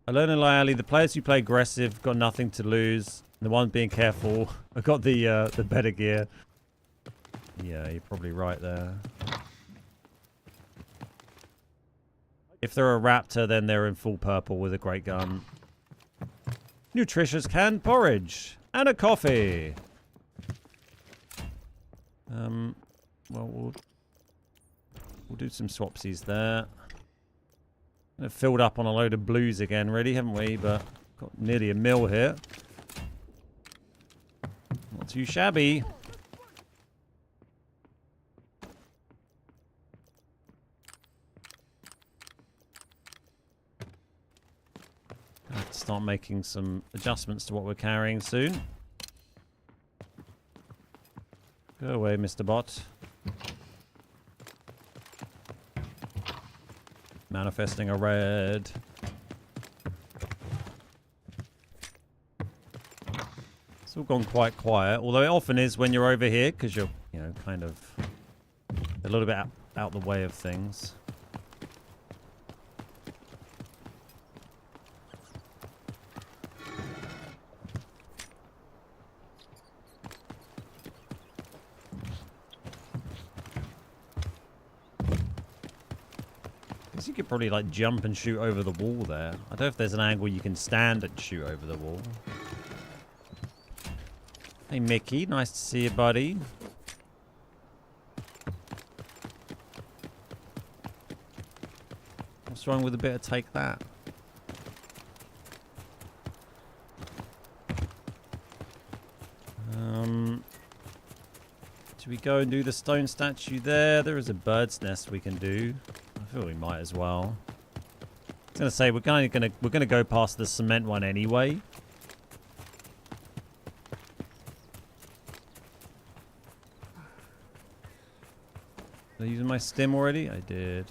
Alone and Ali, the players who play aggressive got nothing to lose. The one being careful, I got the better gear. Yeah, you're probably right there. If they're a raptor, then they're in full purple with a great gun. Nutritious canned porridge and a coffee. Well, we'll do some swapsies there. Filled up on a load of blues again, really, haven't we? But got nearly a mil here. Not too shabby. Have to start making some adjustments to what we're carrying soon. Go away, Mr. Bot. Manifesting a red. It's all gone quite quiet, although it often is when you're over here, because you're, you know, kind of a little bit out the way of things. You could probably like jump and shoot over the wall there. I don't know if there's an angle you can stand and shoot over the wall. Hey Mickey, nice to see you, buddy. What's wrong with a bit of take that? Do we go and do the stone statue there? There is a bird's nest we can do. I feel we might as well. I was gonna say we're gonna go past the cement one anyway. Did I use my stim already? I did.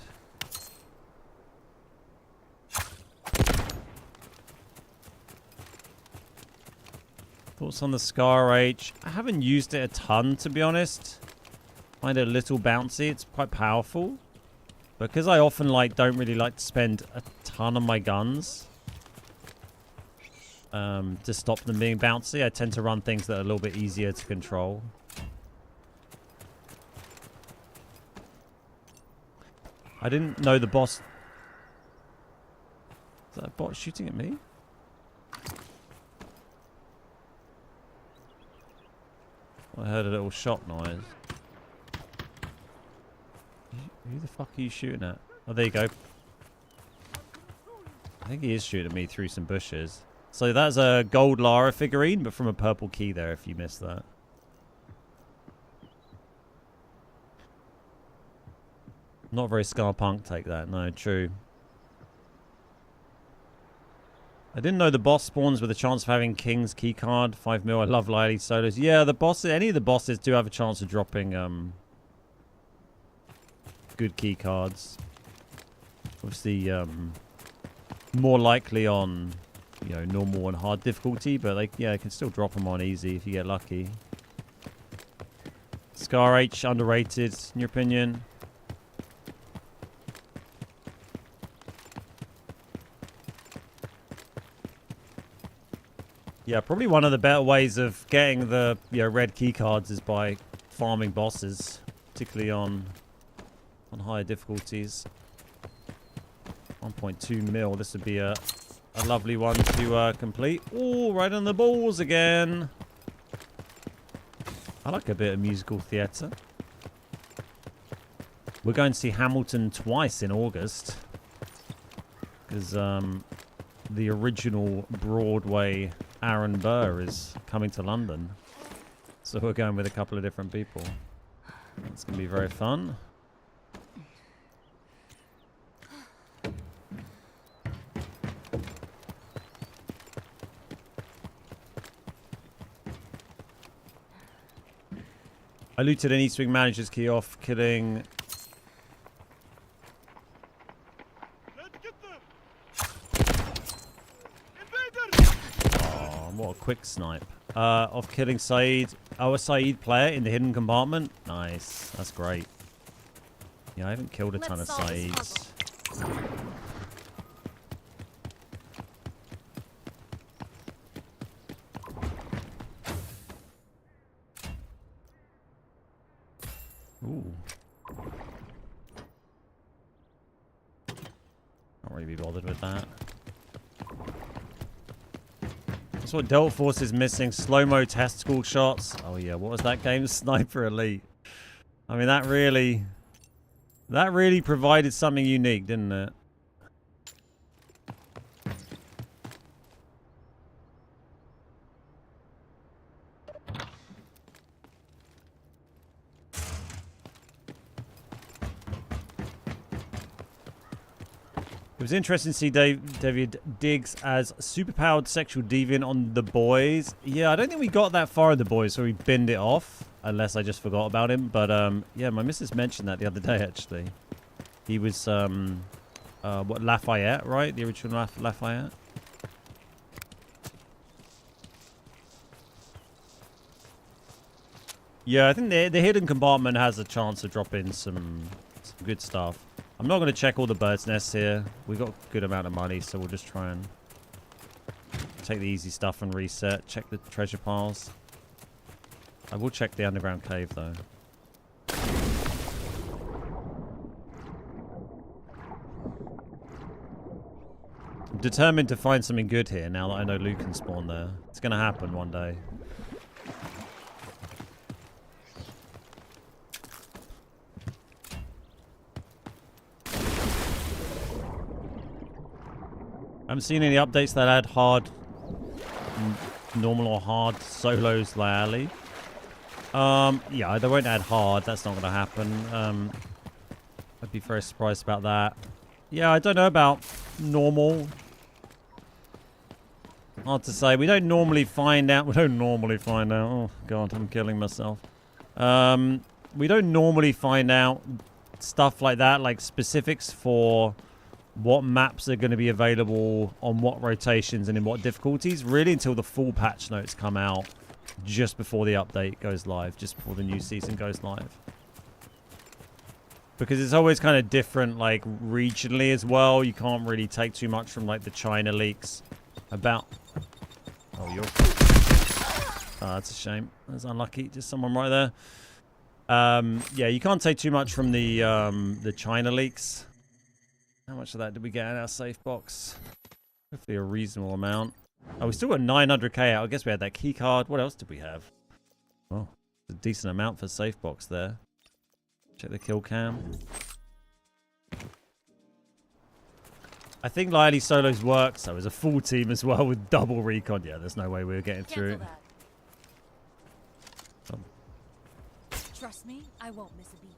Thoughts on the Scar H? I haven't used it a ton, to be honest. Find it a little bouncy. It's quite powerful. Because I often don't really like to spend a ton on my guns to stop them being bouncy, I tend to run things that are a little bit easier to control. I didn't know the boss... Is that a bot shooting at me? I heard a little shot noise. Who the fuck are you shooting at? Oh, there you go. I think he is shooting at me through some bushes. So that's a gold Lara figurine, but from a purple key there if you missed that. Not very Scarpunk take that. No, true. I didn't know the boss spawns with a chance of having King's keycard. 5 mil. I love Lily solos. Yeah, the bosses, any of the bosses do have a chance of dropping good key cards. Obviously, more likely on, you know, normal and hard difficulty, but like, yeah, you can still drop them on easy if you get lucky. Scar H underrated, in your opinion? Yeah, probably one of the better ways of getting the red key cards is by farming bosses, particularly on higher difficulties. 1.2 mil. This would be a lovely one to complete. Oh, right on the balls again. I like a bit of musical theatre. We're going to see Hamilton twice in August. Because the original Broadway Aaron Burr is coming to London. So we're going with a couple of different people. It's going to be very fun. I looted an East Wing manager's key off killing... Oh, what a quick snipe. Of killing Saeed. Oh, a Saeed player in the hidden compartment? Nice. That's great. Yeah, I haven't killed a ton of Saeeds. Ooh. Not really be bothered with that. That's what Delta Force is missing. Slow-mo testicle shots. Oh yeah, what was that game? Sniper Elite. I mean, that really provided something unique, didn't it? It was interesting to see David Diggs as superpowered sexual deviant on The Boys. Yeah, I don't think we got that far in The Boys, so we binned it off. Unless I just forgot about him. But, yeah, my missus mentioned that the other day, actually. He was, what, Lafayette, right? The original Lafayette? Yeah, I think the hidden compartment has a chance to drop in some good stuff. I'm not going to check all the birds' nests here. We've got a good amount of money, so we'll just try and take the easy stuff and reset. Check the treasure piles. I will check the underground cave, though. I'm determined to find something good here now that I know Luke can spawn there. It's going to happen one day. I haven't seen any updates that add hard, normal or hard solos Lyali. Yeah, they won't add hard. That's not going to happen. I'd be very surprised about that. Yeah, I don't know about normal. Hard to say. We don't normally find out. Oh, God, I'm killing myself. We don't normally find out stuff like that, like specifics for what maps are going to be available on what rotations and in what difficulties, really until the full patch notes come out just before the update goes live, just before the new season goes live. Because it's always kind of different, like, regionally as well. You can't really take too much from, like, the China leaks about... Oh, you're... Oh, that's a shame. That's unlucky. Just someone right there. Yeah, you can't take too much from the China leaks. How much of that did we get in our safe box? Hopefully a reasonable amount. Oh, we still got 900k out. I guess we had that key card. What else did we have? Oh, a decent amount for safe box there. Check the kill cam. I think Lyali solos works. So as a full team as well with double recon. Yeah, there's no way we were getting through. Oh. Trust me, I won't miss a beat.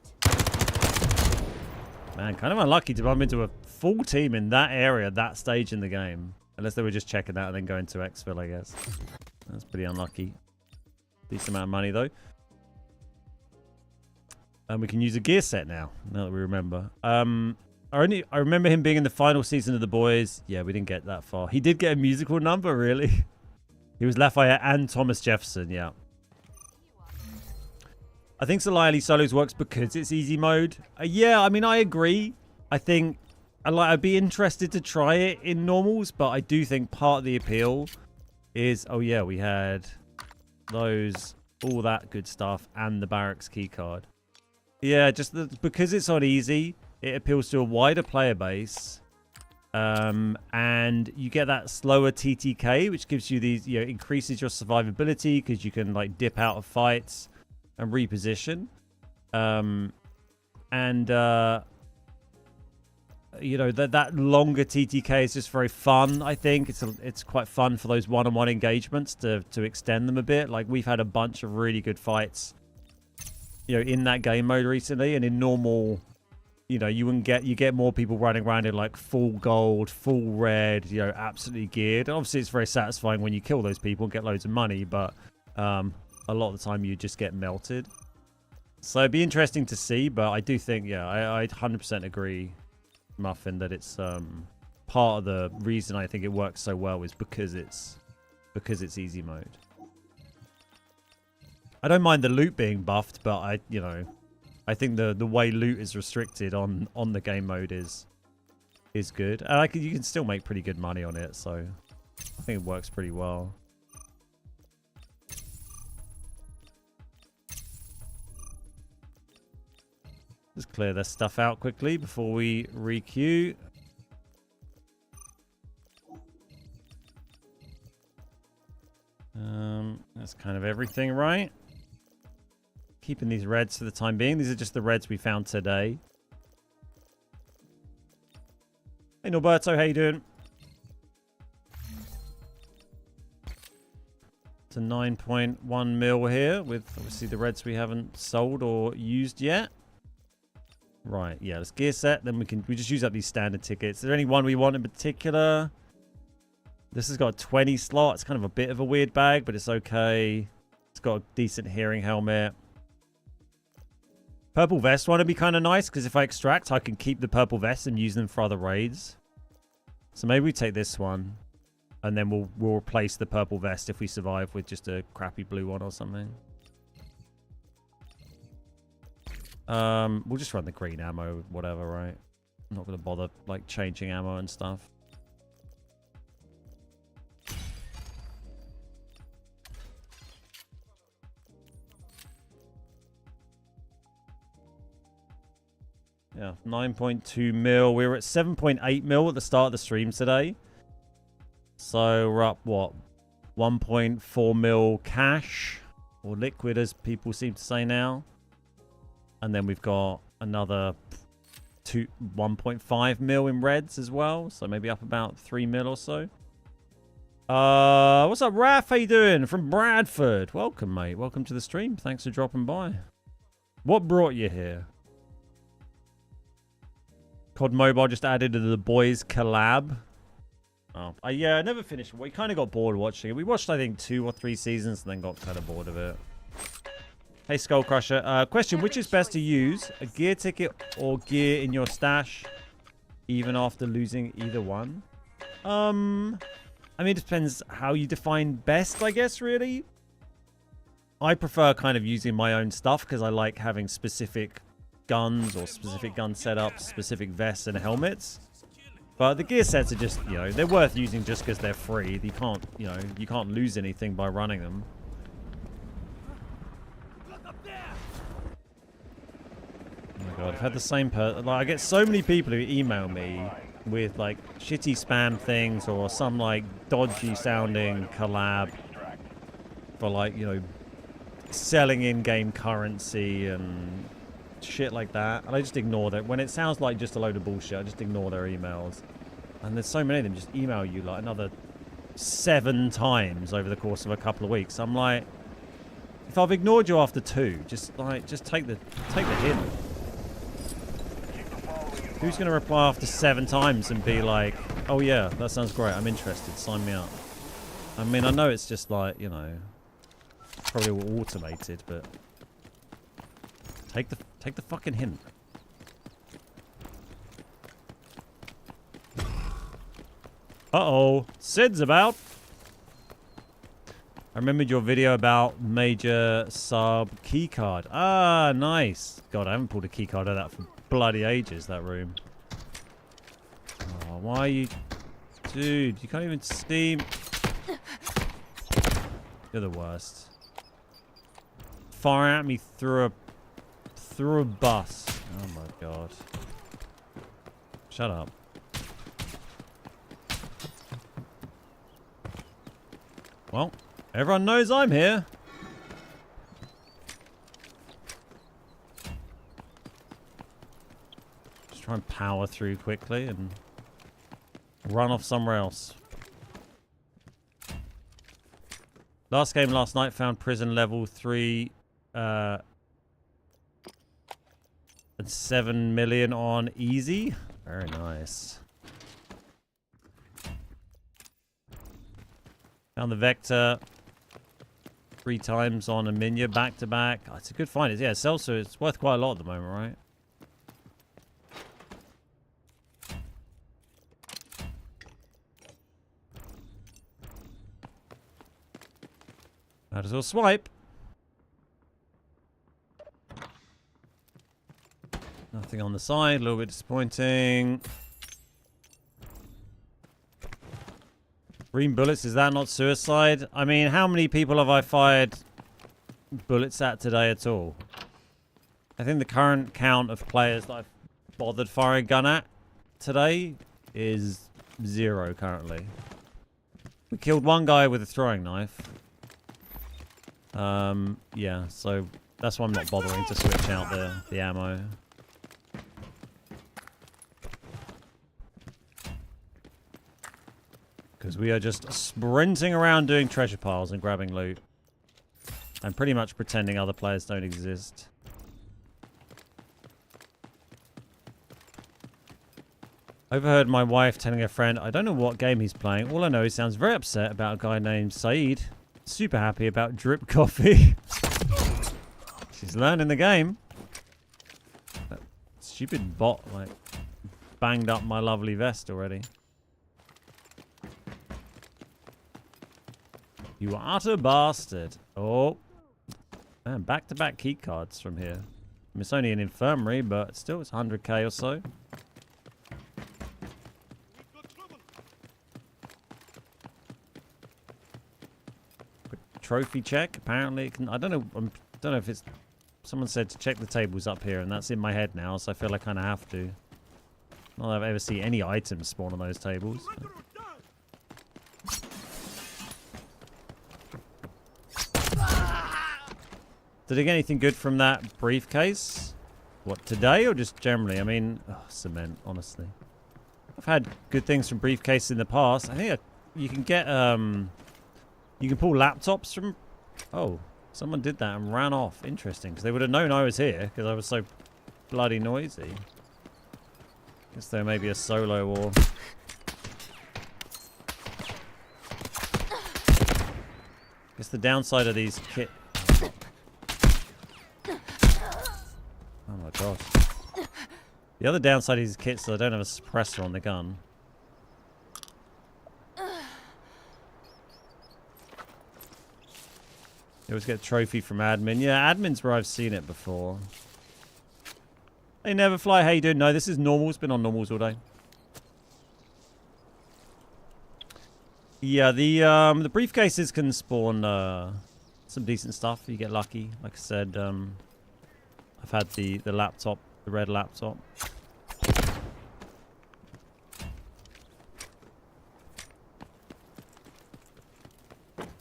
Man, kind of unlucky to bump into a full team in that area, that stage in the game. Unless they were just checking that and then going to exfil, I guess. That's pretty unlucky. Decent amount of money, though. And we can use a gear set now that we remember. I remember him being in the final season of The Boys. Yeah, we didn't get that far. He did get a musical number, really. He was Lafayette and Thomas Jefferson, yeah. I think Lyali Solos works because it's easy mode. Yeah, I mean, I agree. I think I'd be interested to try it in normals, but I do think part of the appeal is... Oh, yeah, we had those, all that good stuff, and the barracks key card. Yeah, just because it's on easy, it appeals to a wider player base. And you get that slower TTK, which gives you these, increases your survivability because you can like dip out of fights and reposition. That longer TTK is just very fun. I think it's quite fun for those one-on-one engagements to extend them a bit. Like we've had a bunch of really good fights, in that game mode recently, and in normal. You get more people running around in like full gold, full red, absolutely geared. And obviously, it's very satisfying when you kill those people and get loads of money, but a lot of the time you just get melted. So it'd be interesting to see, but I do think, I 100% agree, Muffin, that it's part of the reason I think it works so well is because it's easy mode. I don't mind the loot being buffed, but I think the way loot is restricted on the game mode is good. And you can still make pretty good money on it, so I think it works pretty well. Just clear this stuff out quickly before we re-queue. That's kind of everything, right? Keeping these reds for the time being. These are just the reds we found today. Hey Norberto, how you doing? It's a 9.1 mil here with obviously the reds we haven't sold or used yet. Right, yeah, let's gear set. Then we just use up these standard tickets. Is there any one we want in particular? This has got a 20 slot. It's kind of a bit of a weird bag, but it's okay. It's got a decent hearing helmet. Purple vest one would be kind of nice because if I extract, I can keep the purple vest and use them for other raids. So maybe we take this one, and then we'll replace the purple vest if we survive with just a crappy blue one or something. We'll just run the green ammo, whatever, right? I'm not going to bother like changing ammo and stuff. Yeah, 9.2 mil. We were at 7.8 mil at the start of the stream today. So we're up, what? 1.4 mil cash. Or liquid, as people seem to say now. And then we've got another 1.5 mil in reds as well. So maybe up about 3 mil or so. What's up, Raph? How you doing? From Bradford. Welcome, mate. Welcome to the stream. Thanks for dropping by. What brought you here? COD Mobile just added to the boys collab. Oh, yeah, I never finished. We kind of got bored watching it. We watched, I think, 2 or 3 seasons and then got kind of bored of it. Hey, Skull Crusher. Question, which is best to use? A gear ticket or gear in your stash? Even after losing either one? I mean, it depends how you define best, I guess, really. I prefer kind of using my own stuff because I like having specific guns or specific gun setups, specific vests and helmets. But the gear sets are just, they're worth using just because they're free. You can't, you can't lose anything by running them. Oh my god, I've had the same I get so many people who email me with like shitty spam things or some like dodgy sounding collab for like, selling in-game currency and shit like that, and I just ignore that. When it sounds like just a load of bullshit, I just ignore their emails. And there's so many of them just email you like another 7 times over the course of a couple of weeks. I'm like, if I've ignored you after 2, just take the hint. Who's going to reply after 7 times and be like, oh yeah, that sounds great, I'm interested, sign me up? I mean, I know it's just like, probably all automated, but take the fucking hint. Uh-oh. Sid's about. I remembered your video about major sub keycard. Ah, nice. God, I haven't pulled a keycard out of that for bloody ages, that room. Oh, why are you... Dude, you can't even steam... You're the worst. Fire at me through a bus. Oh my god. Shut up. Well, everyone knows I'm here. Just try and power through quickly and run off somewhere else. Last game last night found prison level 3 and 7 million on easy. Very nice. Found the Vector 3 times on a Minya back to back. Oh, it's a good find. Yeah, it sells, so it's worth quite a lot at the moment, right? Might as well swipe. Nothing on the side, a little bit disappointing. Green bullets, is that not suicide? I mean, how many people have I fired bullets at today at all? I think the current count of players that I've bothered firing a gun at today is 0 currently. We killed one guy with a throwing knife. Yeah, so that's why I'm not bothering to switch out the ammo. Because we are just sprinting around doing treasure piles and grabbing loot. And pretty much pretending other players don't exist. Overheard my wife telling her friend, I don't know what game he's playing. All I know, he sounds very upset about a guy named Saeed. Super happy about drip coffee. She's learning the game. That stupid bot, like, banged up my lovely vest already. You utter bastard. Oh. Man, back-to-back key cards from here. I mean, it's only an infirmary, but still it's 100k or so. Quick trophy check. Apparently it can, I don't know if it's... Someone said to check the tables up here, and that's in my head now, so I feel I kind of have to. Not that I've ever seen any items spawn on those tables. But. Did I get anything good from that briefcase? What, today or just generally? I mean, oh, cement, honestly. I've had good things from briefcases in the past. I think you can get, you can pull laptops from... Oh, someone did that and ran off. Interesting, because they would have known I was here, because I was so bloody noisy. Guess there may be a solo or... Guess the downside of these kit... Oh my gosh. The other downside of these kits is I don't have a suppressor on the gun. You always get a trophy from admin. Yeah, admin's where I've seen it before. Hey, Neverfly, how you doing? No, this is normal. It's been on normals all day. Yeah, the briefcases can spawn some decent stuff if you get lucky. Like I said, I've had the laptop, the red laptop.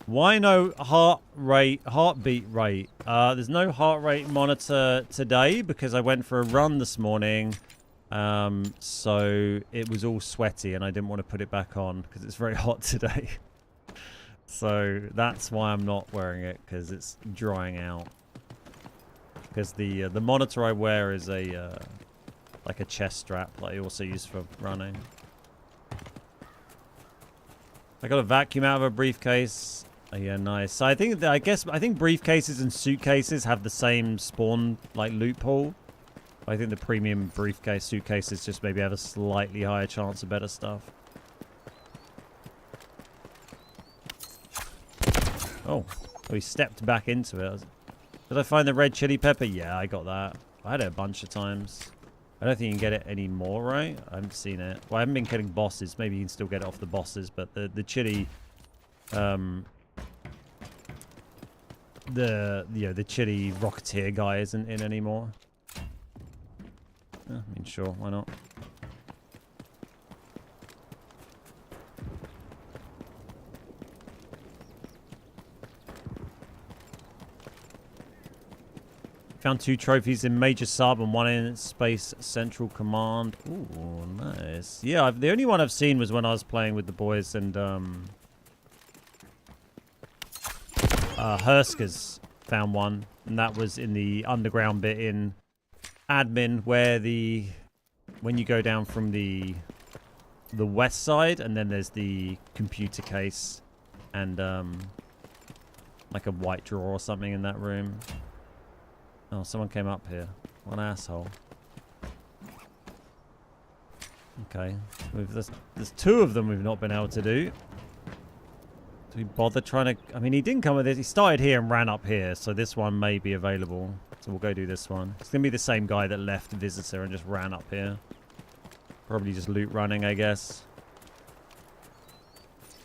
Why no heartbeat rate? There's no heart rate monitor today because I went for a run this morning. So it was all sweaty and I didn't want to put it back on because it's very hot today. So that's why I'm not wearing it, because it's drying out. Because the monitor I wear is a like a chest strap that I also use for running. I got a vacuum out of a briefcase. Oh, yeah, nice. So I think I think briefcases and suitcases have the same spawn like loophole. I think the premium briefcase suitcases just maybe have a slightly higher chance of better stuff. Oh, he stepped back into it. Did I find the red chili pepper? Yeah, I got that. I had it a bunch of times. I don't think you can get it anymore, right? I haven't seen it. Well, I haven't been getting bosses. Maybe you can still get it off the bosses, but the chili the chili rocketeer guy isn't in anymore. I mean, sure, why not? Found 2 trophies in Major Sub and 1 in Space Central Command. Ooh, nice. Yeah, the only one I've seen was when I was playing with the boys and Herskers found one, and that was in the underground bit in admin where when you go down from the west side, and then there's the computer case and like a white drawer or something in that room. Oh, someone came up here. What an asshole. Okay. There's 2 of them we've not been able to do. Do we bother trying to... I mean, he didn't come with this. He started here and ran up here, so this one may be available. So we'll go do this one. It's going to be the same guy that left Visitor and just ran up here. Probably just loot running, I guess.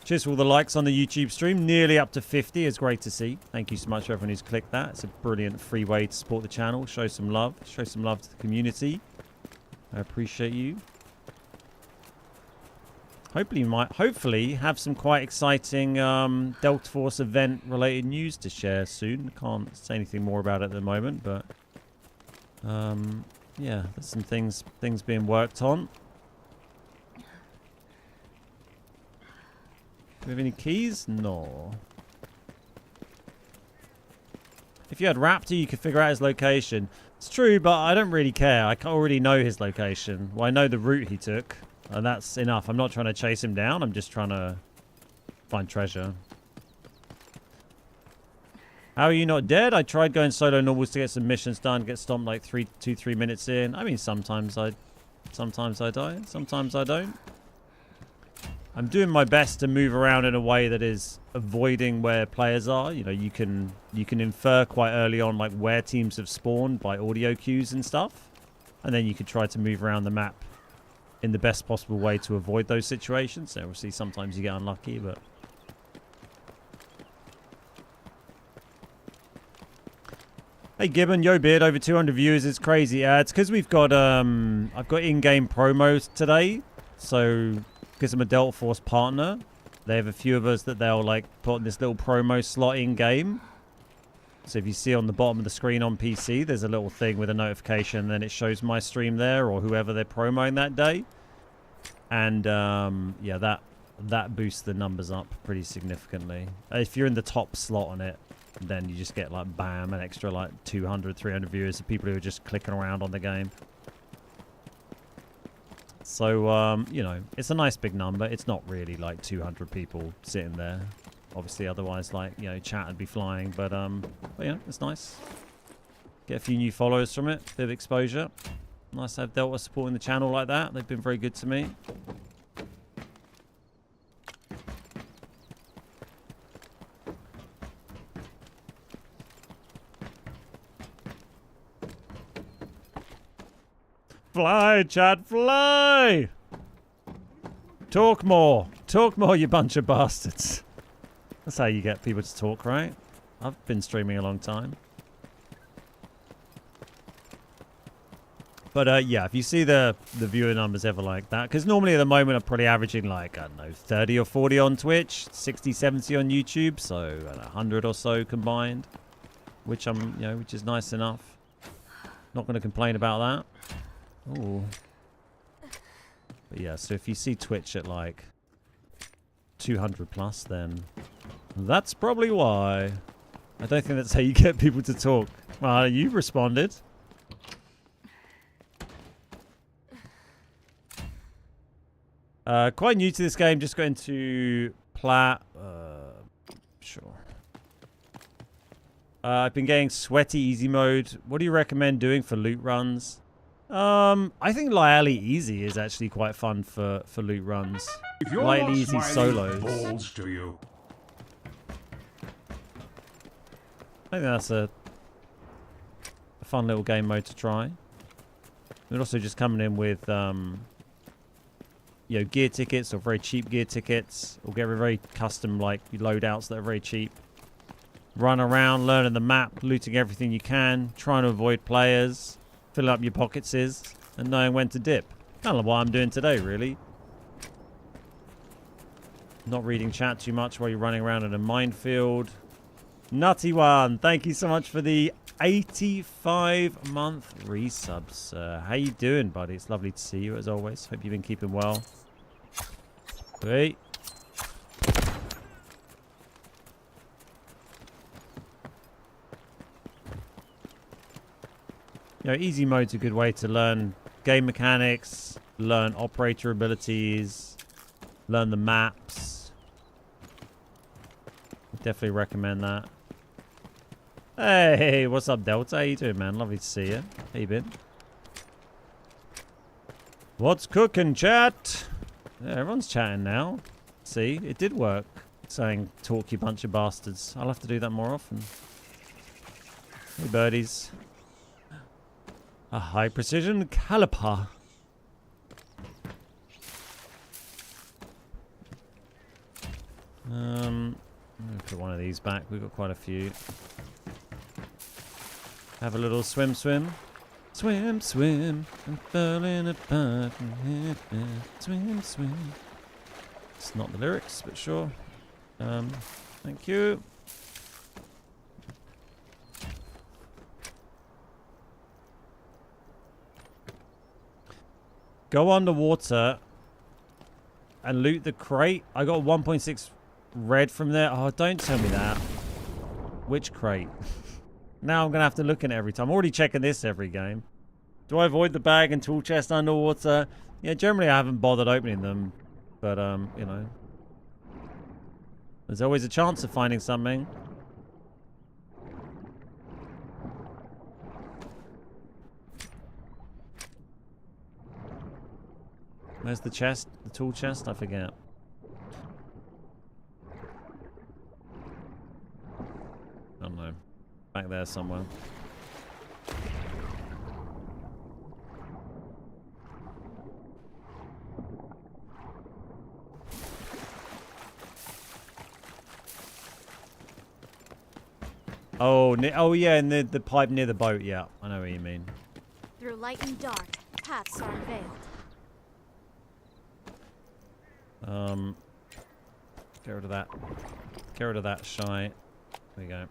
Cheers for all the likes on the YouTube stream. Nearly up to 50. It's great to see. Thank you so much for everyone who's clicked that. It's a brilliant free way to support the channel. Show some love. Show some love to the community. I appreciate you. Hopefully have some quite exciting Delta Force event related news to share soon. Can't say anything more about it at the moment, but yeah, there's some things being worked on. Do we have any keys? No. If you had Raptor, you could figure out his location. It's true, but I don't really care. I already know his location. Well, I know the route he took, and that's enough. I'm not trying to chase him down. I'm just trying to find treasure. How are you not dead? I tried going solo normals to get some missions done. Get stomped like 2-3 minutes in. I mean, sometimes I die. Sometimes I don't. I'm doing my best to move around in a way that is avoiding where players are. You know, you can infer quite early on like where teams have spawned by audio cues and stuff, and then you can try to move around the map in the best possible way to avoid those situations. So obviously sometimes you get unlucky, but hey Gibbon, yo Beard, over 200 viewers is crazy. It's because we've got I've got in-game promos today, so because I'm a Delta Force partner, they have a few of us that they'll like put in this little promo slot in game. So if you see on the bottom of the screen on PC, there's a little thing with a notification, and then it shows my stream there or whoever they're promoting that day. And yeah, that boosts the numbers up pretty significantly. If you're in the top slot on it, then you just get like bam, an extra like 200, 300 viewers of people who are just clicking around on the game. So, you know, it's a nice big number. It's not really like 200 people sitting there. Obviously, otherwise, like, you know, chat would be flying. But yeah, it's nice. Get a few new followers from it. Bit of exposure. Nice to have Delta supporting the channel like that. They've been very good to me. Fly, chat, fly! Talk more. Talk more, you bunch of bastards. That's how you get people to talk, right? I've been streaming a long time. But yeah, if you see the viewer numbers ever like that, because normally at the moment I'm probably averaging like, I don't know, 30 or 40 on Twitch, 60, 70 on YouTube, so I don't know, 100 or so combined, which which is nice enough. Not going to complain about that. Ooh. But yeah, so if you see Twitch at like 200 plus, then that's probably why. I don't think that's how you get people to talk. Well, you responded. Quite new to this game, just got into plat. Sure. I've been getting sweaty easy mode. What do you recommend doing for loot runs? I think lightly easy is actually quite fun for loot runs. If you're lightly not easy smiling, solos. balls to you. I think that's a fun little game mode to try. We're also just coming in with you know, gear tickets or very cheap gear tickets, or get very custom like loadouts that are very cheap. Run around, learning the map, looting everything you can, trying to avoid players, fill up your pockets, and knowing when to dip. Kind of what I'm doing today, really. Not reading chat too much while you're running around in a minefield. Nutty One, thank you so much for the 85-month resubs. How you doing, buddy? It's lovely to see you, as always. Hope you've been keeping well. Wait. You know, easy mode's a good way to learn game mechanics, learn operator abilities, learn the maps. Definitely recommend that. Hey, what's up, Delta? How you doing, man? Lovely to see you. How you been? What's cooking, chat? Yeah, everyone's chatting now. See, it did work. Saying, talk, you bunch of bastards. I'll have to do that more often. Hey, birdies. A high precision caliper. Put one of these back. We've got quite a few. Have a little swim. Swim, I'm falling apart. Swim. It's not the lyrics, but sure. Thank you. Go underwater and loot the crate. I got 1.6 red from there. Oh, don't tell me that. Which crate? Now I'm going to have to look at it every time. I'm already checking this every game. Do I avoid the bag and tool chest underwater? Yeah, generally I haven't bothered opening them. But, you know. There's always a chance of finding something. Where's the chest? The tool chest? I forget. I don't know. Back there somewhere. Oh, oh yeah, and the pipe near the boat. Yeah, I know what you mean. Through light and dark, paths are unveiled. Get rid of that. Get rid of that shite. There you go.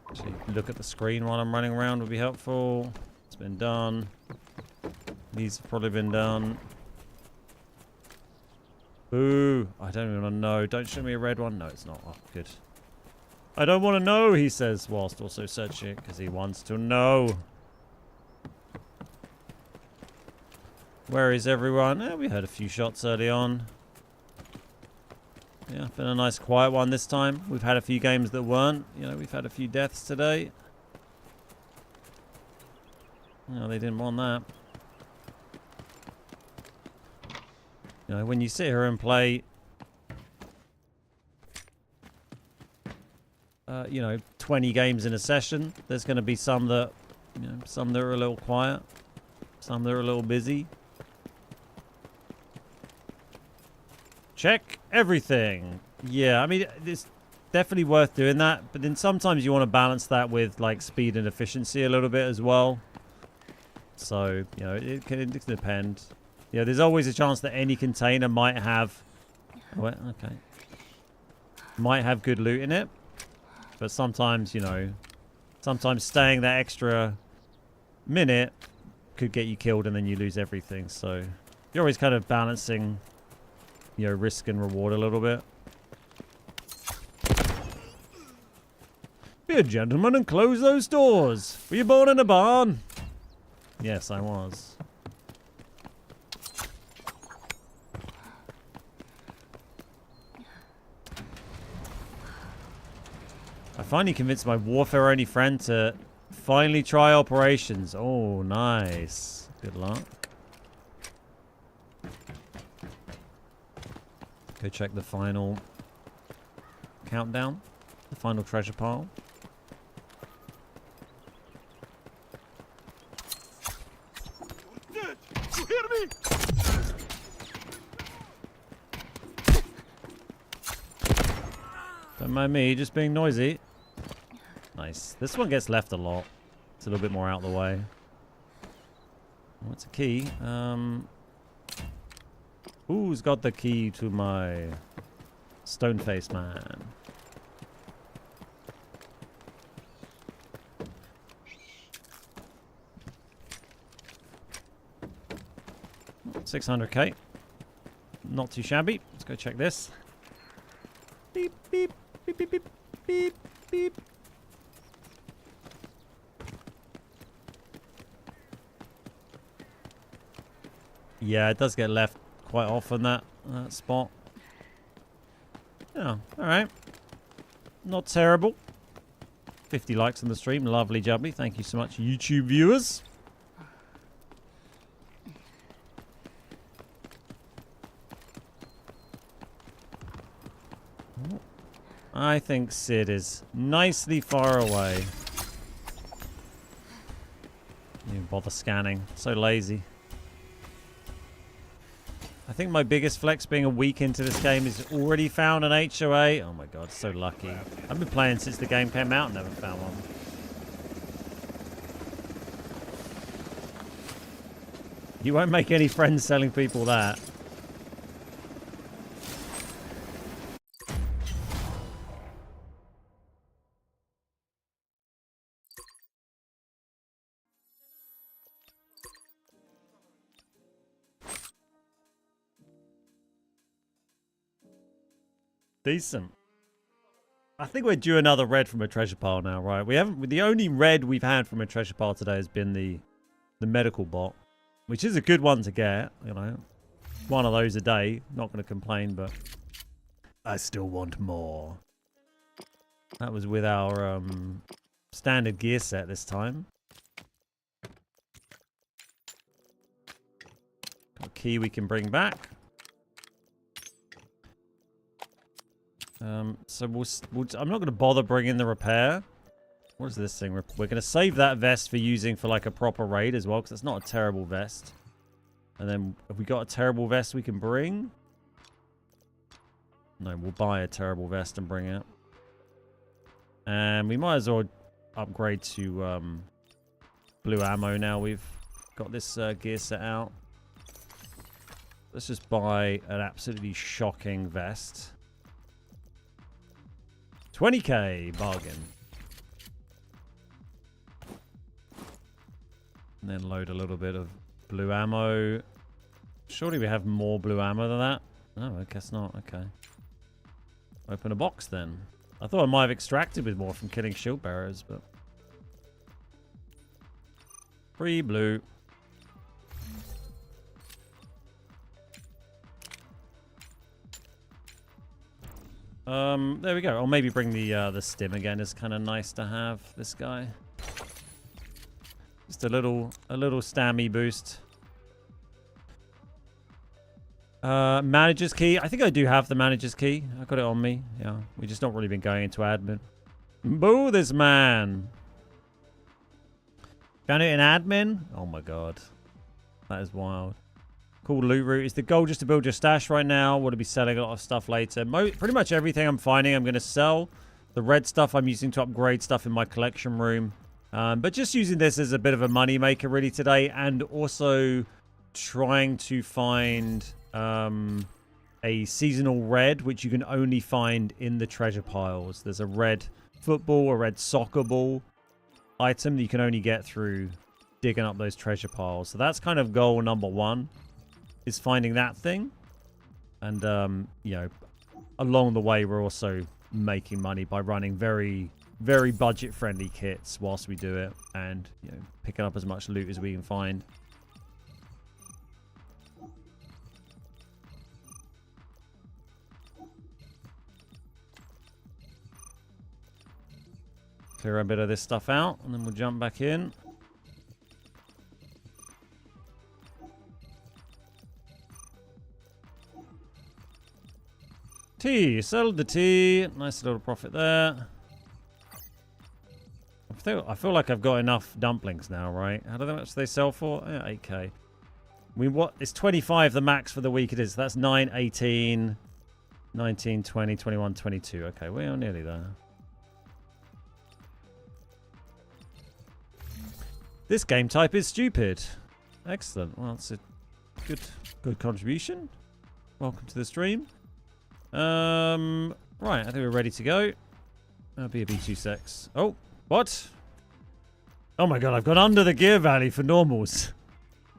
Actually, look at the screen while I'm running around would be helpful. It's been done. These have probably been done. Ooh, I don't even want to know. Don't show me a red one. No, it's not. Oh, good. I don't want to know, he says, whilst also searching it, because he wants to know. Where is everyone? We heard a few shots early on. Yeah, been a nice quiet one this time. We've had a few games that weren't. You know, we've had a few deaths today. No, they didn't want that. You know, when you sit here and play, you know, 20 games in a session, there's going to be some that, you know, some that are a little quiet, some that are a little busy. Check everything. Yeah, I mean, it's definitely worth doing that, but then sometimes you want to balance that with, like, speed and efficiency a little bit as well. So, you know, it can depend. Yeah, there's always a chance that any container might have... Well, okay. Might have good loot in it. But sometimes, you know... Sometimes staying that extra minute could get you killed and then you lose everything. So you're always kind of balancing, you know, risk and reward a little bit. Be a gentleman and close those doors. Were you born in a barn? Yes, I was. I finally convinced my warfare-only friend to finally try operations. Oh, nice. Good luck. Go check the final countdown. The final treasure pile. You hear me? Don't mind me, just being noisy. Nice. This one gets left a lot. It's a little bit more out of the way. What's a key? Who's got the key to my stone-faced man? $600k. Not too shabby. Let's go check this. Beep, beep, beep, beep, beep, beep, beep. Yeah, it does get left quite often, that spot. Yeah, alright. Not terrible. 50 likes on the stream. Lovely jubbly. Thank you so much, YouTube viewers. I think Sid is nicely far away. Didn't even bother scanning. So lazy. I think my biggest flex being a week into this game is already found an HOA. Oh my god, so lucky. I've been playing since the game came out and never found one. You won't make any friends selling people that. Decent. I think we're due another red from a treasure pile now, right? We haven't. The only red we've had from a treasure pile today has been the medical bot, which is a good one to get. You know, one of those a day. Not going to complain, but I still want more. That was with our standard gear set this time. Got a key we can bring back. So I'm not going to bother bringing the repair. What is this thing? We're going to save that vest for using for like a proper raid as well, because it's not a terrible vest. And then have we got a terrible vest we can bring? No, we'll buy a terrible vest and bring it. And we might as well upgrade to blue ammo now we've got this gear set out. Let's just buy an absolutely shocking vest. 20k bargain. And then load a little bit of blue ammo. Surely we have more blue ammo than that? No, I guess not. Okay. Open a box then. I thought I might have extracted with more from killing shield bearers, but... Free blue. There we go. Or maybe bring the stim again. It's kind of nice to have this guy. Just a little stammy boost. Manager's key. I think I do have the manager's key. I got it on me. Yeah, we just not really been going into admin. Boo this man. Found it in admin? Oh my god. That is wild. Cool loot route. Is the goal just to build your stash right now? Will to be selling a lot of stuff later? Pretty much everything I'm finding I'm going to sell. The red stuff I'm using to upgrade stuff in my collection room. But just using this as a bit of a money maker really today. And also trying to find a seasonal red, which you can only find in the treasure piles. There's a red football, a red soccer ball item that you can only get through digging up those treasure piles. So that's kind of goal number one. Is finding that thing. And, you know, along the way, we're also making money by running very, very budget-friendly kits whilst we do it. And, you know, picking up as much loot as we can find. Clear a bit of this stuff out, and then we'll jump back in. Tea. Sell the tea. Nice little profit there. I feel like I've got enough dumplings now, right? How much do they sell for? Yeah, 8k. It's 25 the max for the week it is. That's 9, 18. 19, 20, 21, 22. Okay, we are nearly there. This game type is stupid. Excellent. Well, it's a good contribution. Welcome to the stream. Right, I think we're ready to go. That'll be a B26. Oh, what? Oh my god, I've gone under the gear valley for normals.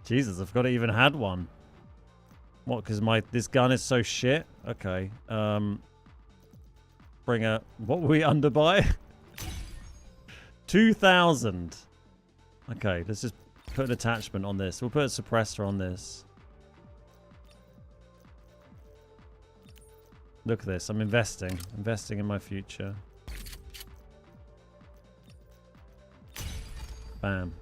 Jesus, I've got to even had one. What, because this gun is so shit? Okay. Bring a... What were we under by? 2,000. Okay, let's just put an attachment on this. We'll put a suppressor on this. Look at this. I'm investing. Investing in my future. Bam.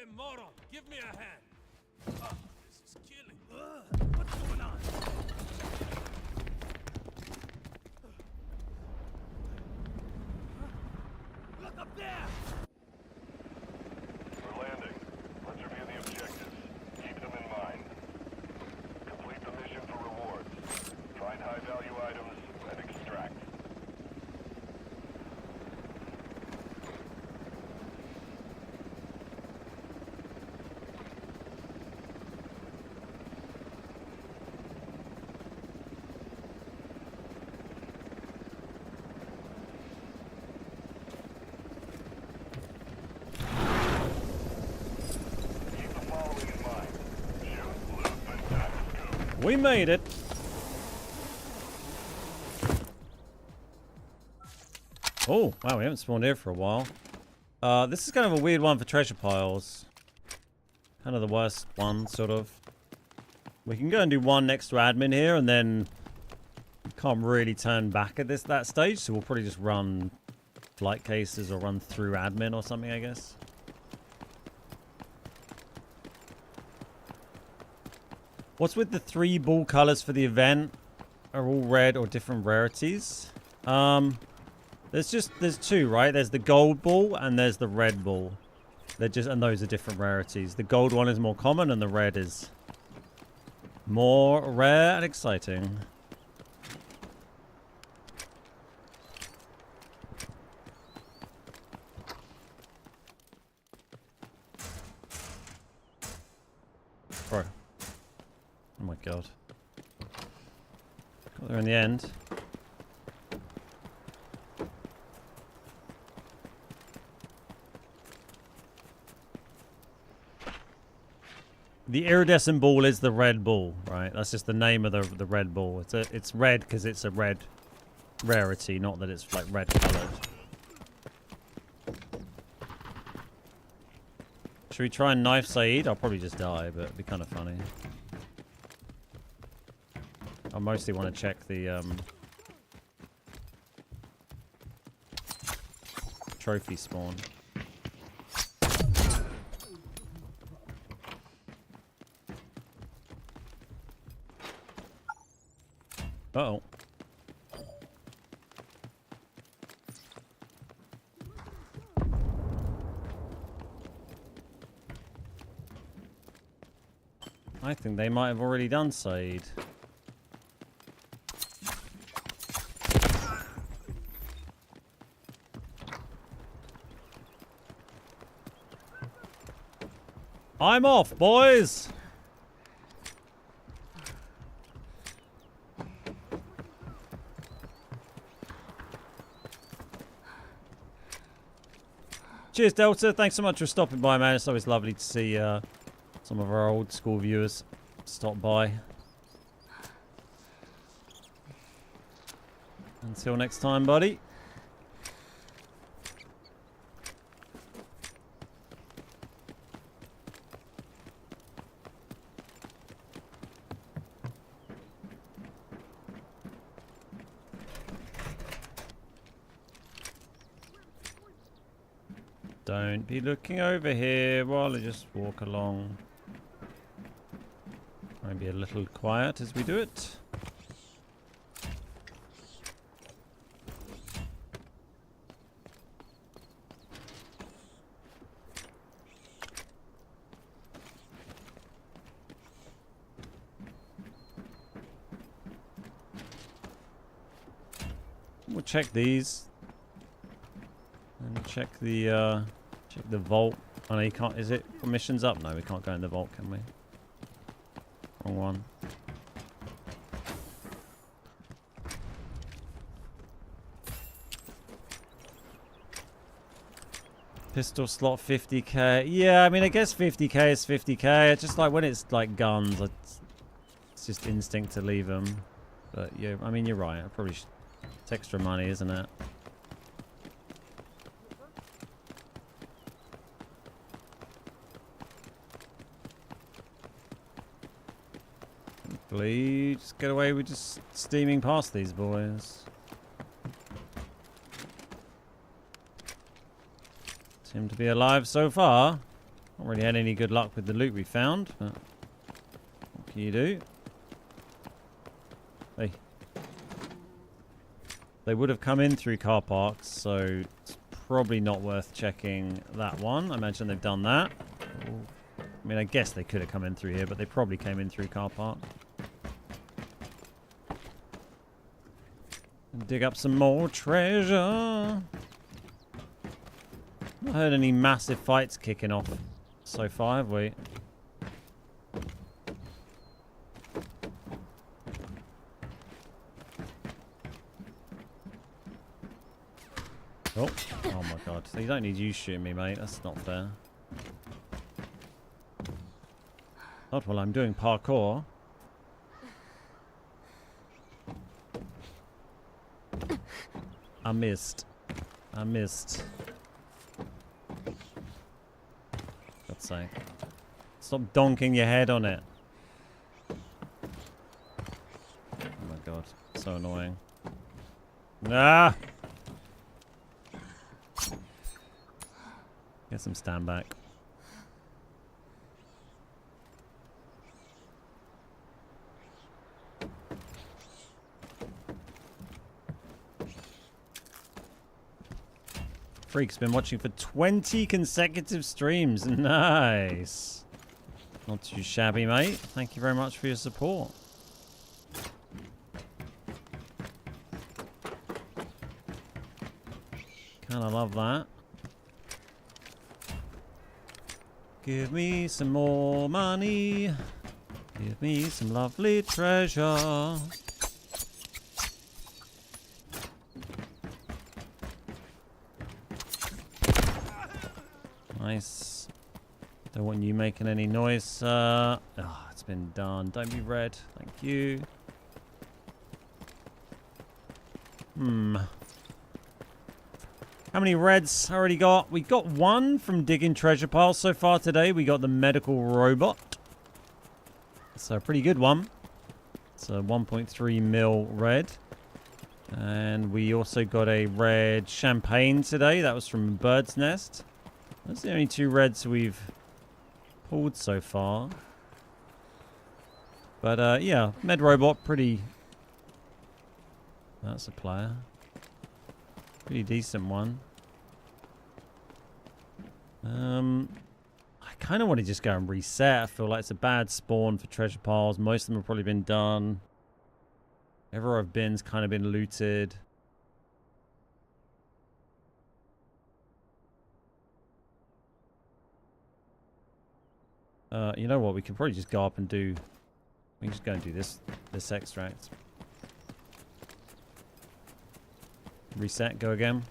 Hey, Moro, give me a hand. Oh, this is killing. What's going on? Look up there! We're landing. Let's review the objectives. Keep them in mind. Complete the mission for rewards. Find high-value items and extract. We made it. Oh, wow, we haven't spawned here for a while. This is kind of a weird one for treasure piles. Kind of the worst one, sort of. We can go and do one next to admin here, and then can't really turn back at that stage, so we'll probably just run flight cases or run through admin or something, I guess. What's with the 3 ball colors for the event? Are all red or different rarities? There's 2, right? There's the gold ball and there's the red ball. And those are different rarities. The gold one is more common and the red is more rare and exciting. Bro. Oh my god. Got there in the end. The iridescent ball is the red ball, right? That's just the name of the red ball. It's red because it's a red rarity, not that it's like red colored. Should we try and knife Saeed? I'll probably just die, but it'd be kind of funny. I mostly want to check the trophy spawn. Uh-oh. I think they might have already done Saeed. I'm off, boys! Cheers, Delta. Thanks so much for stopping by, man. It's always lovely to see some of our old school viewers stop by. Until next time, buddy. Don't be looking over here while I just walk along. Try and be a little quiet as we do it. We'll check these. And check the vault. Oh no, you can't. Is it missions up? No, we can't go in the vault, can we? Wrong one. Pistol slot 50k. Yeah, I mean, I guess 50k is 50k. It's just like when it's like guns, it's just instinct to leave them. But yeah, I mean, you're right. I probably should. It's extra money, isn't it? Hopefully, just get away with just steaming past these boys. Seem to be alive so far. Not really had any good luck with the loot we found, but what can you do? Hey. They would have come in through car parks, so it's probably not worth checking that one. I imagine they've done that. I mean, I guess they could have come in through here, but they probably came in through car park. And dig up some more treasure. Not heard any massive fights kicking off so far, have we? Oh my god. You don't need you shooting me, mate. That's not fair. Not while I'm doing parkour. I missed. God's sake. Stop donking your head on it. Oh my god. So annoying. Ah! Get some stand back. Freak's been watching for 20 consecutive streams. Nice. Not too shabby, mate. Thank you very much for your support. Kinda love that. Give me some more money. Give me some lovely treasure. Nice. Don't want you making any noise, sir. Oh, it's been done. Don't be red. Thank you. How many reds already got? We got one from digging treasure piles so far today. We got the medical robot. So a pretty good one. It's a 1.3 mil red. And we also got a red champagne today. That was from Bird's Nest. That's the only two reds we've pulled so far. But yeah, med robot, pretty... That's a player. Pretty decent one. I kind of want to just go and reset. I feel like it's a bad spawn for treasure piles. Most of them have probably been done. Everywhere I've been's kind of been looted. You know what? We can probably just go up and do... We can just go and do this extract. Reset, go again.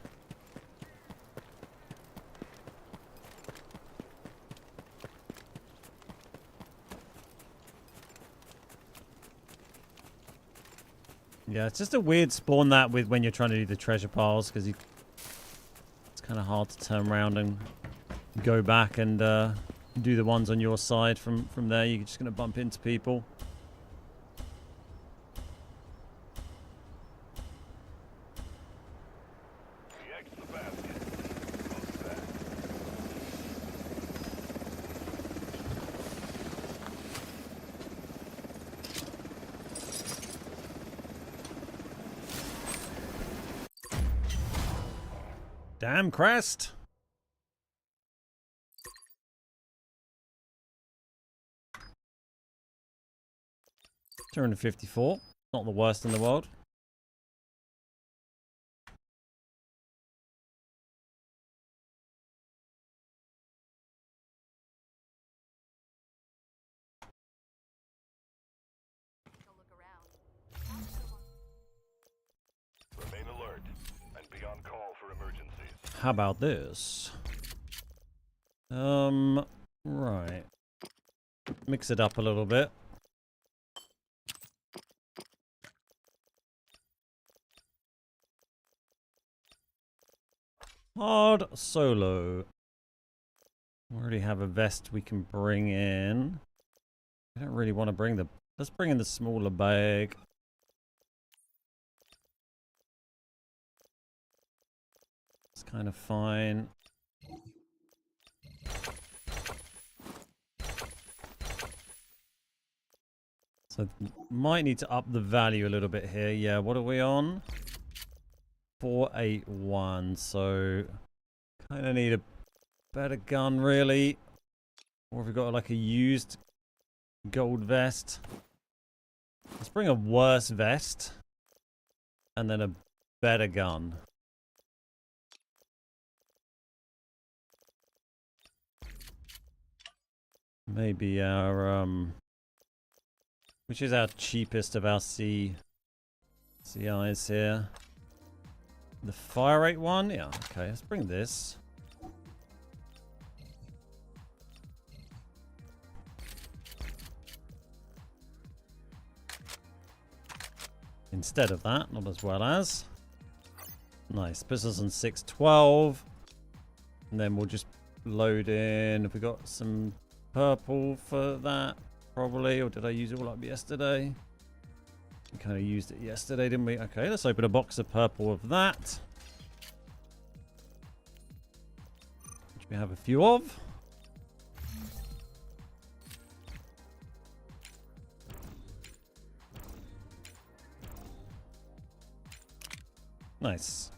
Yeah, it's just a weird spawn that with when you're trying to do the treasure piles, because it's kind of hard to turn around and go back and do the ones on your side from there. You're just going to bump into people. Damn crest. $254. Not the worst in the world. Remain alert and be on call for emergencies. How about this? Right. Mix it up a little bit. Hard solo. We already have a vest we can bring in. I don't really want to bring the... Let's bring in the smaller bag. It's kind of fine. So might need to up the value a little bit here. Yeah, what are we on? 481. So kind of need a better gun, really. Or have we got like a used gold vest? Let's bring a worse vest and then a better gun. Maybe our which is our cheapest of our CIs here? The fire rate one? Yeah, okay, let's bring this. Instead of that, not as well as. Nice, puts us on 612. And then we'll just load in. Have we got some purple for that? Probably, or did I use it all up yesterday? We kind of used it yesterday, didn't we? Okay, let's open a box of purple of that. Which we have a few of. Nice.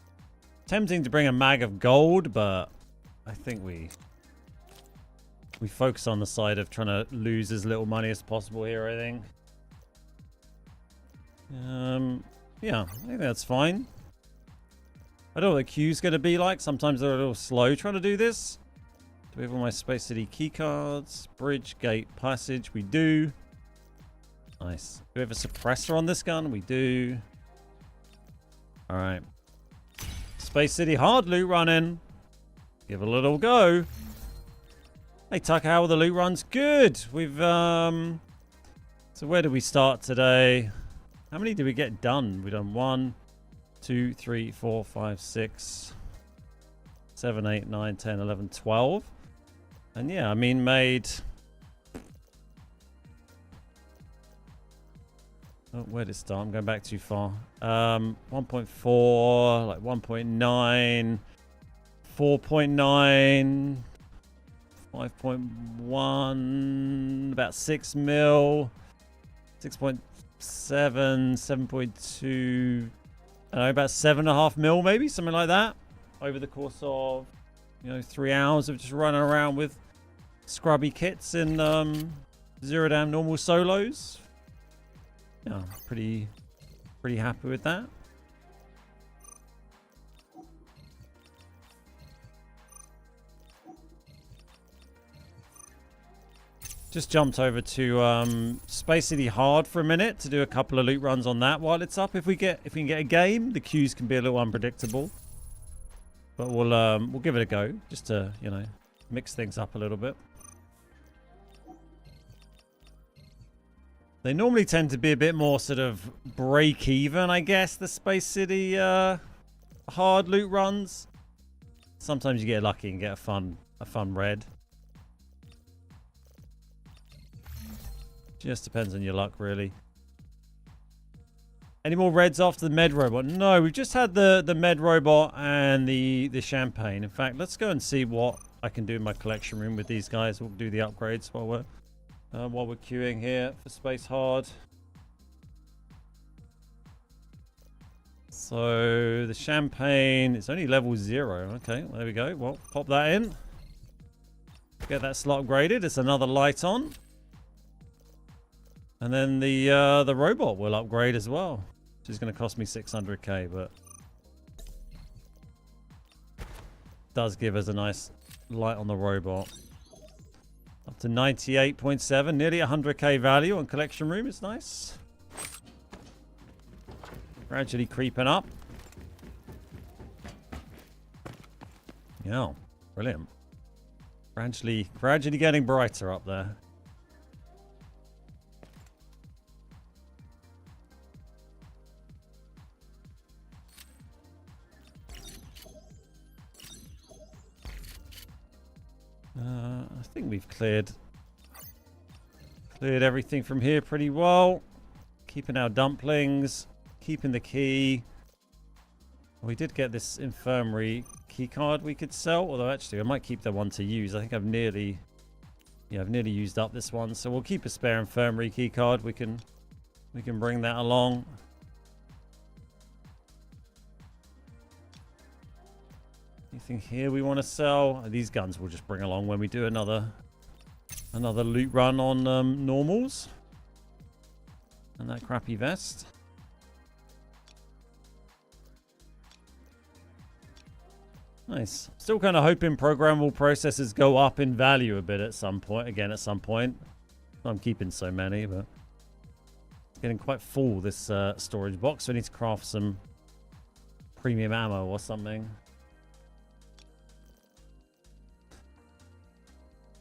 Tempting to bring a mag of gold, but I think we focus on the side of trying to lose as little money as possible here, I think. Yeah, I think that's fine. I don't know what the queue's going to be like. Sometimes they're a little slow trying to do this. Do we have all my Space City keycards? Bridge, gate, passage. We do. Nice. Do we have a suppressor on this gun? We do. Alright. Space City hard loot running. Give it a little go. Hey Tucker, how are the loot runs? Good. We've so where did we start today? How many did we get done? We've done 1, 2, 3, 4, 5, 6, 7, 8, 9, 10, 11, 12. And yeah, I mean made... Oh, where did it start? I'm going back too far. 1.4, like 1.9, 4.9, 5.1, about 6 mil, 6.7, 7.2, I don't know, about 7.5 mil maybe, something like that, over the course of, 3 hours of just running around with scrubby kits in zero down normal solos. Yeah, pretty happy with that. Just jumped over to Space City Hard for a minute to do a couple of loot runs on that while it's up. If we can get a game, the queues can be a little unpredictable, but we'll give it a go just to mix things up a little bit. They normally tend to be a bit more sort of break even, I guess, the Space City hard loot runs. Sometimes you get lucky and get a fun red. Just depends on your luck, really. Any more reds after the med robot? No, we've just had the med robot and the champagne. In fact, let's go and see what I can do in my collection room with these guys. We'll do the upgrades while we're queuing here for Space Hard. So the champagne, it's only level 0. Okay, well, there we go. Well, pop that in. Get that slot upgraded. It's another light on. And then the robot will upgrade as well. Which is going to cost me 600k, but does give us a nice light on the robot. Up to 98.7, nearly 100k value on collection room. It's nice. Gradually creeping up. Yeah, brilliant. Gradually getting brighter up there. I think we've cleared everything from here pretty well. Keeping our dumplings, keeping the key. We did get this infirmary key card we could sell, although actually I might keep the one to use. I think I've nearly used up this one, so we'll keep a spare infirmary key card. We can bring that along. Anything here we want to sell? These guns we'll just bring along when we do another loot run on normals. And that crappy vest. Nice. Still kind of hoping programmable processors go up in value a bit at some point. Again, at some point. I'm keeping so many, but it's getting quite full, this storage box. So I need to craft some premium ammo or something.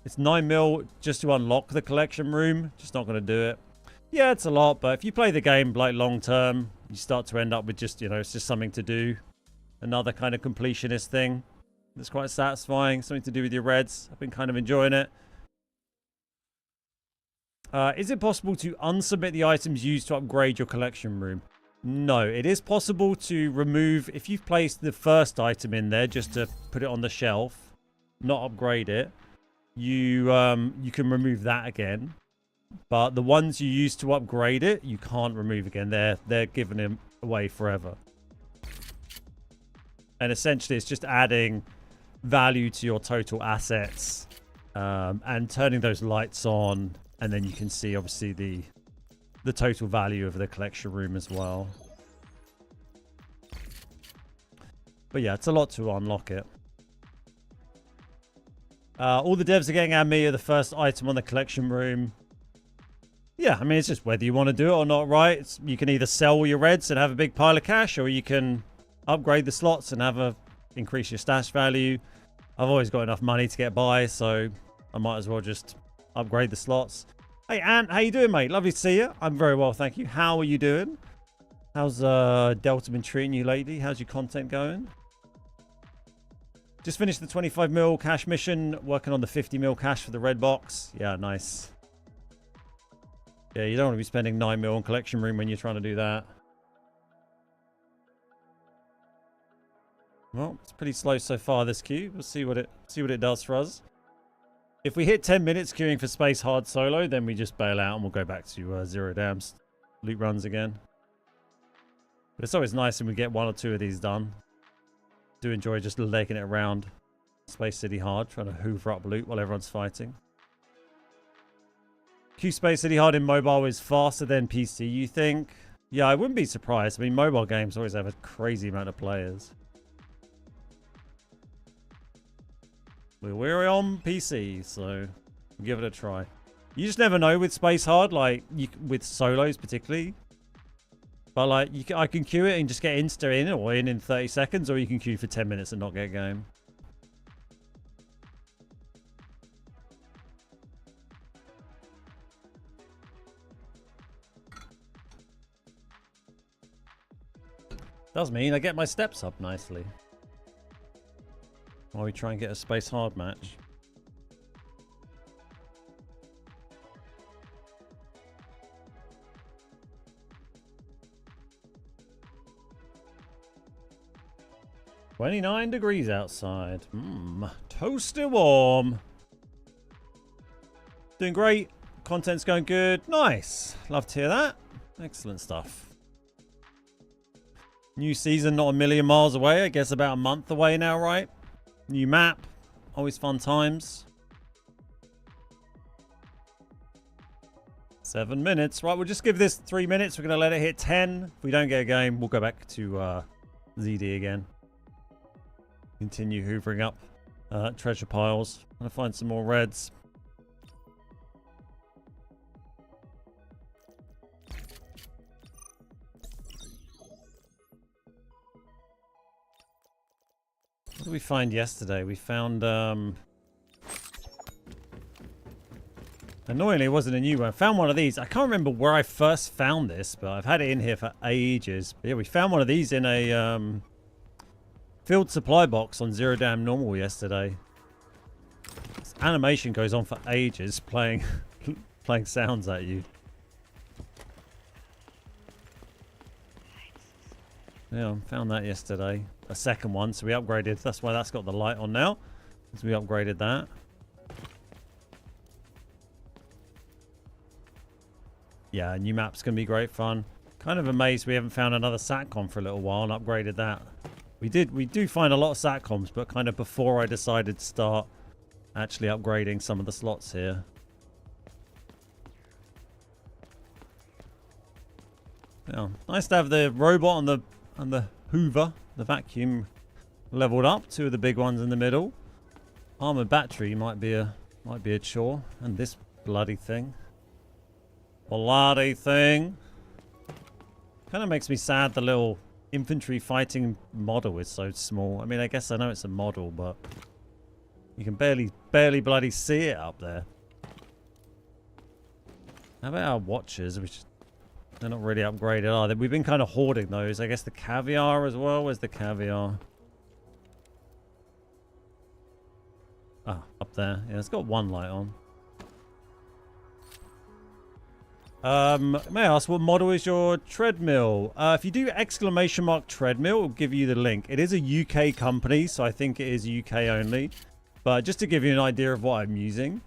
It's 9 mil just to unlock the collection room. Just not going to do it. Yeah, it's a lot, but if you play the game like long term, you start to end up with just, it's just something to do. Another kind of completionist thing. That's quite satisfying. Something to do with your reds. I've been kind of enjoying it. Is it possible to unsubmit the items used to upgrade your collection room? No, it is possible to remove, if you've placed the first item in there just to put it on the shelf, not upgrade it, you can remove that again. But the ones you use to upgrade it, you can't remove again. They're given them away forever. And essentially, it's just adding value to your total assets and turning those lights on. And then you can see, obviously, the total value of the collection room as well. But yeah, it's a lot to unlock it. All the devs are getting at me are the first item on the collection room. Yeah, I mean, it's just whether you want to do it or not, right? You can either sell all your reds and have a big pile of cash, or you can upgrade the slots and increase your stash value. I've always got enough money to get by, so I might as well just upgrade the slots. Hey, Ant, how you doing, mate? Lovely to see you. I'm very well, thank you. How are you doing? How's Delta been treating you lately? How's your content going? Just finished the 25 mil cash mission, working on the 50 mil cash for the red box. Yeah, nice. Yeah, you don't want to be spending 9 mil on collection room when you're trying to do that. Well, it's pretty slow so far, this queue. We'll see what it does for us. If we hit 10 minutes queuing for Space Hard Solo, then we just bail out and we'll go back to Zero Dams loot runs again. But it's always nice when we get 1 or 2 of these done. Do enjoy just legging it around Space City Hard, trying to hoover up loot while everyone's fighting. Q Space City Hard in mobile is faster than PC, you think? Yeah, I wouldn't be surprised. I mean, mobile games always have a crazy amount of players. We're on PC, so give it a try. You just never know with Space Hard, like with solos particularly. But like, I can queue it and just get insta in or in 30 seconds, or you can queue for 10 minutes and not get a game. Does mean I get my steps up nicely. While we try and get a Space Hard match. "29 degrees outside. Toasty warm. Doing great. Content's going good. Nice. Love to hear that. Excellent stuff. New season not a million miles away. I guess about a month away now, right? New map. Always fun times. 7 minutes. Right, we'll just give this 3 minutes. We're going to let it hit 10. If we don't get a game, we'll go back to ZD again. Continue hoovering up treasure piles. I'm going to find some more reds. What did we find yesterday? We found, annoyingly, it wasn't a new one. I found one of these. I can't remember where I first found this, but I've had it in here for ages. But yeah, we found one of these in a field supply box on Zero Dam Normal yesterday. This animation goes on for ages, playing playing sounds at you. Yeah, I found that yesterday. A second one, so we upgraded. That's why that's got the light on now. So we upgraded that. Yeah, new map's going to be great fun. Kind of amazed we haven't found another SATCOM for a little while and upgraded that. We do find a lot of SATCOMs, but kind of before I decided to start actually upgrading some of the slots here. Yeah, nice to have the robot and the Hoover, the vacuum, leveled up. Two of the big ones in the middle. Armored battery might be a chore, and this bloody thing. Bloody thing. Kind of makes me sad the little infantry fighting model is so small. I mean, I guess I know it's a model, but you can barely bloody see it up there. How about our watches, which they're not really upgraded, are they? We've been kind of hoarding those. I guess the caviar as well. Where's the caviar? Ah, up there. Yeah, it's got one light on. May I ask what model is your treadmill? If you do ! treadmill, it'll give you the link. It is a UK company, so I think it is UK only. But just to give you an idea of what I'm using,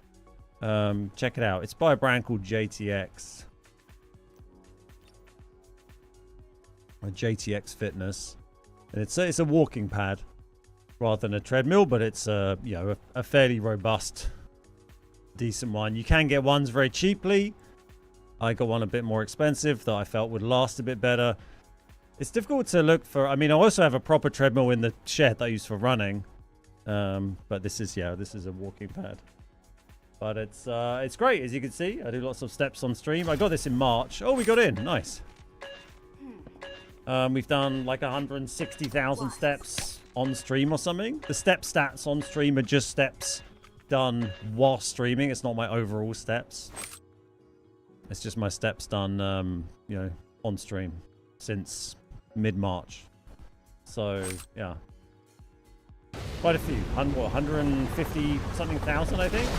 check it out. It's by a brand called JTX. Or JTX Fitness. And it's a walking pad rather than a treadmill, but it's you know, a fairly robust, decent one. You can get ones very cheaply. I got one a bit more expensive that I felt would last a bit better. It's difficult to look for. I mean, I also have a proper treadmill in the shed that I use for running. But this is a walking pad. But it's great, as you can see. I do lots of steps on stream. I got this in March. Oh, we got in. Nice. We've done like 160,000 steps on stream or something. The step stats on stream are just steps done while streaming. It's not my overall steps. It's just my steps done, you know, on stream since mid-March. So, yeah. Quite a few. 150 something thousand, I think?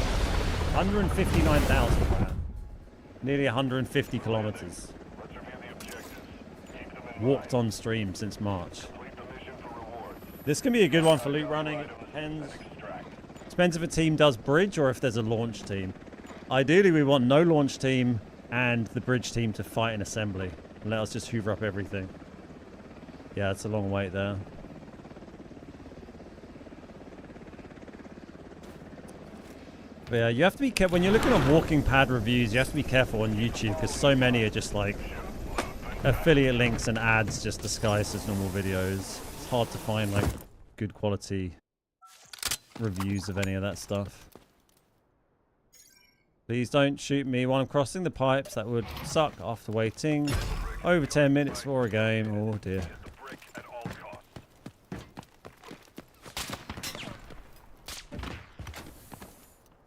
159,000, man. Nearly 150 kilometers. Walked on stream since March. This can be a good one for loot running. It depends. Depends if a team does bridge or if there's a launch team. Ideally, we want no launch team and the bridge team to fight in assembly. And let us just hoover up everything. Yeah, it's a long wait there. But yeah, you have to be careful. When you're looking at walking pad reviews, you have to be careful on YouTube because so many are just like affiliate links and ads just disguised as normal videos. It's hard to find like good quality reviews of any of that stuff. Please don't shoot me while I'm crossing the pipes. That would suck after waiting over 10 minutes for a game. Oh dear.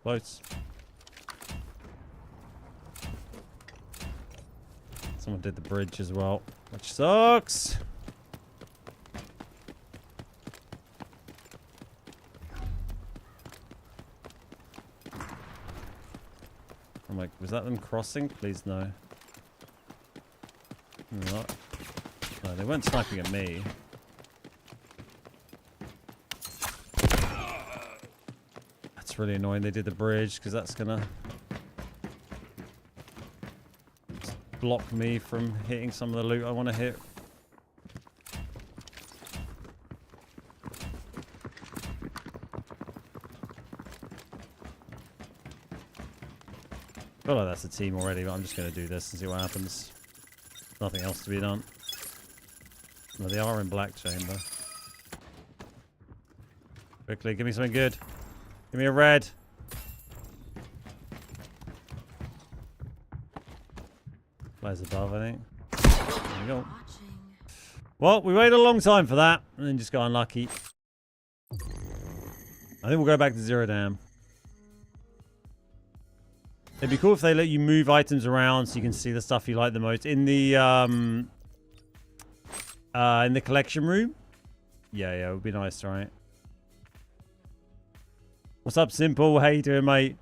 Close. Someone did the bridge as well, which sucks. I'm like, was that them crossing? Please no. What? No, they weren't sniping at me. That's really annoying. They did the bridge because that's gonna block me from hitting some of the loot I want to hit. feel like that's a team already, but I'm just going to do this and see what happens. Nothing else to be done. No, they are in black chamber. Quickly, give me something good. Give me a red. Players above, I think. There we go. Well, we waited a long time for that, and then just got unlucky. I think we'll go back to Zero Dam. It'd be cool if they let you move items around so you can see the stuff you like the most. In the collection room? Yeah, it would be nice, right? What's up, Simple? How you doing, mate?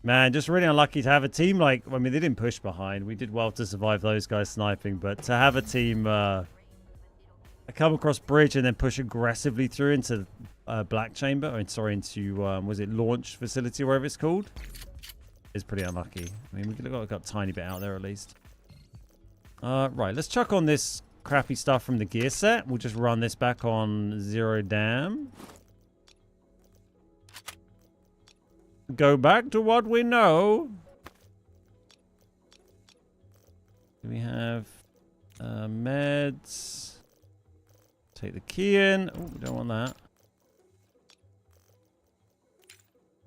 Man, just really unlucky to have a team like... I mean, they didn't push behind. We did well to survive those guys sniping. But to have a team come across bridge and then push aggressively through into black chamber... Or, sorry, into... was it launch facility, wherever it's called? Is pretty unlucky. I mean, we could have got a tiny bit out there at least. Right, let's chuck on this crappy stuff from the gear set. We'll just run this back on Zero Dam. Go back to what we know. We have meds. Take the key in. Oh, we don't want that.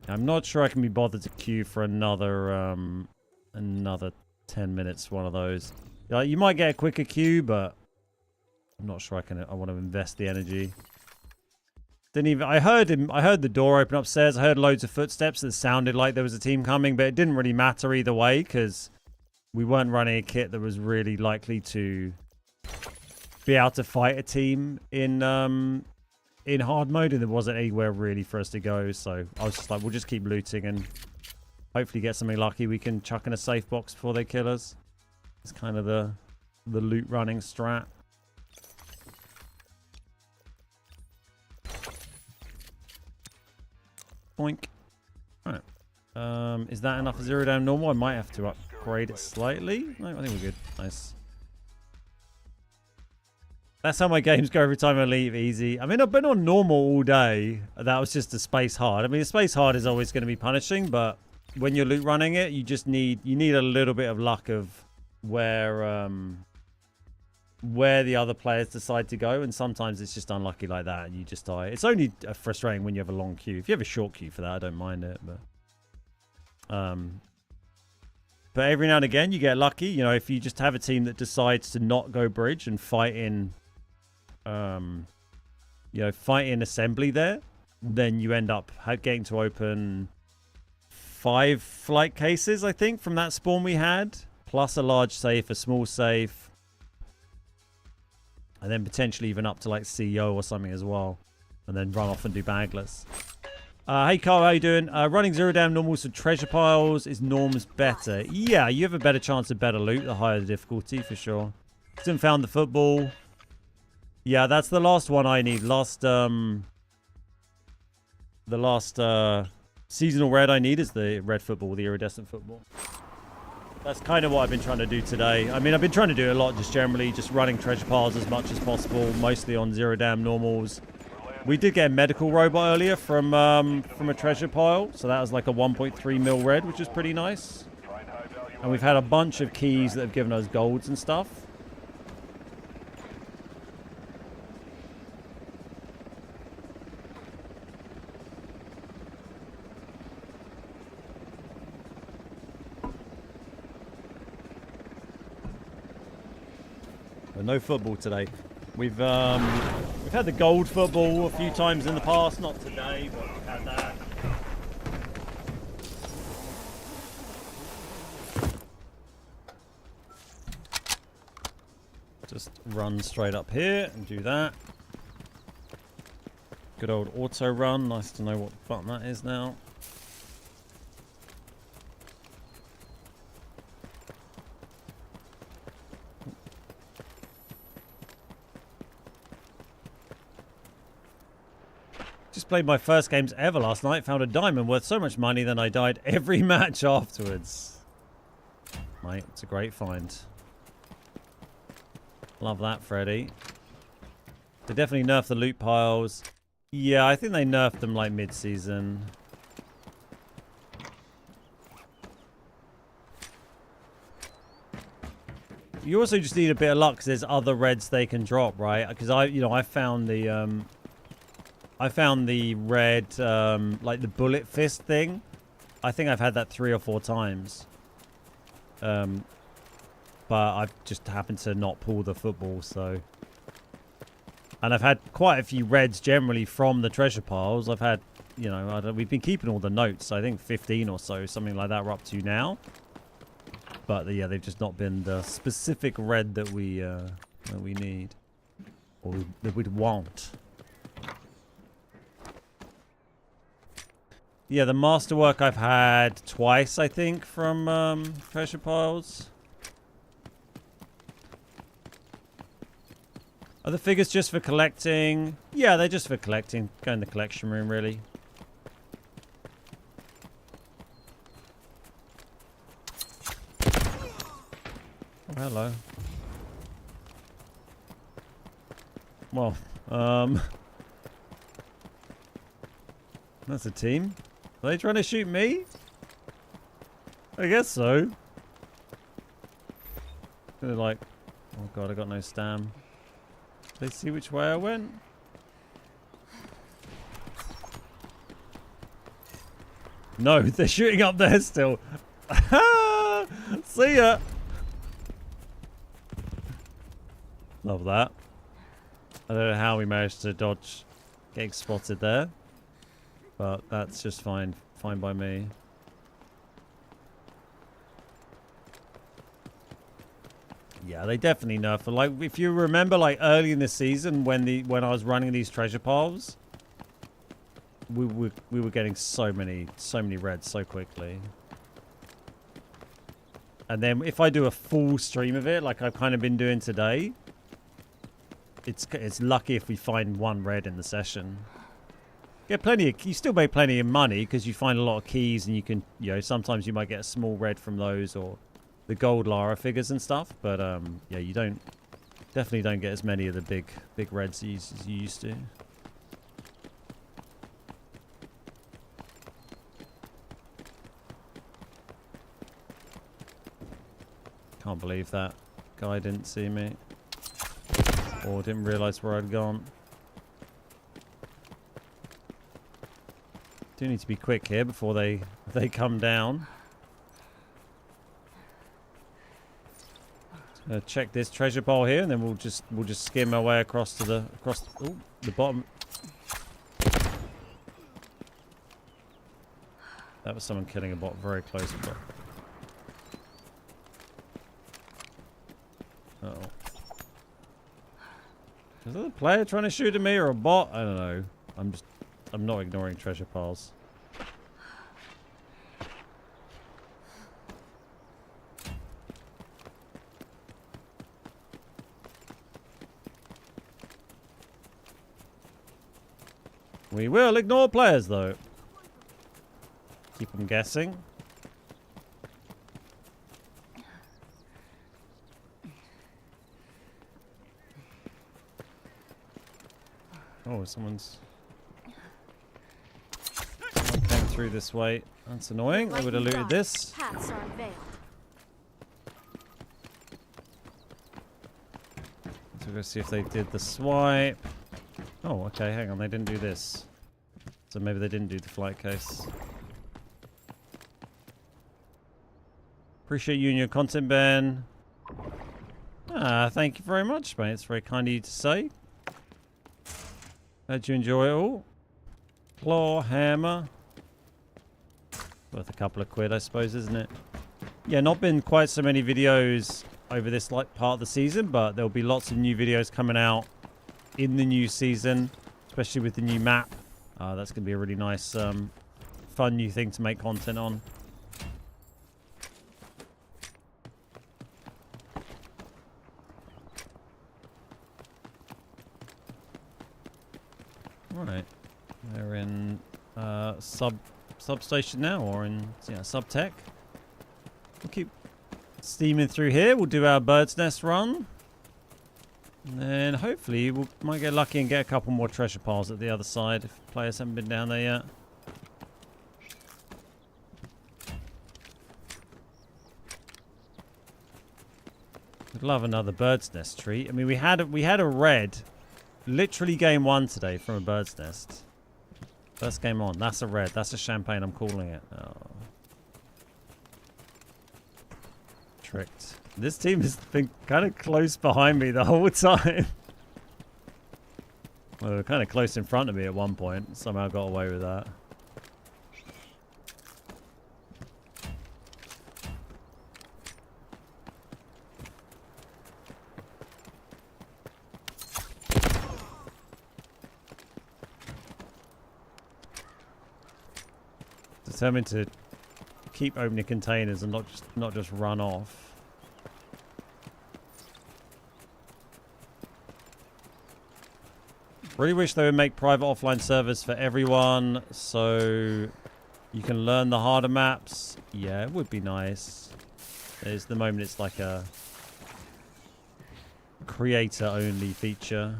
I'm not sure I can be bothered to queue for another 10 minutes. One of those. You might get a quicker queue, but I'm not sure I want to invest the energy. Didn't even. I heard the door open upstairs. I heard loads of footsteps that sounded like there was a team coming, but it didn't really matter either way because we weren't running a kit that was really likely to be able to fight a team in hard mode, and there wasn't anywhere really for us to go. So I was just like, we'll just keep looting and hopefully get something lucky we can chuck in a safe box before they kill us. It's kind of the loot running strat. Boink. Alright. Is that enough for Zero Dam normal? I might have to upgrade it slightly. No, I think we're good. Nice. That's how my games go every time I leave easy. I mean, I've been on normal all day. That was just a space hard. I mean, a space hard is always going to be punishing, but when you're loot running it, you need a little bit of luck of where the other players decide to go, and sometimes it's just unlucky like that and you just die. It's only frustrating when you have a long queue. If you have a short queue for that, I don't mind it, but every now and again you get lucky. You know, if you just have a team that decides to not go bridge and fight in fight in assembly there, then you end up getting to open 5 flight cases, I think, from that spawn we had, plus a large safe, a small safe, and then potentially even up to like CEO or something as well. And then run off and do bagless. Hey Carl, how you doing? Running Zero Dam normals for treasure piles is norms better. Yeah, you have a better chance of better loot the higher the difficulty for sure. Still found the football. Yeah, that's the last one I need. The last seasonal red I need is the red football, the iridescent football. That's kind of what I've been trying to do today. I mean, I've been trying to do a lot just generally, just running treasure piles as much as possible, mostly on Zero Dam normals. We did get a medical robot earlier from a treasure pile, so that was like a 1.3 mil red, which is pretty nice. And we've had a bunch of keys that have given us golds and stuff. No football today. We've had the gold football a few times in the past, not today, but we've had that. Just run straight up here and do that. Good old auto run. Nice to know what button that is now. Just played my first games ever last night. Found a diamond worth so much money that I died every match afterwards. Mate, it's a great find. Love that, Freddy. They definitely nerfed the loot piles. Yeah, I think they nerfed them like mid-season. You also just need a bit of luck because there's other reds they can drop, right? Because I found the red, like the bullet fist thing. I think I've had that 3 or 4 times. But I've just happened to not pull the football, so. And I've had quite a few reds generally from the treasure piles. I've had, you know, we've been keeping all the notes. I think 15 or so, something like that we're up to now. But yeah, they've just not been the specific red that we need. Or that we'd want. Yeah, the masterwork I've had twice, I think, from treasure piles. Are the figures just for collecting? Yeah, they're just for collecting. Go in the collection room, really. Oh, hello. Well, that's a team. Are they trying to shoot me? I guess so. They're like, oh god, I got no stam. They see which way I went? No, they're shooting up there still. See ya. Love that. I don't know how we managed to dodge getting spotted there. But that's just fine. Fine by me. Yeah, they definitely nerfed. Like, if you remember, like early in the season when I was running these treasure piles, we were getting so many reds so quickly. And then if I do a full stream of it, like I've kind of been doing today, it's lucky if we find 1 red in the session. Get plenty of, you still make plenty of money because you find a lot of keys and you can, you know, sometimes you might get a small red from those or the gold Lara figures and stuff. But yeah, you definitely don't get as many of the big reds as you used to. Can't believe that guy didn't see me or didn't realize where I'd gone. Do need to be quick here before they come down. Check this treasure pile here, and then we'll just skim our way across to the bottom. That was someone killing a bot very close. Uh oh. Is that a player trying to shoot at me or a bot? I don't know. I'm not ignoring treasure piles. We will ignore players, though. Keep them guessing. Oh, someone's came through this way. That's annoying. I would have looted this. Paths are unveiled. So we'll go see if they did the swipe. Oh, okay. Hang on. They didn't do this. So maybe they didn't do the flight case. Appreciate you and your content, Ben. Ah, thank you very much, mate. It's very kind of you to say. How'd you enjoy it all? Claw, hammer. Worth a couple of quid, I suppose, isn't it? Yeah, not been quite so many videos over this like part of the season, but there'll be lots of new videos coming out in the new season, especially with the new map. That's going to be a really nice, fun new thing to make content on. Right, we're in substation now, or in subtech. We'll keep steaming through here. We'll do our bird's nest run, and then hopefully we might get lucky and get a couple more treasure piles at the other side if players haven't been down there yet. I'd love another bird's nest treat. I mean, we had a red, literally game 1 today from a bird's nest. First game on. That's a red. That's a champagne. I'm calling it. Oh. Tricked. This team has been kind of close behind me the whole time. Well, they were kind of close in front of me at one point. Somehow got away with that. Determined to keep opening containers and not just run off. Really wish they would make private offline servers for everyone so you can learn the harder maps. Yeah, it would be nice. There's the moment it's like a creator only feature.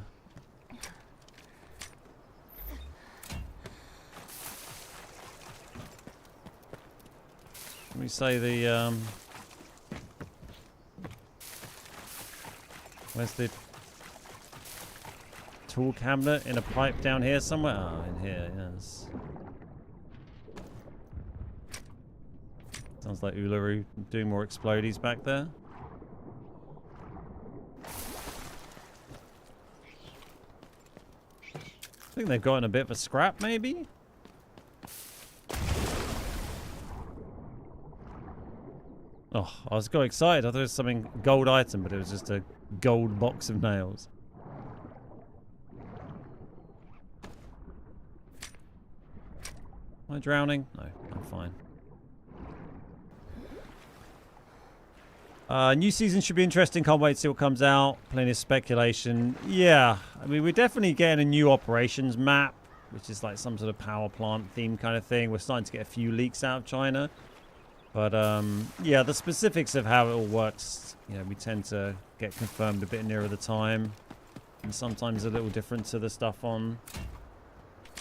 Let me say the where's the tool cabinet? In a pipe down here somewhere? Oh, in here, yes. Sounds like Uluru doing more explodies back there. I think they've gotten a bit of a scrap, maybe? Oh, I was so excited. I thought it was something gold item, but it was just a gold box of nails. Am I drowning? No, I'm fine. New season should be interesting. Can't wait to see what comes out. Plenty of speculation. Yeah, I mean, we're definitely getting a new operations map, which is like some sort of power plant theme kind of thing. We're starting to get a few leaks out of China. But, yeah, the specifics of how it all works, you know, we tend to get confirmed a bit nearer the time. And sometimes a little different to the stuff on,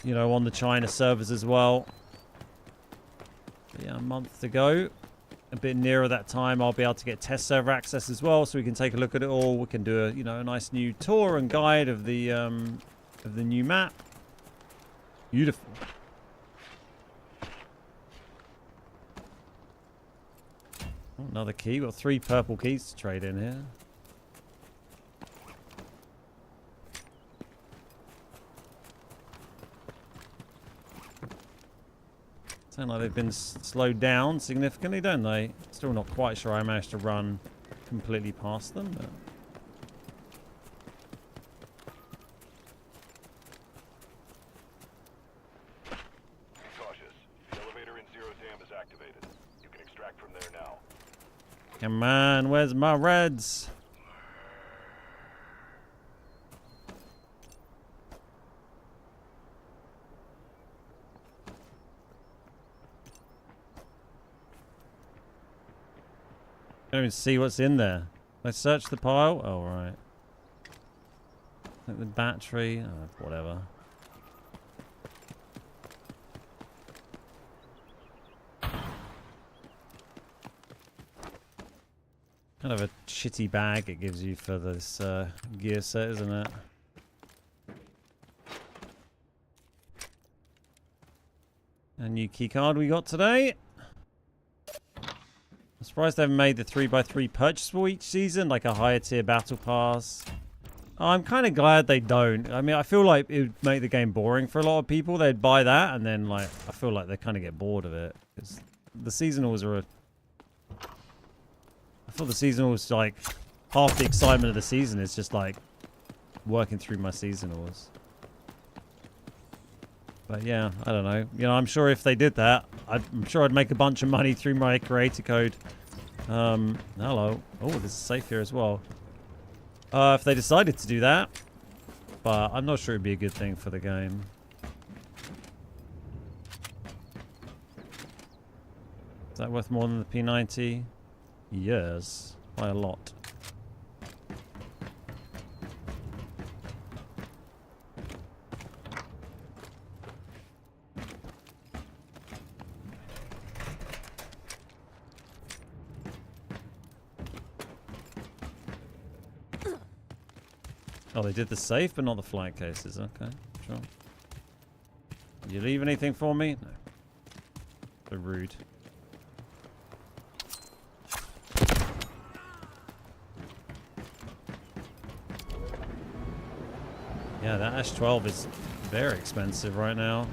you know, on the China servers as well. But yeah, a month to go. A bit nearer that time, I'll be able to get test server access as well, so we can take a look at it all. We can do a, you know, a nice new tour and guide of the new map. Beautiful. Oh, another key. We've got 3 purple keys to trade in here. Sound like they've been slowed down significantly, don't they? Still not quite sure I managed to run completely past them. But... Be cautious. The elevator in Zero Dam is activated. You can extract from there now. Come on, where's my reds? I don't even see what's in there. Let's search the pile. Oh, right. Like the battery. Oh, whatever. Kind of a shitty bag it gives you for this gear set, isn't it? A new keycard we got today. I'm surprised they haven't made the 3x3 purchasable each season, like a higher tier battle pass. I'm kind of glad they don't. I mean, I feel like it would make the game boring for a lot of people. They'd buy that, and then, like, I feel like they kind of get bored of it. Because the seasonals are I feel the seasonals, like, half the excitement of the season is just, like, working through my seasonals. But yeah, I don't know. You know, I'm sure if they did that, I'm sure I'd make a bunch of money through my creator code. Hello. Oh, there's a safe here as well. If they decided to do that. But I'm not sure it'd be a good thing for the game. Is that worth more than the P90? Yes, by a lot. Oh, they did the safe, but not the flight cases. Okay, sure. Did you leave anything for me? No. So rude. Yeah, that Ash 12 is very expensive right now.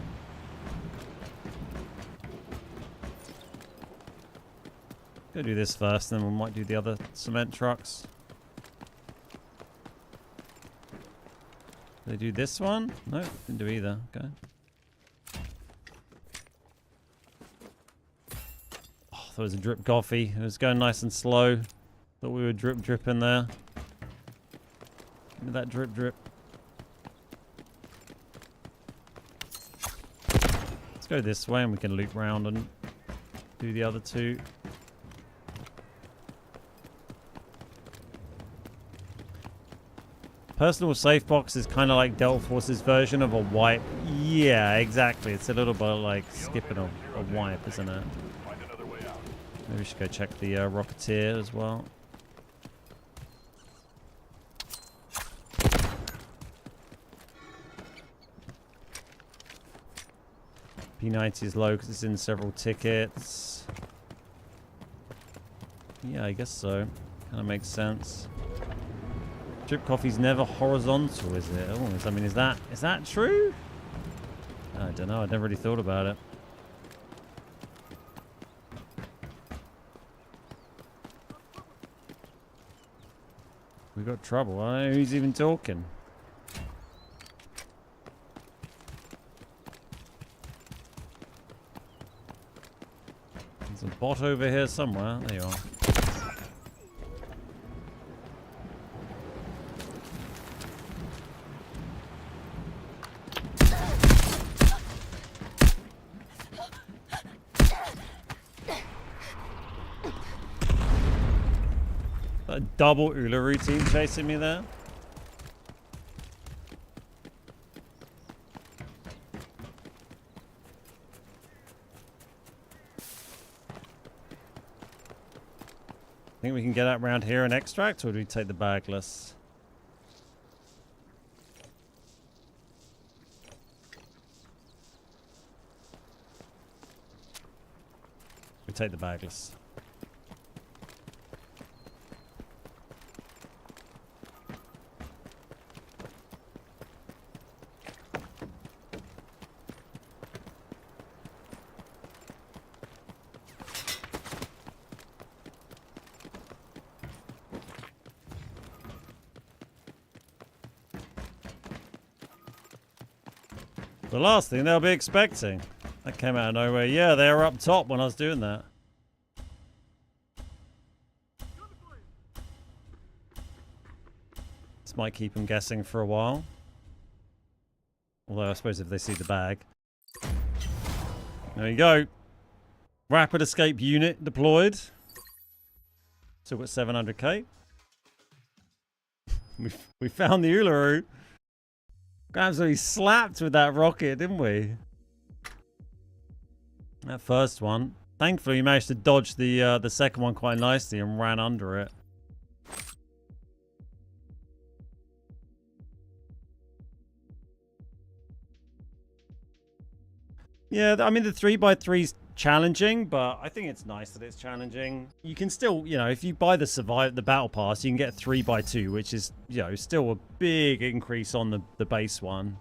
Go do this first, then we might do the other cement trucks. Did they do this one? No, didn't do either. Okay. Oh, there was a drip coffee. It was going nice and slow. Thought we were drip in there. Give me that drip. Let's go this way and we can loop round and do the other two. Personal safe box is kind of like Delta Force's version of a wipe. Yeah, exactly. It's a little bit like skipping a wipe, isn't it? Find another way out. Maybe we should go check the Rocketeer as well. P90 is low because it's in several tickets. Yeah, I guess so. Kind of makes sense. Drip coffee's never horizontal, is it? Oh, I mean, is that true? I don't know. I'd never really thought about it. We got trouble. I don't know who's even talking. There's a bot over here somewhere. There you are. A double Uluru team chasing me there. Think we can get out around here and extract, or do we take the bagless? We take the bagless. The last thing they'll be expecting. That came out of nowhere. Yeah, they were up top when I was doing that. This might keep them guessing for a while. Although I suppose if they see the bag. There you go. Rapid escape unit deployed. Still got 700k. we found the Uluru. Got absolutely slapped with that rocket, didn't we? That first one. Thankfully, we managed to dodge the second one quite nicely and ran under it. Yeah, I mean, the 3x3's challenging, but I think it's nice that it's challenging. You can still, you know, if you buy the battle pass, you can get 3x2, which is, you know, still a big increase on the base one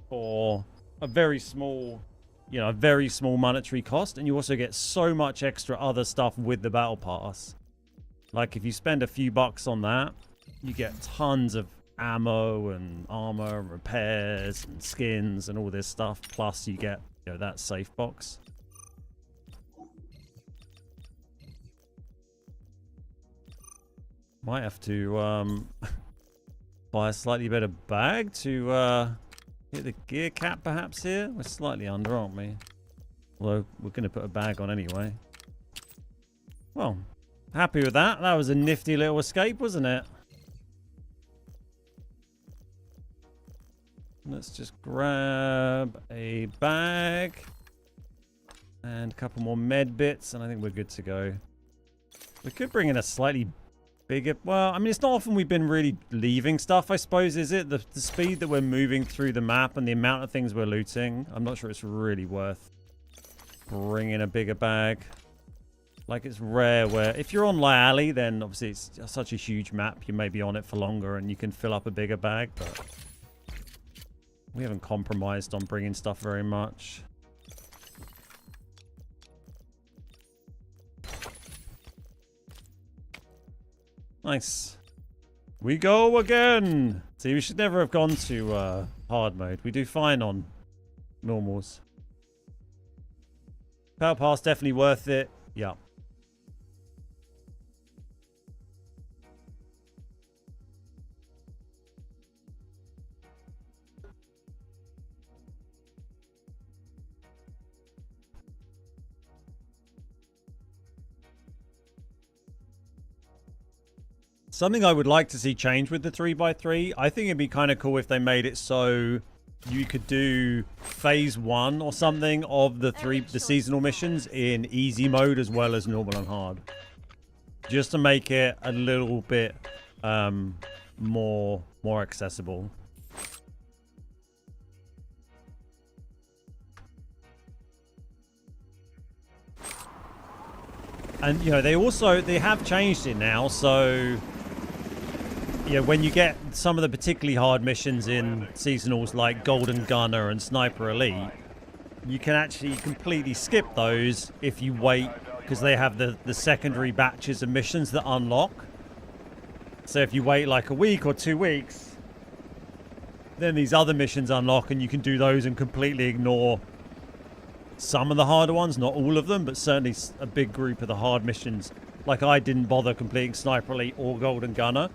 for a very small, you know, a very small monetary cost. And you also get so much extra other stuff with the battle pass. Like if you spend a few bucks on that, you get tons of ammo and armor and repairs and skins and all this stuff. Plus you get, you know, that safe box. Might have to buy a slightly better bag to hit the gear cap perhaps here. We're slightly under, aren't we? Although we're going to put a bag on anyway. Well, happy with that. That was a nifty little escape, wasn't it? Let's just grab a bag and a couple more med bits, and I think we're good to go. We could bring in a slightly bigger. Well, I mean, it's not often we've been really leaving stuff, I suppose, is it? The speed that we're moving through the map and the amount of things we're looting, I'm not sure it's really worth bringing a bigger bag. Like, it's rare where... If you're on Lie Alley, then obviously it's such a huge map. You may be on it for longer and you can fill up a bigger bag, but... We haven't compromised on bringing stuff very much. Nice. We go again! See, we should never have gone to hard mode. We do fine on normals. Power Pass definitely worth it. Yeah. Something I would like to see change with the 3x3. I think it'd be kind of cool if they made it so you could do phase 1 or something of the seasonal missions in easy mode as well as normal and hard. Just to make it a little bit more accessible. And you know, they have changed it now, so yeah, when you get some of the particularly hard missions in seasonals like Golden Gunner and Sniper Elite, you can actually completely skip those if you wait, because they have the secondary batches of missions that unlock. So if you wait like a week or 2 weeks, then these other missions unlock and you can do those and completely ignore some of the harder ones, not all of them, but certainly a big group of the hard missions. Like I didn't bother completing Sniper Elite or Golden Gunner,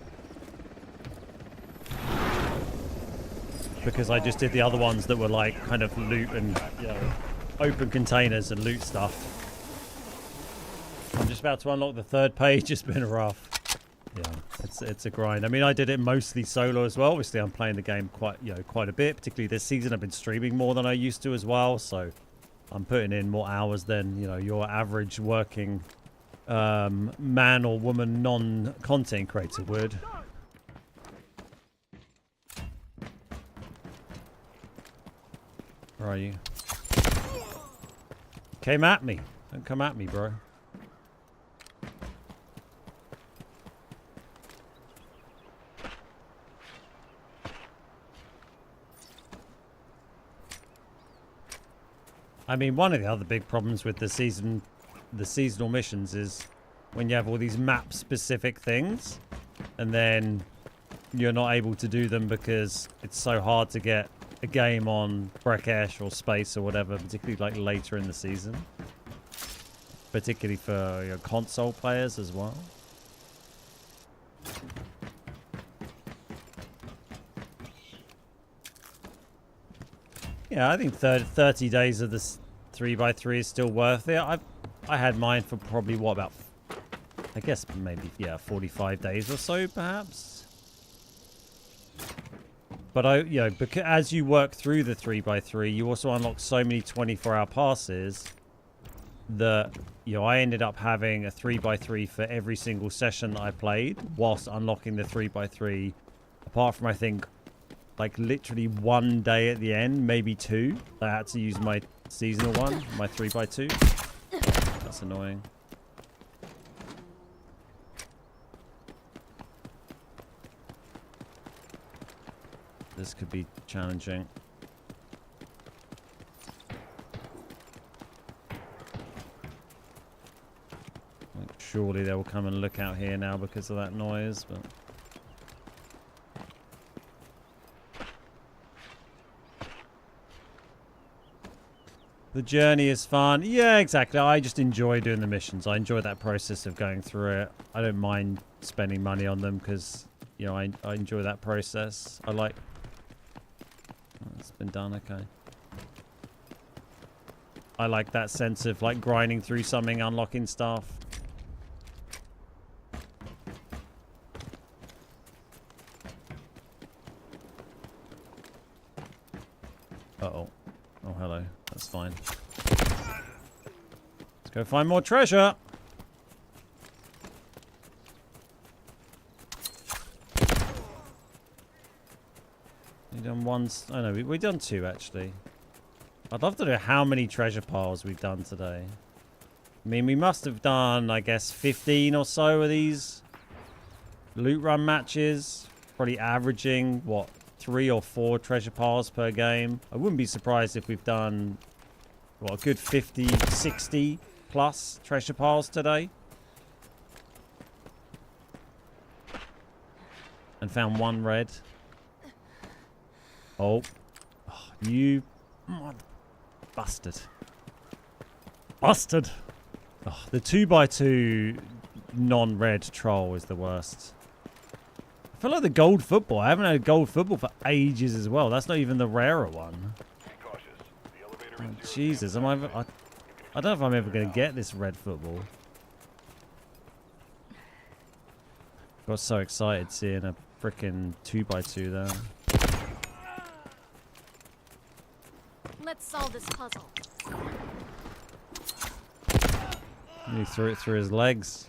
because I just did the other ones that were like kind of loot and, you know, open containers and loot stuff. I'm just about to unlock the 3rd page. It's been rough. Yeah, it's a grind. I mean, I did it mostly solo as well. Obviously, I'm playing the game quite a bit. Particularly this season, I've been streaming more than I used to as well. So I'm putting in more hours than, you know, your average working man or woman non-content creator would. Where are you? Came at me. Don't come at me, bro. I mean, one of the other big problems with the seasonal missions is when you have all these map-specific things, and then you're not able to do them because it's so hard to get a game on Brekesh or Space or whatever, particularly like later in the season. Particularly for your console players as well. Yeah, I think 30 days of this 3x3 is still worth it. I had mine for probably, what, about, I guess maybe, yeah, 45 days or so, perhaps. But you know, because as you work through the 3x3, you also unlock so many 24-hour passes that, you know, I ended up having a 3x3 for every single session that I played, whilst unlocking the 3x3, apart from, I think, like literally 1 day at the end, maybe 2. I had to use my seasonal one, my 3x2. That's annoying. This could be challenging. Like, surely they will come and look out here now because of that noise, but... The journey is fun. Yeah, exactly. I just enjoy doing the missions. I enjoy that process of going through it. I don't mind spending money on them because, you know, I enjoy that process. I like... Oh, it's been done, okay. I like that sense of, like, grinding through something, unlocking stuff. Uh-oh. Oh, hello. That's fine. Let's go find more treasure. We done one. Oh no, we done two actually. I'd love to know how many treasure piles we've done today. I mean, we must have done, I guess, 15 or so of these loot run matches. Probably averaging, what, 3 or 4 treasure piles per game. I wouldn't be surprised if we've done, what, a good 50, 60 plus treasure piles today. And found one red. Oh, you mother bastard. Bastard. Oh, the 2x2 non-red troll is the worst. I feel like the gold football. I haven't had a gold football for ages as well. That's not even the rarer one. Oh, Jesus, I don't know if I'm ever going to get this red football. Got so excited seeing a freaking 2x2 there. Let's solve this puzzle. He threw it through his legs.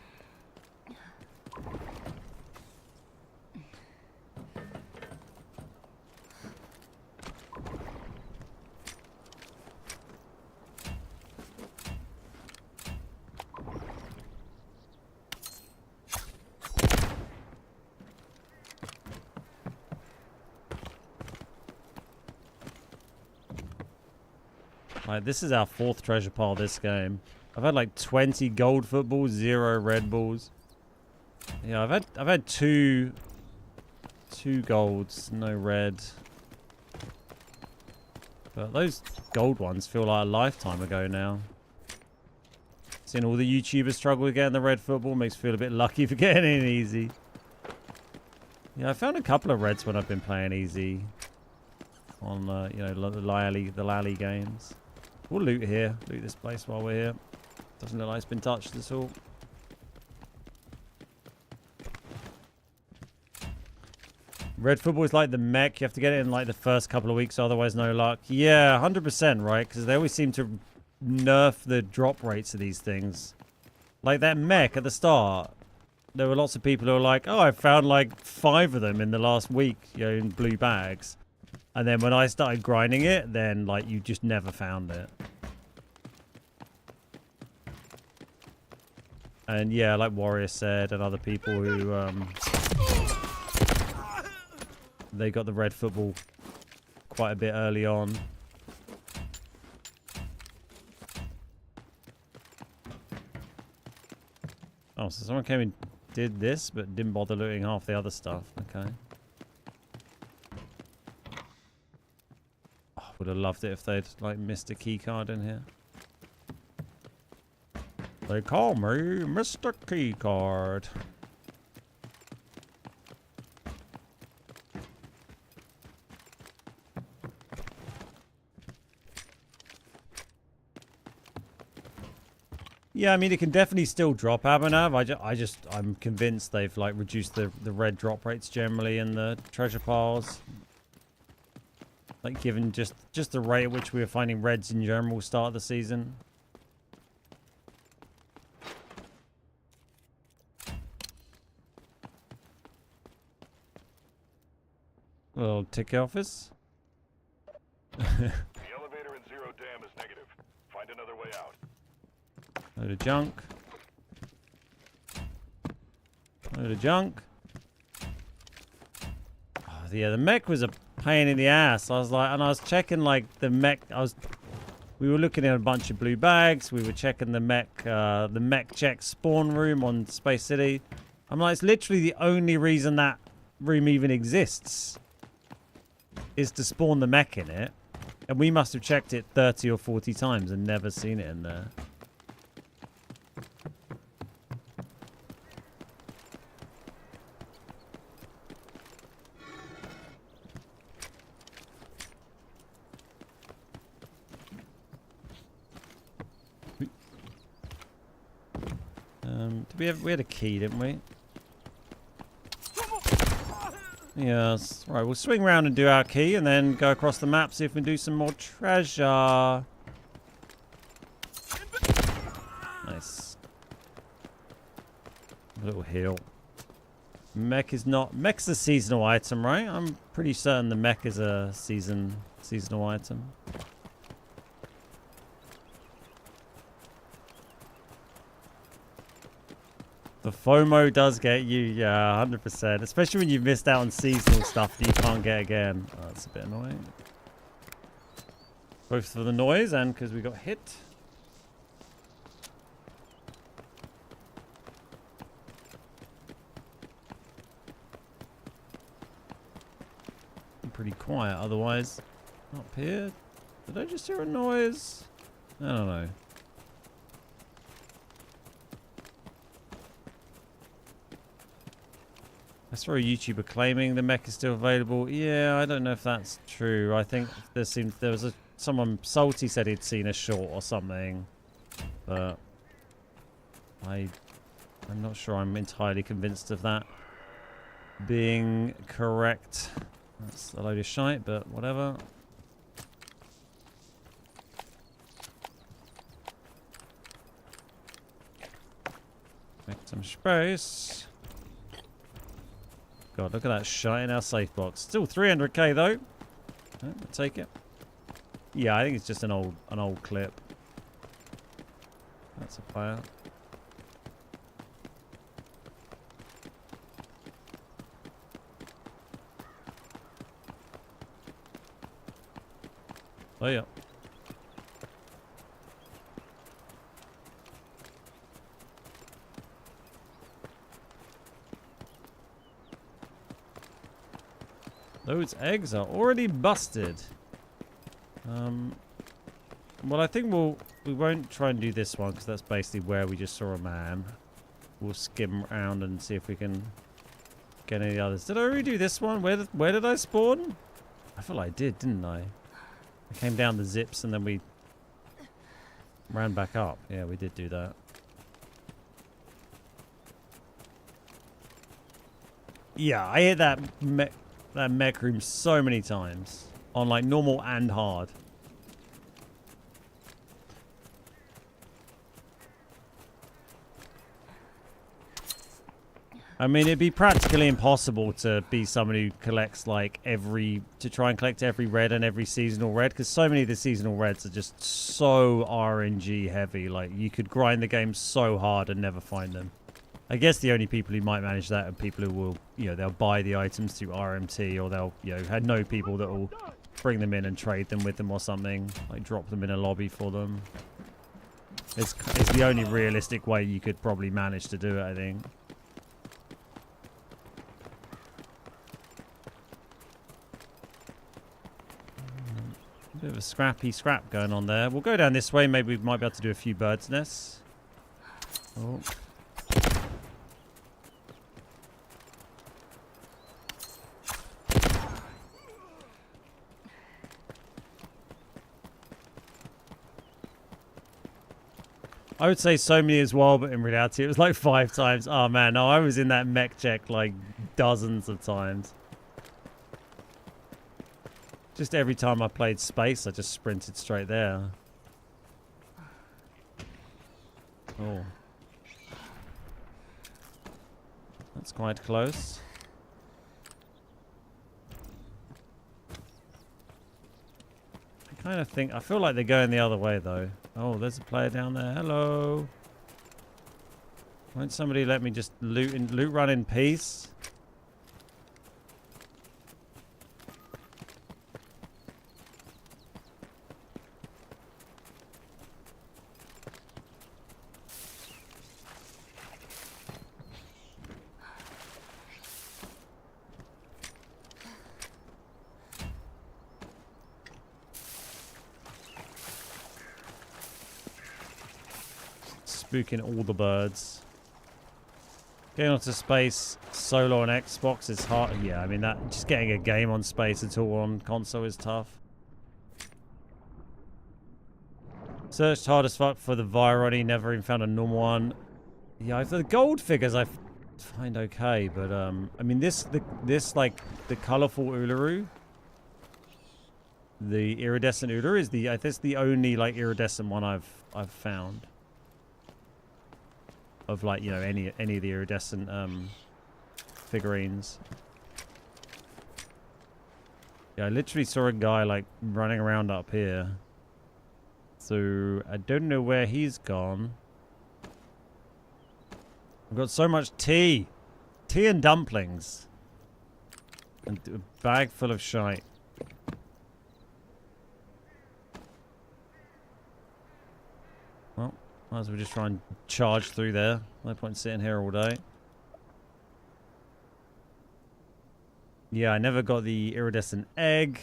Right, this is our 4th treasure pile this game. I've had like 20 gold footballs, 0 red balls. Yeah, I've had two golds, no red. But those gold ones feel like a lifetime ago now. Seeing all the YouTubers struggle with getting the red football makes me feel a bit lucky for getting in easy. Yeah, I found a couple of reds when I've been playing easy on you know, the Lally games. We'll loot here, loot this place while we're here. Doesn't look like it's been touched at all. Red football is like the mech. You have to get it in like the first couple of weeks, otherwise no luck. Yeah, 100%, right? Because they always seem to nerf the drop rates of these things. Like that mech at the start. There were lots of people who were like, oh, I found like 5 of them in the last week, you know, in blue bags. And then when I started grinding it, then like you just never found it. And yeah, like Warrior said, and other people who they got the red football quite a bit early on. Oh, so someone came and did this, but didn't bother looting half the other stuff. Okay. Oh, would have loved it if they'd like missed a key card in here. They call me Mr. Keycard. Yeah, I mean, it can definitely still drop Abhinav. I'm convinced they've like reduced the red drop rates generally in the treasure piles. Like given just the rate at which we were finding reds in general start of the season. Little ticket office. The elevator in Zero Dam is negative. Find another way out. Load of junk. Load of junk. Oh, yeah, the mech was a pain in the ass. I was checking like the mech. We were looking at a bunch of blue bags. We were checking the mech check spawn room on Space City. I'm like, it's literally the only reason that room even exists is to spawn the mech in it. And we must have checked it 30 or 40 times and never seen it in there. We had a key, didn't we? Yes. Right, we'll swing around and do our key and then go across the map, see if we can do some more treasure. Nice. A little heal. Mech is not. Mech's a seasonal item, right? I'm pretty certain the mech is a seasonal item. The FOMO does get you, yeah, 100%. Especially when you've missed out on seasonal stuff that you can't get again. Oh, that's a bit annoying. Both for the noise and because we got hit. Pretty quiet otherwise. Up here. Did I just hear a noise? I don't know. I saw a YouTuber claiming the mech is still available. Yeah, I don't know if that's true. I think there was someone salty said he'd seen a short or something, but I'm not sure I'm entirely convinced of that being correct. That's a load of shite, but whatever. Make some space. God, look at that shite in our safe box. Still 300k though. I'll take it. Yeah, I think it's just an old clip. That's a player. Oh yeah. Those eggs are already busted. Well, I think we won't try and do this one because that's basically where we just saw a man. We'll skim around and see if we can get any others. Did I already do this one? Where did I spawn? I feel like I did, didn't I? I came down the zips and then we ran back up. Yeah, we did do that. Yeah, I hit that mech room so many times on like normal and hard. I mean, it'd be practically impossible to be someone who collects like to try and collect every red and every seasonal red, because so many of the seasonal reds are just so RNG heavy. Like, you could grind the game so hard and never find them. I guess the only people who might manage that are people who will, they'll buy the items through RMT, or they'll, know people that will bring them in and trade them with them or something, like drop them in a lobby for them. It's the only realistic way you could probably manage to do it, I think. Bit of a scrap going on there. We'll go down this way. Maybe we might be able to do a few birds' nests. Oh. I would say so many as well, but in reality it was like 5 times. Oh man, no, I was in that mech check like dozens of times. Just every time I played space, I just sprinted straight there. Oh. That's quite close. I feel like they're going the other way though. Oh, there's a player down there. Hello. Won't somebody let me just loot run in peace? Spooking all the birds. Getting onto space solo on Xbox is hard. Yeah, I mean, just getting a game on space at all on console is tough. Searched hard as fuck for the Virony, never even found a normal one. Yeah, for the gold figures I find okay, but I mean this like the colorful Uluru, the iridescent Uluru is the only like iridescent one I've found. Of like, any of the iridescent figurines. Yeah, I literally saw a guy like running around up here. So I don't know where he's gone. I've got so much tea. Tea and dumplings. And a bag full of shite. Well, might as well just try and charge through there. No point sitting here all day. Yeah, I never got the iridescent egg.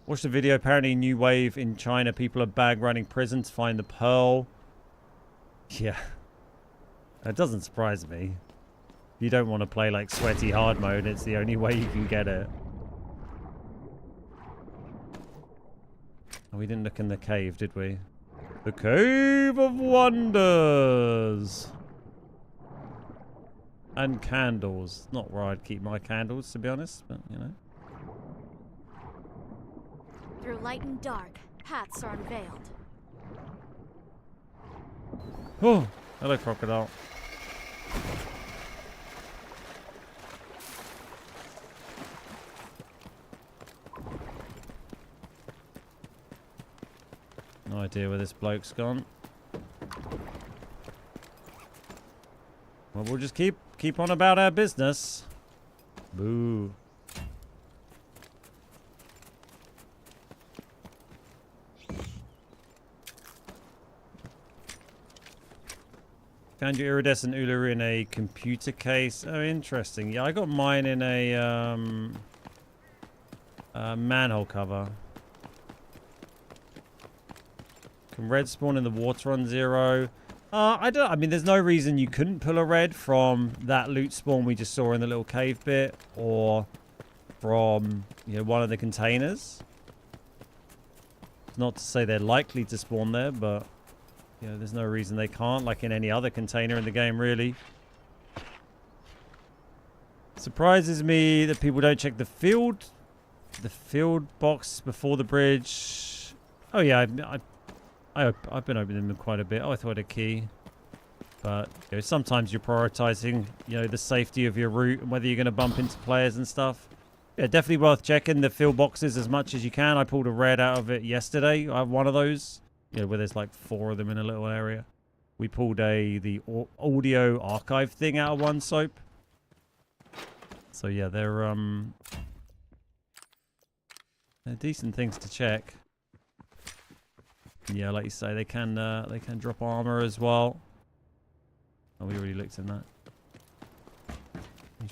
Watched the video. Apparently, new wave in China. People are bag running prison to find the pearl. Yeah. That doesn't surprise me. If you don't want to play like sweaty hard mode, it's the only way you can get it. Oh, we didn't look in the cave, did we? The Cave of Wonders. And candles. Not where I'd keep my candles, to be honest, but you know. Through light and dark, paths are unveiled. Oh, hello, crocodile. No idea where this bloke's gone. Well, we'll just keep on about our business. Boo. Found your iridescent Ulu in a computer case. Oh, interesting. Yeah, I got mine in a manhole cover. Can red spawn in the water on 0? I mean, there's no reason you couldn't pull a red from that loot spawn we just saw in the little cave bit, or from, you know, one of the containers. Not to say they're likely to spawn there, but you know, there's no reason they can't, like in any other container in the game, really. Surprises me that people don't check the field box before the bridge. Oh yeah, I've been opening them quite a bit. Oh, I thought I had a key. But you know, sometimes you're prioritizing, you know, the safety of your route and whether you're going to bump into players and stuff. Yeah, definitely worth checking the field boxes as much as you can. I pulled a red out of it yesterday. I have one of those, you know, where there's like 4 of them in a little area. We pulled the audio archive thing out of one soap. So yeah, they're decent things to check. Yeah, like you say, they can drop armor as well. Oh, we already looked in that.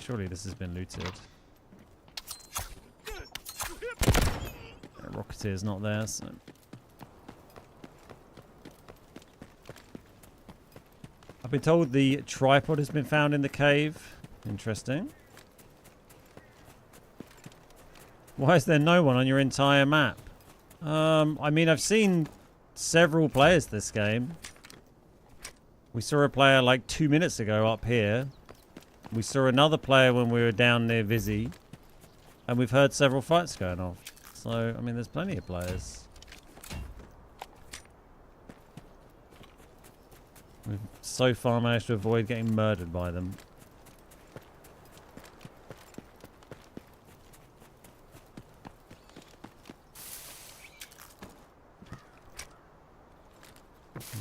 Surely this has been looted. Rocketeer's not there, so. I've been told the tripod has been found in the cave. Interesting. Why is there no one on your entire map? I mean, I've seen several players this game. We saw a player like 2 minutes ago up here. We saw another player when we were down near Vizzy. And we've heard several fights going off. So, I mean, there's plenty of players. We've so far managed to avoid getting murdered by them.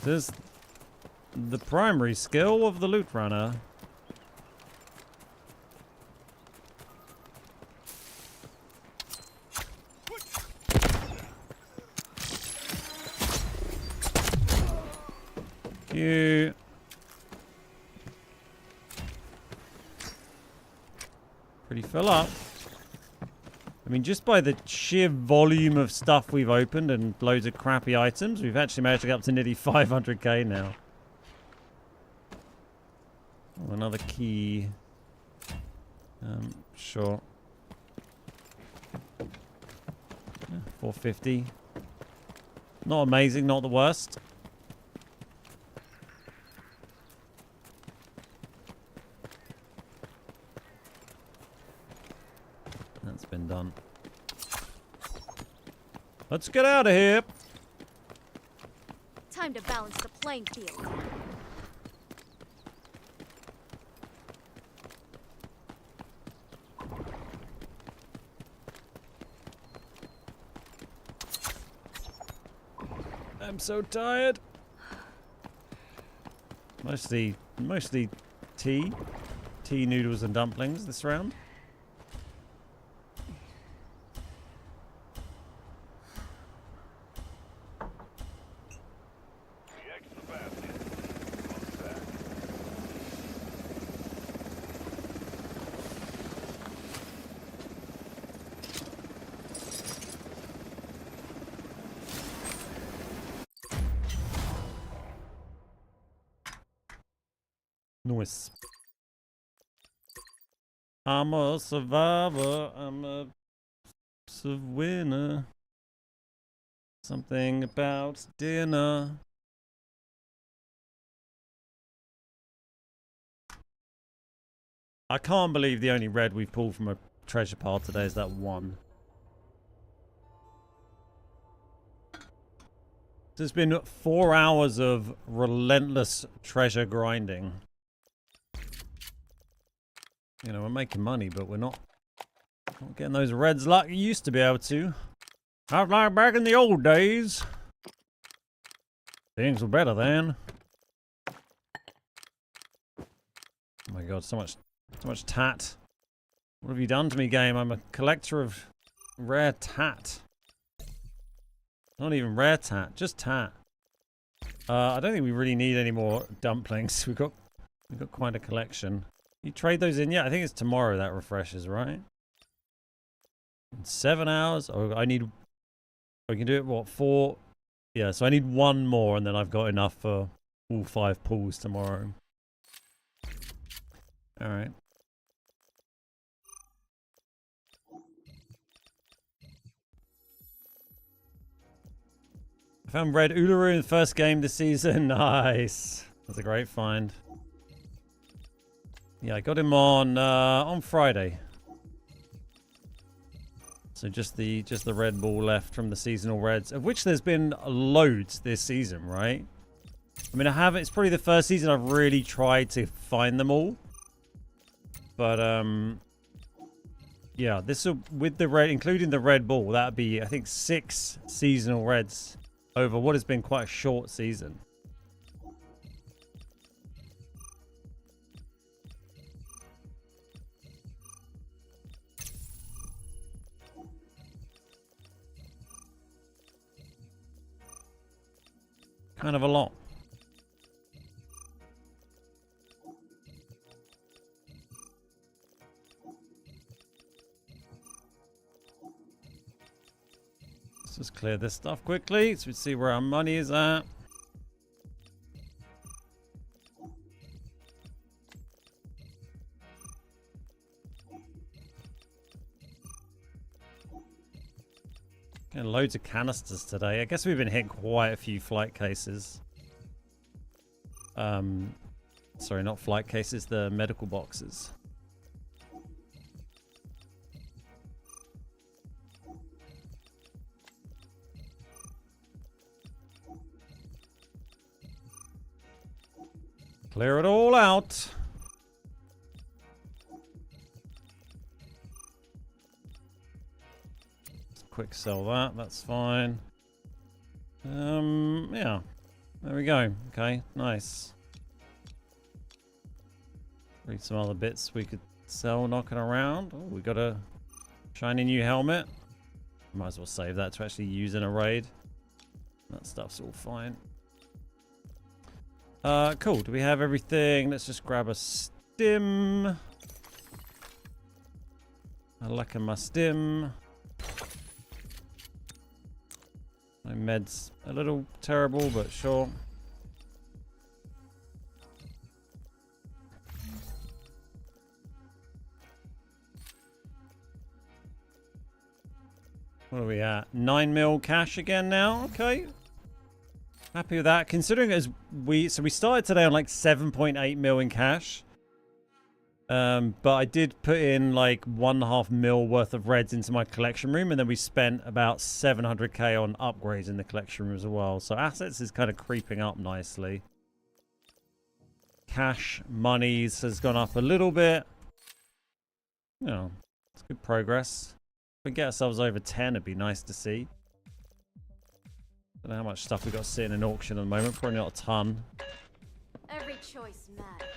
There's the primary skill of the loot runner. You pretty full up. I mean, just by the sheer volume of stuff we've opened and loads of crappy items, we've actually managed to get up to nearly 500k now. Oh, another key. Sure. Yeah, 450. Not amazing, not the worst. That's been done. Let's get out of here. Time to balance the playing field. I'm so tired. Mostly tea noodles and dumplings this round. Nice. I'm a survivor. I'm a winner. Something about dinner. I can't believe the only red we've pulled from a treasure pile today is that one. There's been 4 hours of relentless treasure grinding. You know, we're making money, but we're not getting those reds like you used to be able to. Not like back in the old days. Things were better then. Oh my god, so much tat. What have you done to me, game? I'm a collector of rare tat. Not even rare tat, just tat. I don't think we really need any more dumplings. We've got quite a collection. You trade those in yet? I think it's tomorrow that refreshes, right? In 7 hours? Oh, I need... We can do it, what, 4? Yeah, so I need 1 more and then I've got enough for all 5 pulls tomorrow. Alright. I found red Uluru in the first game this season. Nice. That's a great find. Yeah, I got him on Friday. So just the red ball left from the seasonal reds, of which there's been loads this season, right? I mean, it's probably the first season I've really tried to find them all. But yeah, this will, with the red, including the red ball, that'd be, I think, 6 seasonal reds over what has been quite a short season. Kind of a lot. Let's just clear this stuff quickly so we see where our money is at. Getting loads of canisters today. I guess we've been hitting quite a few flight cases. Sorry, not flight cases, the medical boxes. Clear it all out. Quick sell that, that's fine. Yeah. There we go. Okay, nice. Read some other bits we could sell knocking around. Oh, we got a shiny new helmet. Might as well save that to actually use in a raid. That stuff's all fine. Cool. Do we have everything? Let's just grab a stim. I like my stim. My med's a little terrible, but sure. What are we at? 9 mil cash again now? Okay. Happy with that. Considering as we started today on like 7.8 mil in cash. But I did put in like 1.5 mil worth of reds into my collection room, and then we spent about 700k on upgrades in the collection room as well. So assets is kind of creeping up nicely. Cash monies has gone up a little bit. You know, it's good progress. If we get ourselves over 10, it'd be nice to see. Don't know how much stuff we got sitting in auction at the moment. Probably not a ton. Every choice matters.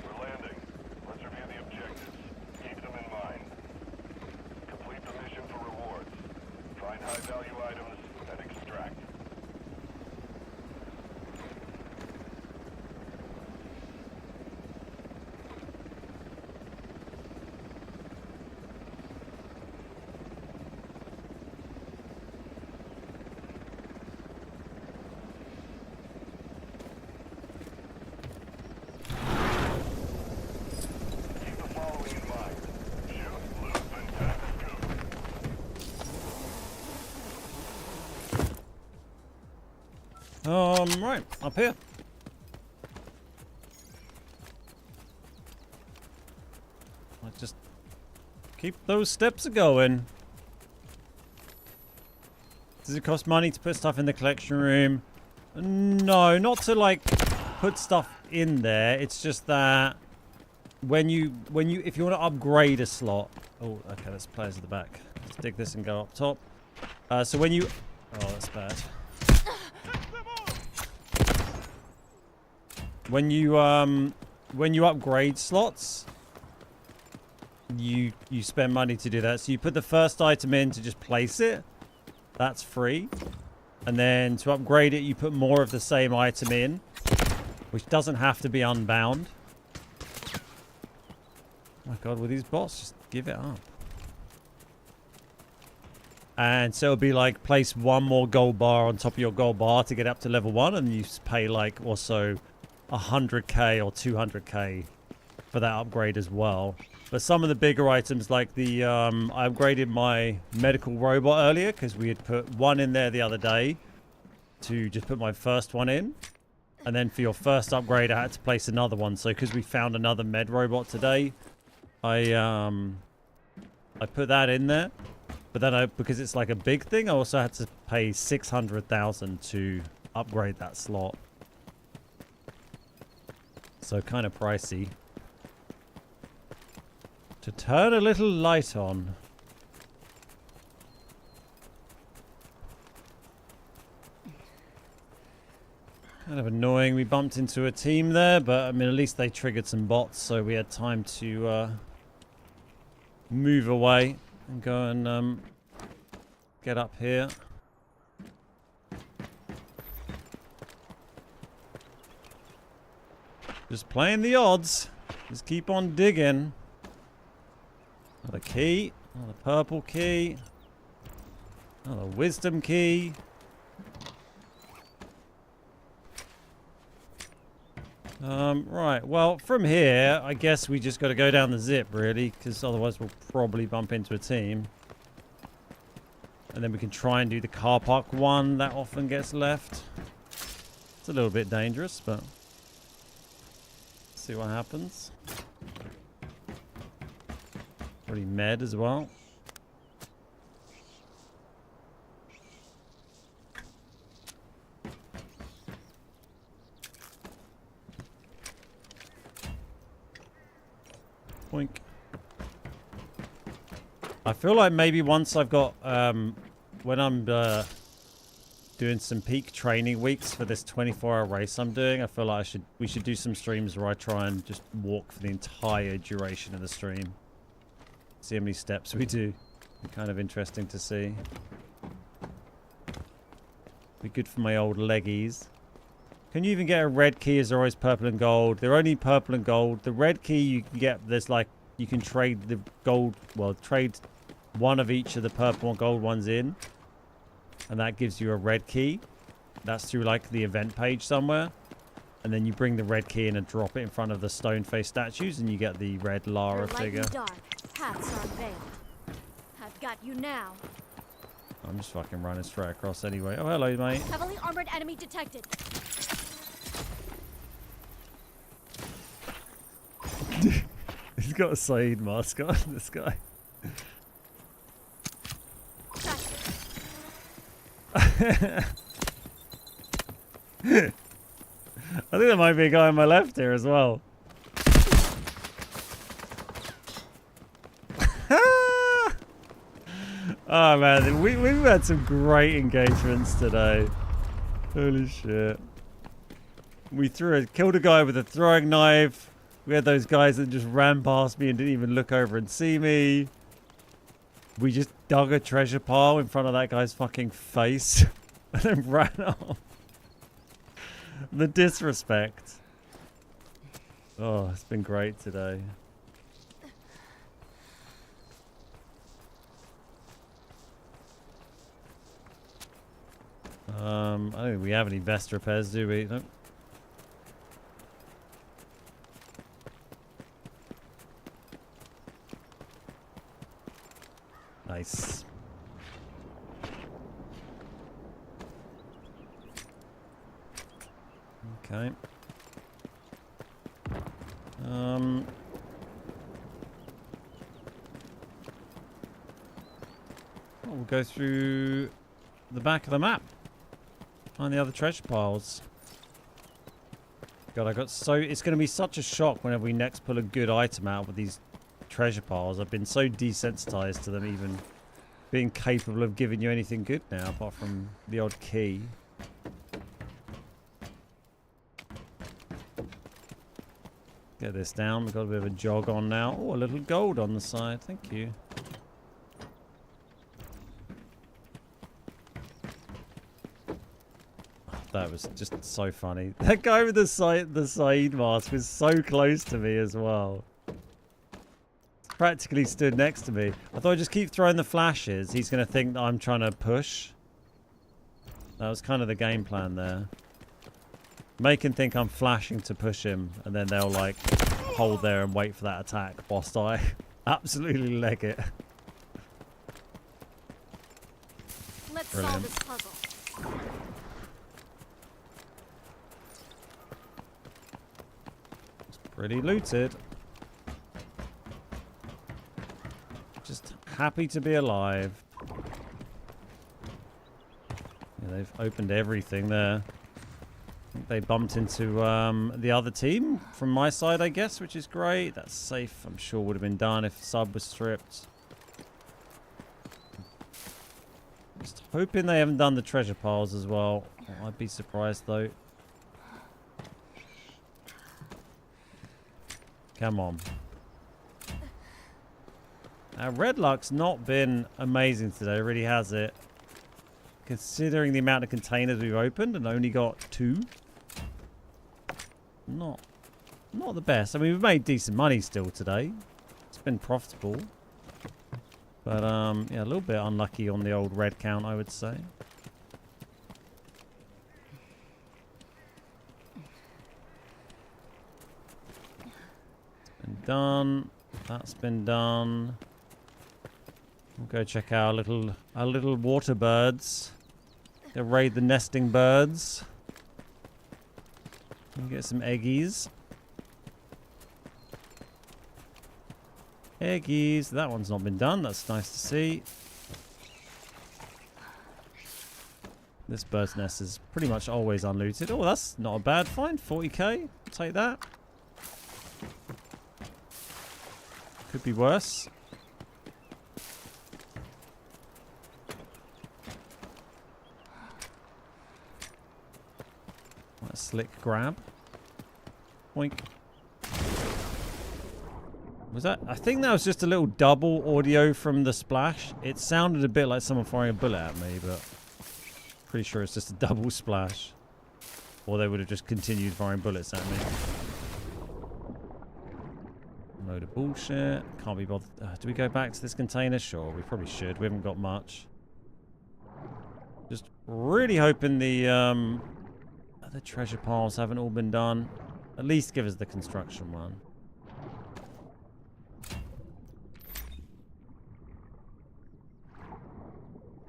We're landing. Let's review the objectives. Keep them in mind. Complete the mission for rewards. Find high-value items and extract. Keep the following in mind. Shoot, loot, and tag scoop. Right, up here. Let's just keep those steps going. Does it cost money to put stuff in the collection room? No, not to like put stuff in there. It's just that if you want to upgrade a slot. Oh, okay, there's players at the back. Let's dig this and go up top. So when you, oh, that's bad. When you upgrade slots, you spend money to do that. So you put the first item in to just place it. That's free. And then to upgrade it, you put more of the same item in, which doesn't have to be unbound. Oh my god, with these bots, just give it up. And so it'll be like place one more gold bar on top of your gold bar to get up to level 1, and you pay like also 100k or 200k for that upgrade as well. But some of the bigger items, like the I upgraded my medical robot earlier because we had put one in there the other day to just put my first one in, and then for your first upgrade I had to place another one. So because we found another med robot today, I put that in there. But then because it's like a big thing, I also had to pay 600,000 to upgrade that slot. So kind of pricey. To turn a little light on. Kind of annoying. We bumped into a team there, but I mean, at least they triggered some bots, so we had time to move away and go and get up here. Just playing the odds. Just keep on digging. Another key. Another purple key. Another wisdom key. Right. Well, from here, I guess we just got to go down the zip, really, because otherwise we'll probably bump into a team. And then we can try and do the car park one that often gets left. It's a little bit dangerous, but see what happens. Pretty med as well. Boink. I feel like maybe once I've got when I'm doing some peak training weeks for this 24-hour race I'm doing, I feel like we should do some streams where I try and just walk for the entire duration of the stream. See how many steps we do. Be kind of interesting to see. Be good for my old leggies. Can you even get a red key? Is there always purple and gold? They're only purple and gold. The red key you can get, there's like, you can trade the gold, well, trade one of each of the purple and gold ones in. And that gives you a red key. That's through like the event page somewhere. And then you bring the red key in and drop it in front of the stone face statues and you get the red Lara figure. Dark. Paths are veiled. I've got you now. I'm just fucking running straight across anyway. Oh, hello, mate. Heavily armored enemy detected. He's got a Saeed mask on, this guy. I think there might be a guy on my left here as well. Oh man, we've had some great engagements today. Holy shit. We killed a guy with a throwing knife. We had those guys that just ran past me and didn't even look over and see me. We just dug a treasure pile in front of that guy's fucking face and then ran off. The disrespect. Oh, it's been great today. I don't think we have any vest repairs, do we? Nope. Nice. Okay. We'll go through the back of the map. Find the other treasure piles. God, it's going to be such a shock whenever we next pull a good item out with these treasure piles. I've been so desensitized to them even being capable of giving you anything good now, apart from the odd key. Get this down. We've got a bit of a jog on now. Oh, a little gold on the side. Thank you. That was just so funny. That guy with the Saeed mask was so close to me as well. Practically stood next to me. I thought I'd just keep throwing the flashes. He's going to think that I'm trying to push. That was kind of the game plan there. Make him think I'm flashing to push him, and then they'll like hold there and wait for that attack whilst I absolutely leg it. Let's Brilliant. solve this puzzle. Pretty looted. Just happy to be alive. Yeah, they've opened everything there. I think they bumped into the other team from my side, I guess, which is great. That's safe. I'm sure would have been done if sub was stripped. Just hoping they haven't done the treasure piles as well. I'd be surprised though. Come on. Red luck's not been amazing today, really has it? Considering the amount of containers we've opened and only got 2. Not the best. I mean, we've made decent money still today. It's been profitable. But, yeah, a little bit unlucky on the old red count, I would say. Done. That's been done. We'll go check our little water birds. Go raid the nesting birds. And get some eggies. Eggies. That one's not been done. That's nice to see. This bird's nest is pretty much always unlooted. Oh, that's not a bad find. 40k. Take that. Could be worse. What a slick grab. Boink. Was that? I think that was just a little double audio from the splash. It sounded a bit like someone firing a bullet at me, but pretty sure it's just a double splash. Or they would have just continued firing bullets at me. Load of bullshit. Can't be bothered. Do we go back to this container? Sure, we probably should. We haven't got much. Just really hoping the other treasure piles haven't all been done. At least give us the construction one.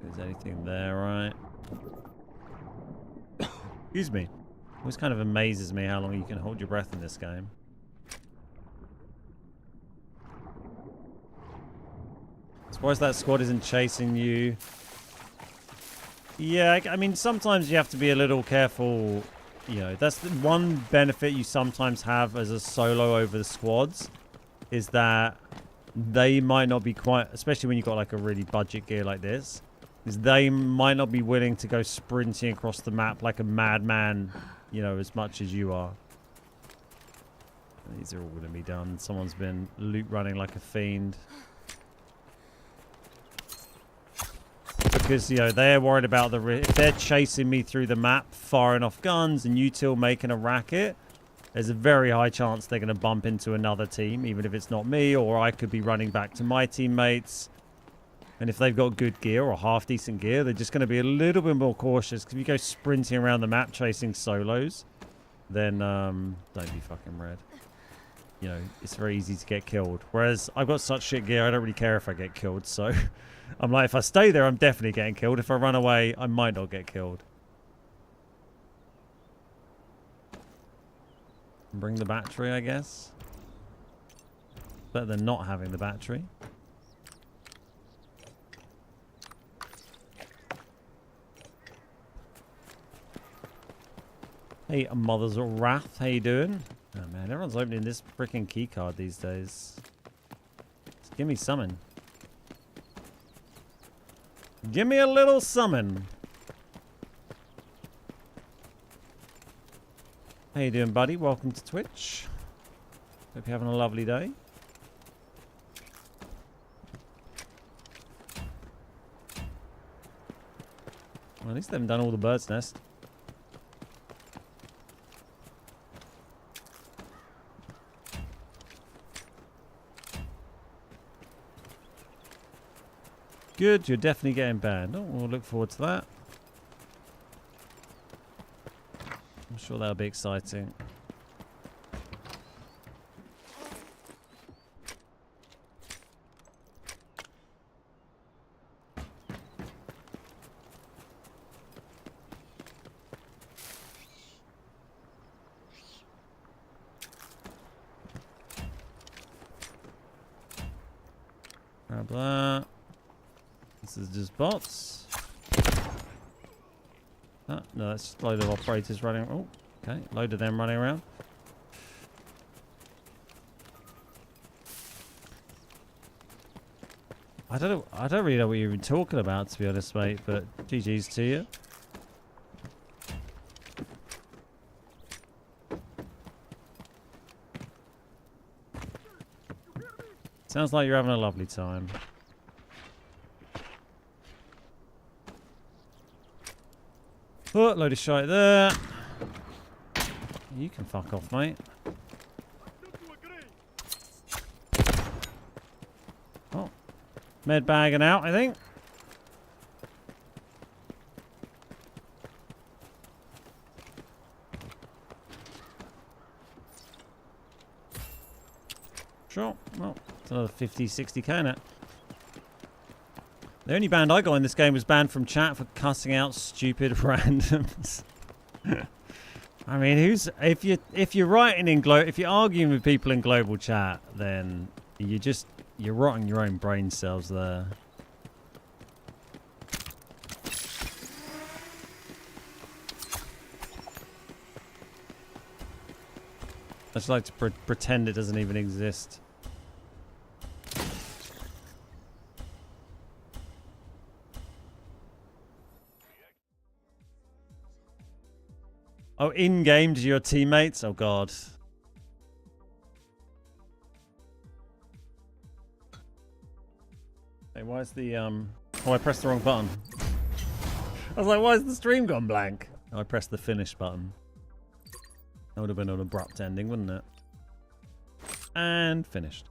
Is there anything there, right? Excuse me. Always kind of amazes me how long you can hold your breath in this game. Surprised that squad isn't chasing you. Yeah, I mean, sometimes you have to be a little careful. You know, that's the one benefit you sometimes have as a solo over the squads, is that they might not be quite, especially when you've got like a really budget gear like this, is they might not be willing to go sprinting across the map like a madman, you know, as much as you are. These are all going to be done. Someone's been loot running like a fiend. Because, you know, they're worried about if they're chasing me through the map, firing off guns, and you two making a racket, there's a very high chance they're going to bump into another team, even if it's not me, or I could be running back to my teammates. And if they've got good gear or half-decent gear, they're just going to be a little bit more cautious. Because if you go sprinting around the map chasing solos, then don't be fucking red. You know, it's very easy to get killed. Whereas I've got such shit gear, I don't really care if I get killed. So I'm like, if I stay there, I'm definitely getting killed. If I run away, I might not get killed. Bring the battery, I guess. Better than not having the battery. Hey, Mother's Wrath, how you doing? Oh man, everyone's opening this freaking keycard these days. Just give me summon. Give me a little summon. How you doing, buddy? Welcome to Twitch. Hope you're having a lovely day. Well, at least they haven't done all the bird's nest. Good, you're definitely getting banned. Oh, we'll look forward to that. I'm sure that'll be exciting. Grab that. This is just bots. Oh, no, that's just a load of operators running. Oh, okay. Load of them running around. I don't really know what you're even talking about, to be honest, mate, but GG's to you. Sounds like you're having a lovely time. Oh, load of shite there. You can fuck off, mate. Oh. Med bagging out, I think. Sure. Well, it's another 50, 60k in it. The only band I got in this game was banned from chat for cussing out stupid randoms. I mean, if you're writing in if you're arguing with people in global chat, then you're rotting your own brain cells there. I just like to pretend it doesn't even exist. Oh, in-game to your teammates? Oh, God. Hey, why is the, Oh, I pressed the wrong button. I was like, why is the stream gone blank? Oh, I pressed the finish button. That would have been an abrupt ending, wouldn't it? And finished.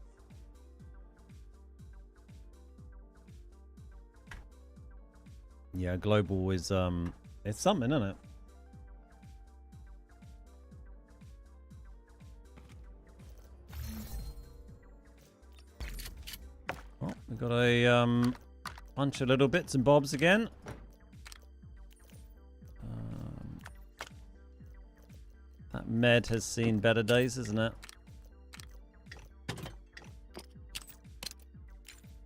Yeah, global is, it's something, isn't it? Well, we've got a bunch of little bits and bobs again. That med has seen better days, isn't it?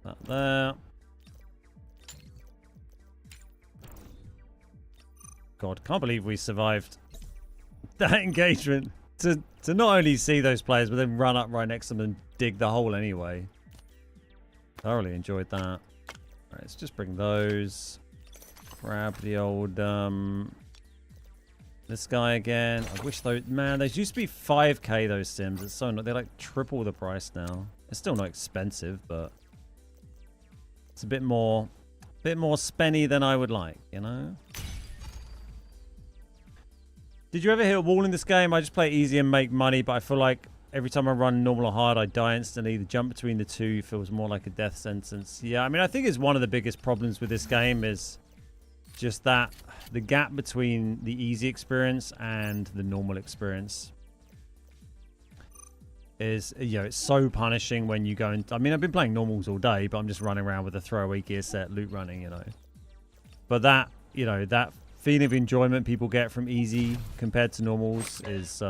That there. God, can't believe we survived that engagement. To not only see those players, but then run up right next to them and dig the hole anyway. Thoroughly enjoyed that. All right, let's just bring those. Grab the old this guy again. I wish those, man, those used to be 5k, those sims. It's so not, they're like triple the price now. It's still not expensive, but it's a bit more spenny than I would like, you know? Did you ever hit a wall in this game? I just play easy and make money, but I feel like every time I run normal or hard, I die instantly. The jump between the two feels more like a death sentence. Yeah, I mean, I think it's one of the biggest problems with this game is just that the gap between the easy experience and the normal experience is, you know, it's so punishing when you go and, I mean, I've been playing normals all day, but I'm just running around with a throwaway gear set, loot running, you know. But that, you know, that feeling of enjoyment people get from easy compared to normals is,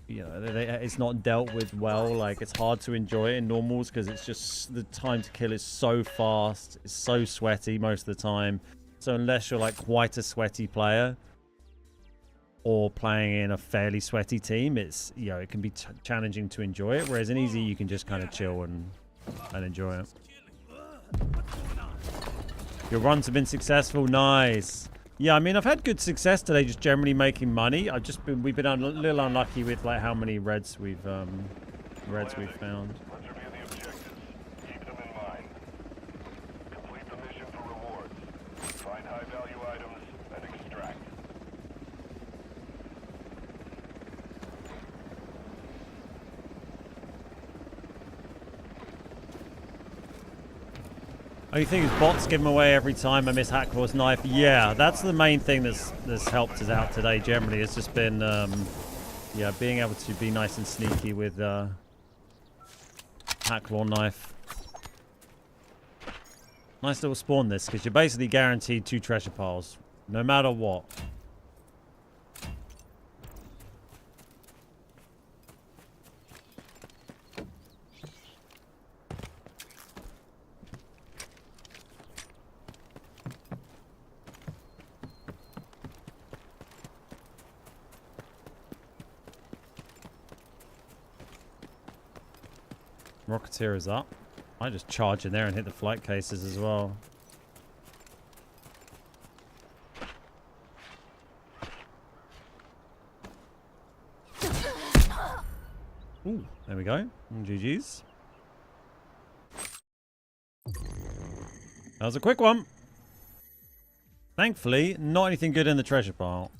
you know, it's not dealt with well. Like, it's hard to enjoy it in normals because it's just, the time to kill is so fast. It's so sweaty most of the time. So unless you're like quite a sweaty player or playing in a fairly sweaty team, it's, you know, it can be challenging to enjoy it. Whereas in easy, you can just kind of chill and enjoy it. Your runs have been successful. Nice. Yeah, I mean, I've had good success today, just generally making money. We've been a little unlucky with like how many reds we've found. Let's review the objectives. Keep them in mind. Complete the mission for rewards. Find high-value items and extract. Only thing is bots give them away every time I miss Hacklaw's knife. Yeah, that's the main thing that's helped us out today generally. It's just been, yeah, being able to be nice and sneaky with Hacklaw knife. Nice little spawn this, because you're basically guaranteed 2 treasure piles, no matter what. Rocketeer is up. I just charge in there and hit the flight cases as well. Ooh, there we go. GG's. That was a quick one. Thankfully, not anything good in the treasure pile.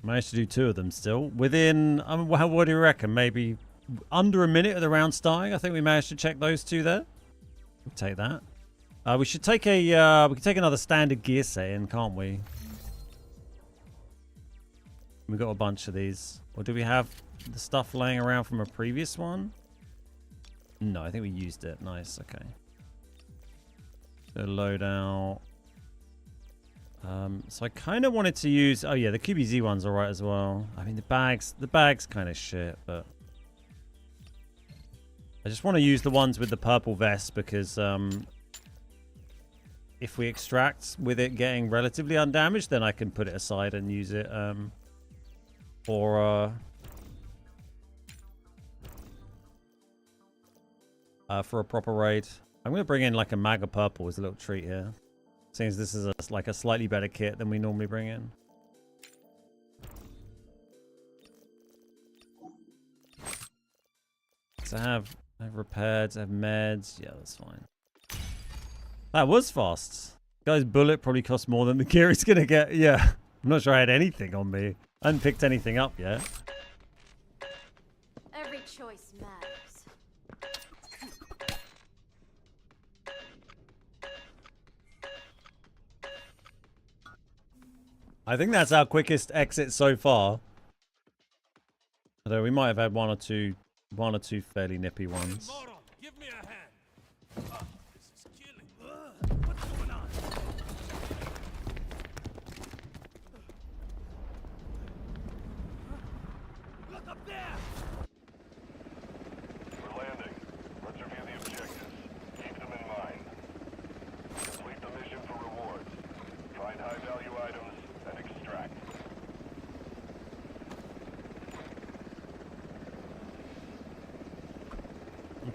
Managed to do 2 of them still. Within, what do you reckon? Maybe under a minute of the round starting. I think we managed to check those 2 there. We'll take that. We should take a, we can take another standard gear set in, can't we? We got a bunch of these. Or do we have the stuff laying around from a previous one? No, I think we used it. Nice, okay. So loadout. So I kind of wanted to use, oh yeah, the QBZ one's alright as well. I mean, the bag's kind of shit, but I just want to use the ones with the purple vest because if we extract with it getting relatively undamaged, then I can put it aside and use it for a proper raid. I'm going to bring in like a MAGA purple as a little treat here. Seems this is like a slightly better kit than we normally bring in. So I have repaired, I have meds. Yeah, that's fine. That was fast. Guy's bullet probably cost more than the gear he's gonna get. Yeah, I'm not sure I had anything on me. I hadn't picked anything up yet. Every choice matters. I think that's our quickest exit so far. Although we might have had one or two fairly nippy ones. Give me a hand. This is killing. What's going on? Look up there. We're landing. Let's review the objectives. Keep them in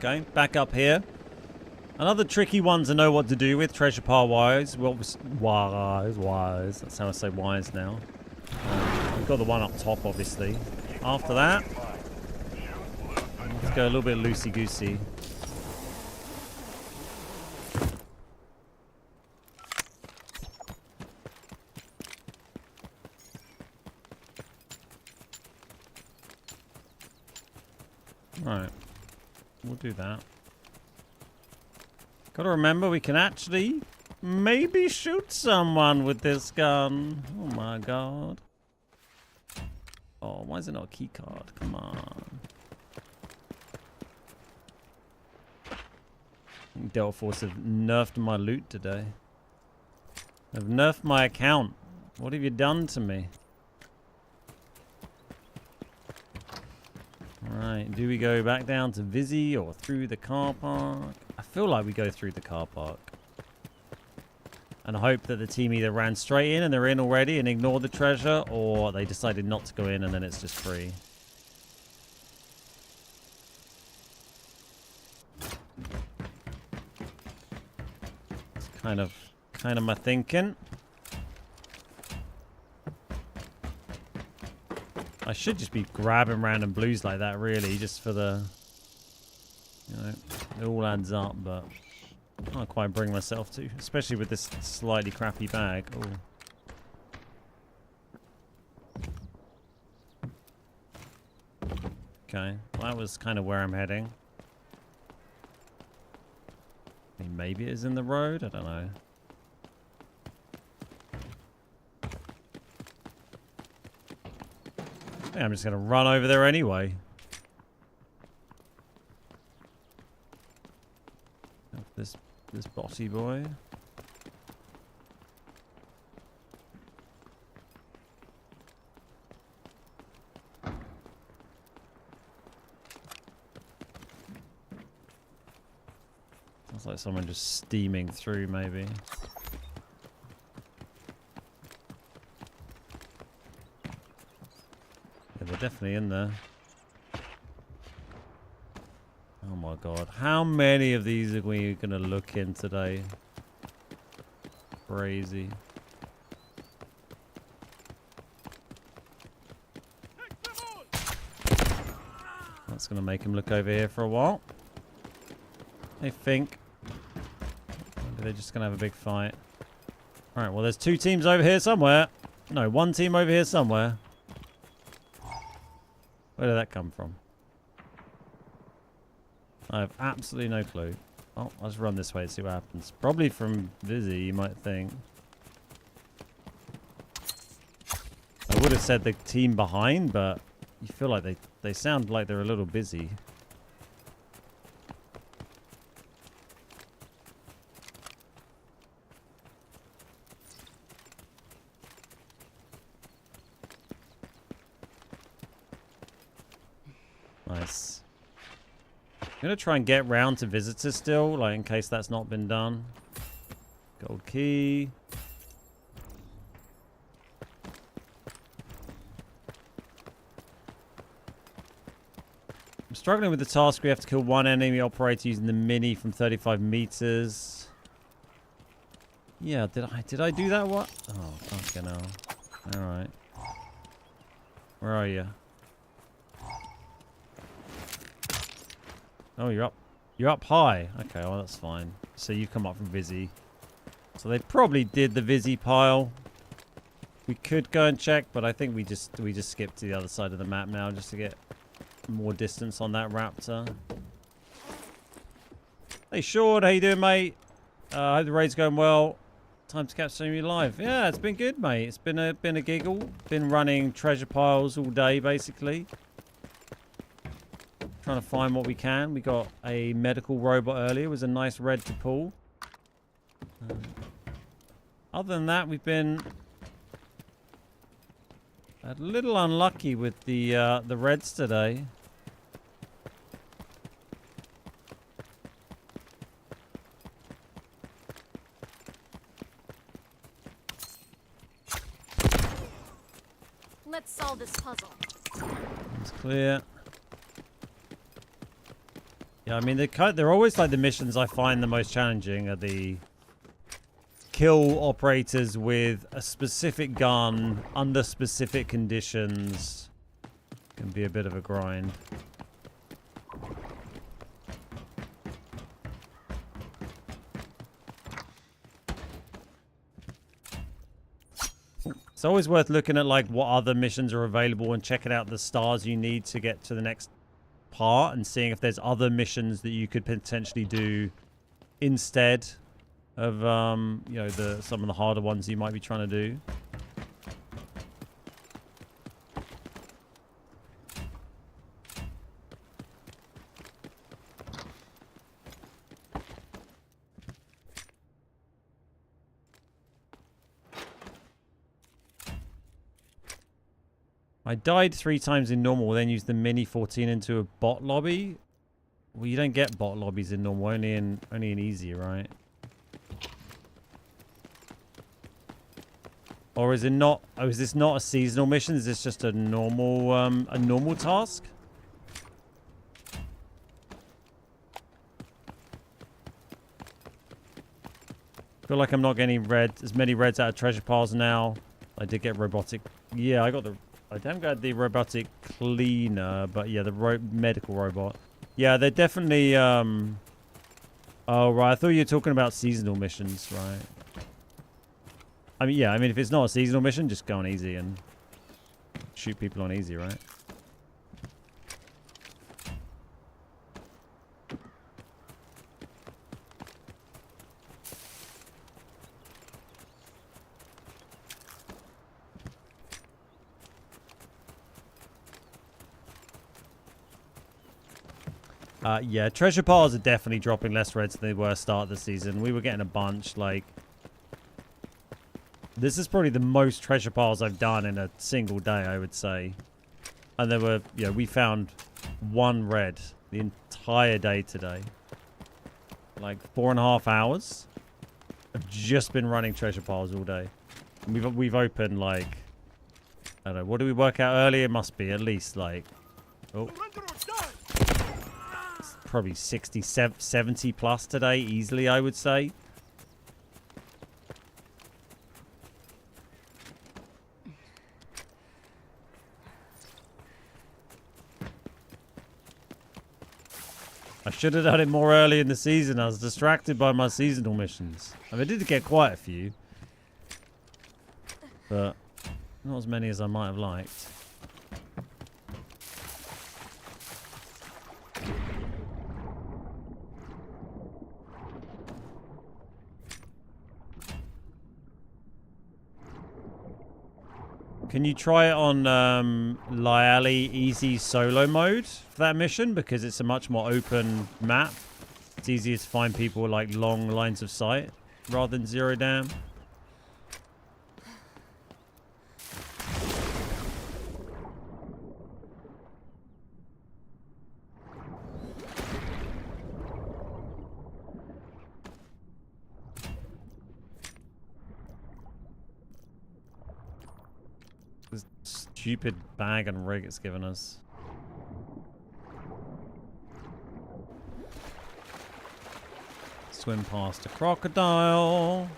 Okay, back up here. Another tricky one to know what to do with treasure pile wise. Well, wise. That's how I say wise now. We've got the one up top, obviously. After that, let's go a little bit loosey-goosey. Right, we'll do that. Gotta remember, we can actually maybe shoot someone with this gun. Oh my god. Oh, why is it not a key card? Come on. Delta Force have nerfed my loot today. They've nerfed my account. What have you done to me? Alright, do we go back down to Vizzy or through the car park? I feel like we go through the car park. And I hope that the team either ran straight in and they're in already and ignored the treasure, or they decided not to go in and then it's just free. It's kind of my thinking. I should just be grabbing random blues like that, really, just for the, you know, it all adds up, but I can't quite bring myself to, especially with this slightly crappy bag. Ooh. Okay, well, that was kind of where I'm heading. I mean, maybe it is in the road, I don't know. Yeah, I'm just going to run over there anyway. This bossy boy. Sounds like someone just steaming through, maybe. They're definitely in there. Oh my god. How many of these are we going to look in today? Crazy. That's going to make him look over here for a while. I think. Maybe they're just going to have a big fight. Alright, well there's two teams over here somewhere. No, one team over here somewhere. Where did that come from? I have absolutely no clue. Oh, let's run this way and see what happens. Probably from Vizzy, you might think. I would have said the team behind, but you feel like they sound like they're a little busy. Nice. I'm going to try and get round to visitors still, like in case that's not been done. Gold key. I'm struggling with the task. We have to kill one enemy operator using the mini from 35 meters. Yeah, did I do that? What? Oh, fucking hell. Alright. Where are you? Oh, you're up. You're up high. Okay, well that's fine. So you come up from Vizzy. So they probably did the Vizzy pile. We could go and check, but I think we just skip to the other side of the map now just to get more distance on that raptor. Hey Sean, how you doing, mate? I hope the raid's going well. Time to catch me live. Yeah, it's been good, mate. It's been a giggle. Been running treasure piles all day, basically. Trying to find what we can. We got a medical robot earlier. It was a nice red to pull. Other than that, we've been a little unlucky with the reds today. Let's solve this puzzle. It's clear. Yeah, I mean, they're always like the missions I find the most challenging are the kill operators with a specific gun under specific conditions. Can be a bit of a grind. It's always worth looking at like what other missions are available and checking out the stars you need to get to the next part and seeing if there's other missions that you could potentially do instead of you know, some of the harder ones you might be trying to do. I died 3 times in normal, then used the mini 14 into a bot lobby. Well, you don't get bot lobbies in normal, only in easy, right? Or is it not? Oh, is this not a seasonal mission? Is this just a normal task? I feel like I'm not getting as many reds out of treasure piles now. I did get robotic. Yeah, I haven't got the robotic cleaner, but yeah, the medical robot. Yeah, they're definitely. Oh right, I thought you were talking about seasonal missions, right? I mean, yeah, I mean, if it's not a seasonal mission, just go on easy and shoot people on easy, right? Yeah, treasure piles are definitely dropping less reds than they were start of the season. We were getting a bunch, like... This is probably the most treasure piles I've done in a single day, I would say. And there were, yeah, we found 1 red the entire day today. Like 4.5 hours. I've just been running treasure piles all day. And we've opened like, I don't know, what do we work out earlier? It must be at least like, oh, probably 60, 70 plus today, easily, I would say. I should have done it more early in the season. I was distracted by my seasonal missions. I mean, I did get quite a few, but not as many as I might have liked. Can you try it on Lyali easy solo mode for that mission? Because it's a much more open map. It's easier to find people like long lines of sight rather than zero dam. This stupid bag and rig it's given us. Swim past a crocodile.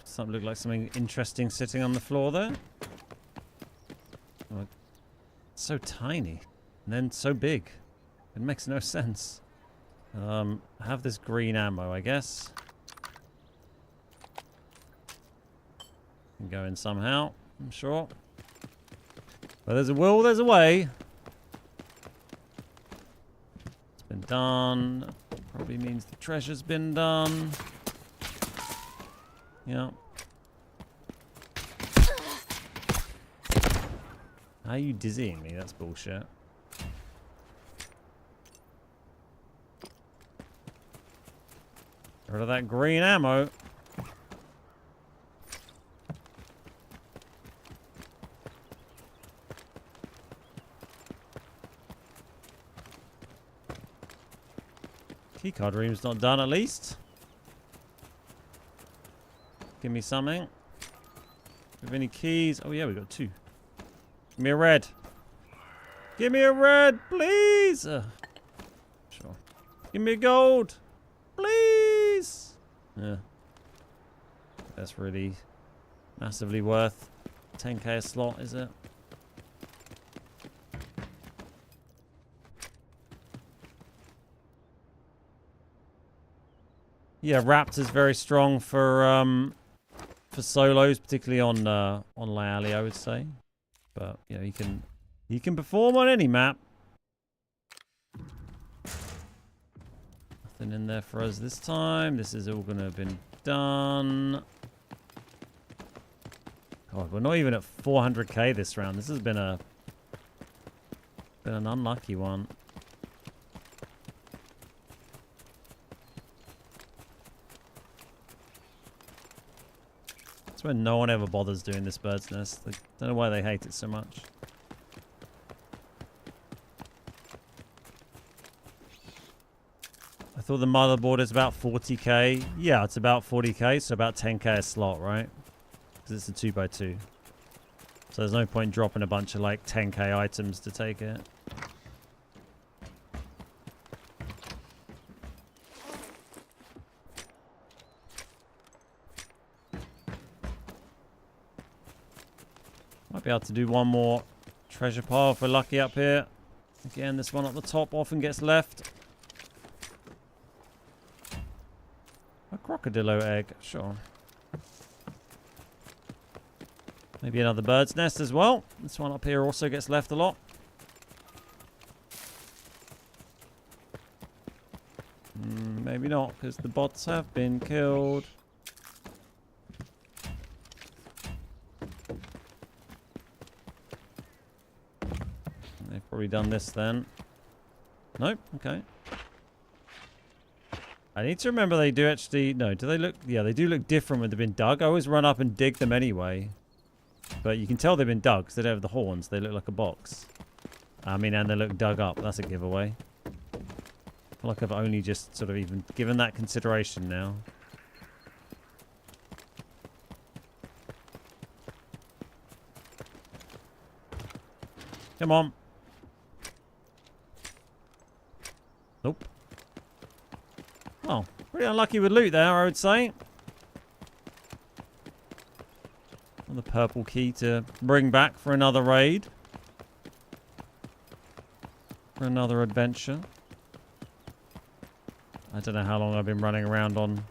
Does that look like something interesting sitting on the floor there? Oh, it's so tiny and then so big. It makes no sense. Have this green ammo, I guess. Can go in somehow, I'm sure. But there's a will, there's a way. It's been done. Probably means the treasure's been done. Yeah. How are you dizzying me? That's bullshit. Rid of that green ammo. Keycard room's not done at least. Give me something. have any keys? Oh yeah, we got 2. Give me a red. Give me a red, please. Sure. Give me a gold, please. Yeah. That's really massively worth 10k a slot, is it? Yeah, Raptor's very strong for solos, particularly on Lyali, I would say. But you know, he can perform on any map. Nothing in there for us this time. This is all gonna have been done. God, we're not even at 400k this round. This has been an unlucky one. That's when no one ever bothers doing this bird's nest. I don't know why they hate it so much. I thought the motherboard is about 40k. Yeah, it's about 40k, so about 10k a slot, right? Because it's a 2x2. So there's no point dropping a bunch of like 10k items to take it. Might be able to do one more treasure pile if we're lucky up here. Again, this one at the top often gets left. A crocodilo egg, sure. Maybe another bird's nest as well. This one up here also gets left a lot. Maybe not, because the bots have been killed. They've probably done this then. Nope, okay. I need to remember they do actually... No, do they look... Yeah, they do look different when they've been dug. I always run up and dig them anyway. But you can tell they've been dug because they don't have the horns. They look like a box. I mean, and they look dug up. That's a giveaway. I feel like I've only just sort of even given that consideration now. Come on. Nope. Oh, pretty unlucky with loot there, I would say. The purple key to bring back for another raid. For another adventure. I don't know how long I've been running around on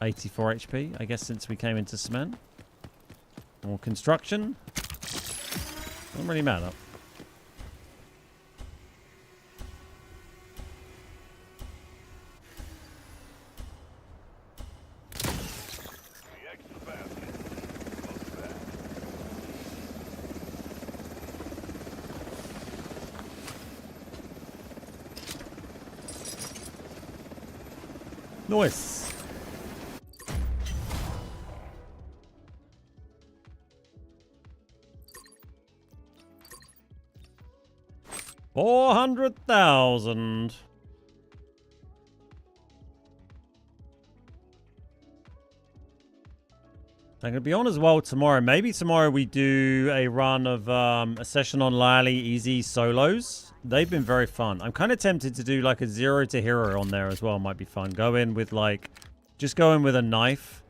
84 HP. I guess since we came into cement. Or construction. Doesn't really matter. Nice. $400,000. I'm going to be on as well tomorrow. Maybe tomorrow we do a run of a session on Lally Easy solos. They've been very fun. I'm kind of tempted to do like a 0 to hero on there as well. Might be fun. Go in with like, just go in with a knife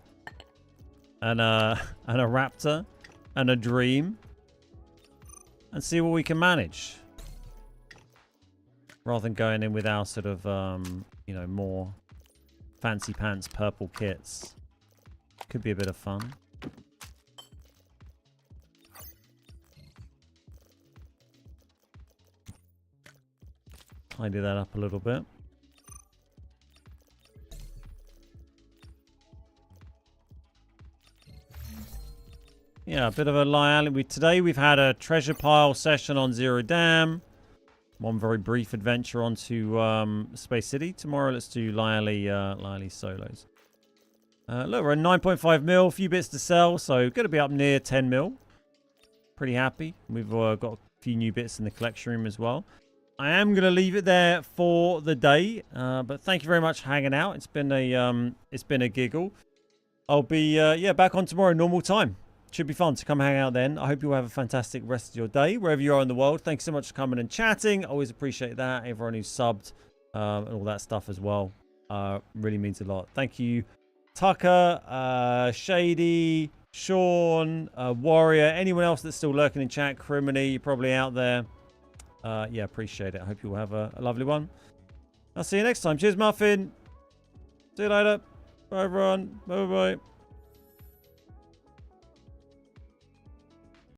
and a raptor and a dream and see what we can manage. Rather than going in with our sort of, you know, more fancy pants purple kits. Could be a bit of fun. Tidy that up a little bit. Yeah, a bit of a lie. Today we've had a treasure pile session on Zero Dam. One very brief adventure onto Space City. Tomorrow let's do Lyali solos. Look, we're at 9.5 mil, a few bits to sell, so going to be up near 10 mil. Pretty happy. We've got a few new bits in the collection room as well. I am going to leave it there for the day, but thank you very much for hanging out. It's been a giggle. I'll be back on tomorrow normal time. should be fun to come hang out then. I hope you have a fantastic rest of your day, wherever you are in the world. Thanks so much for coming and chatting. Always appreciate that. Everyone who's subbed and all that stuff as well. Really means a lot. Thank you, Tucker, Shady, Sean, Warrior, anyone else that's still lurking in chat. Criminy, you're probably out there. Yeah, appreciate it. I hope you will have a lovely one. I'll see you next time. Cheers, Muffin. See you later. Bye, everyone. Bye-bye.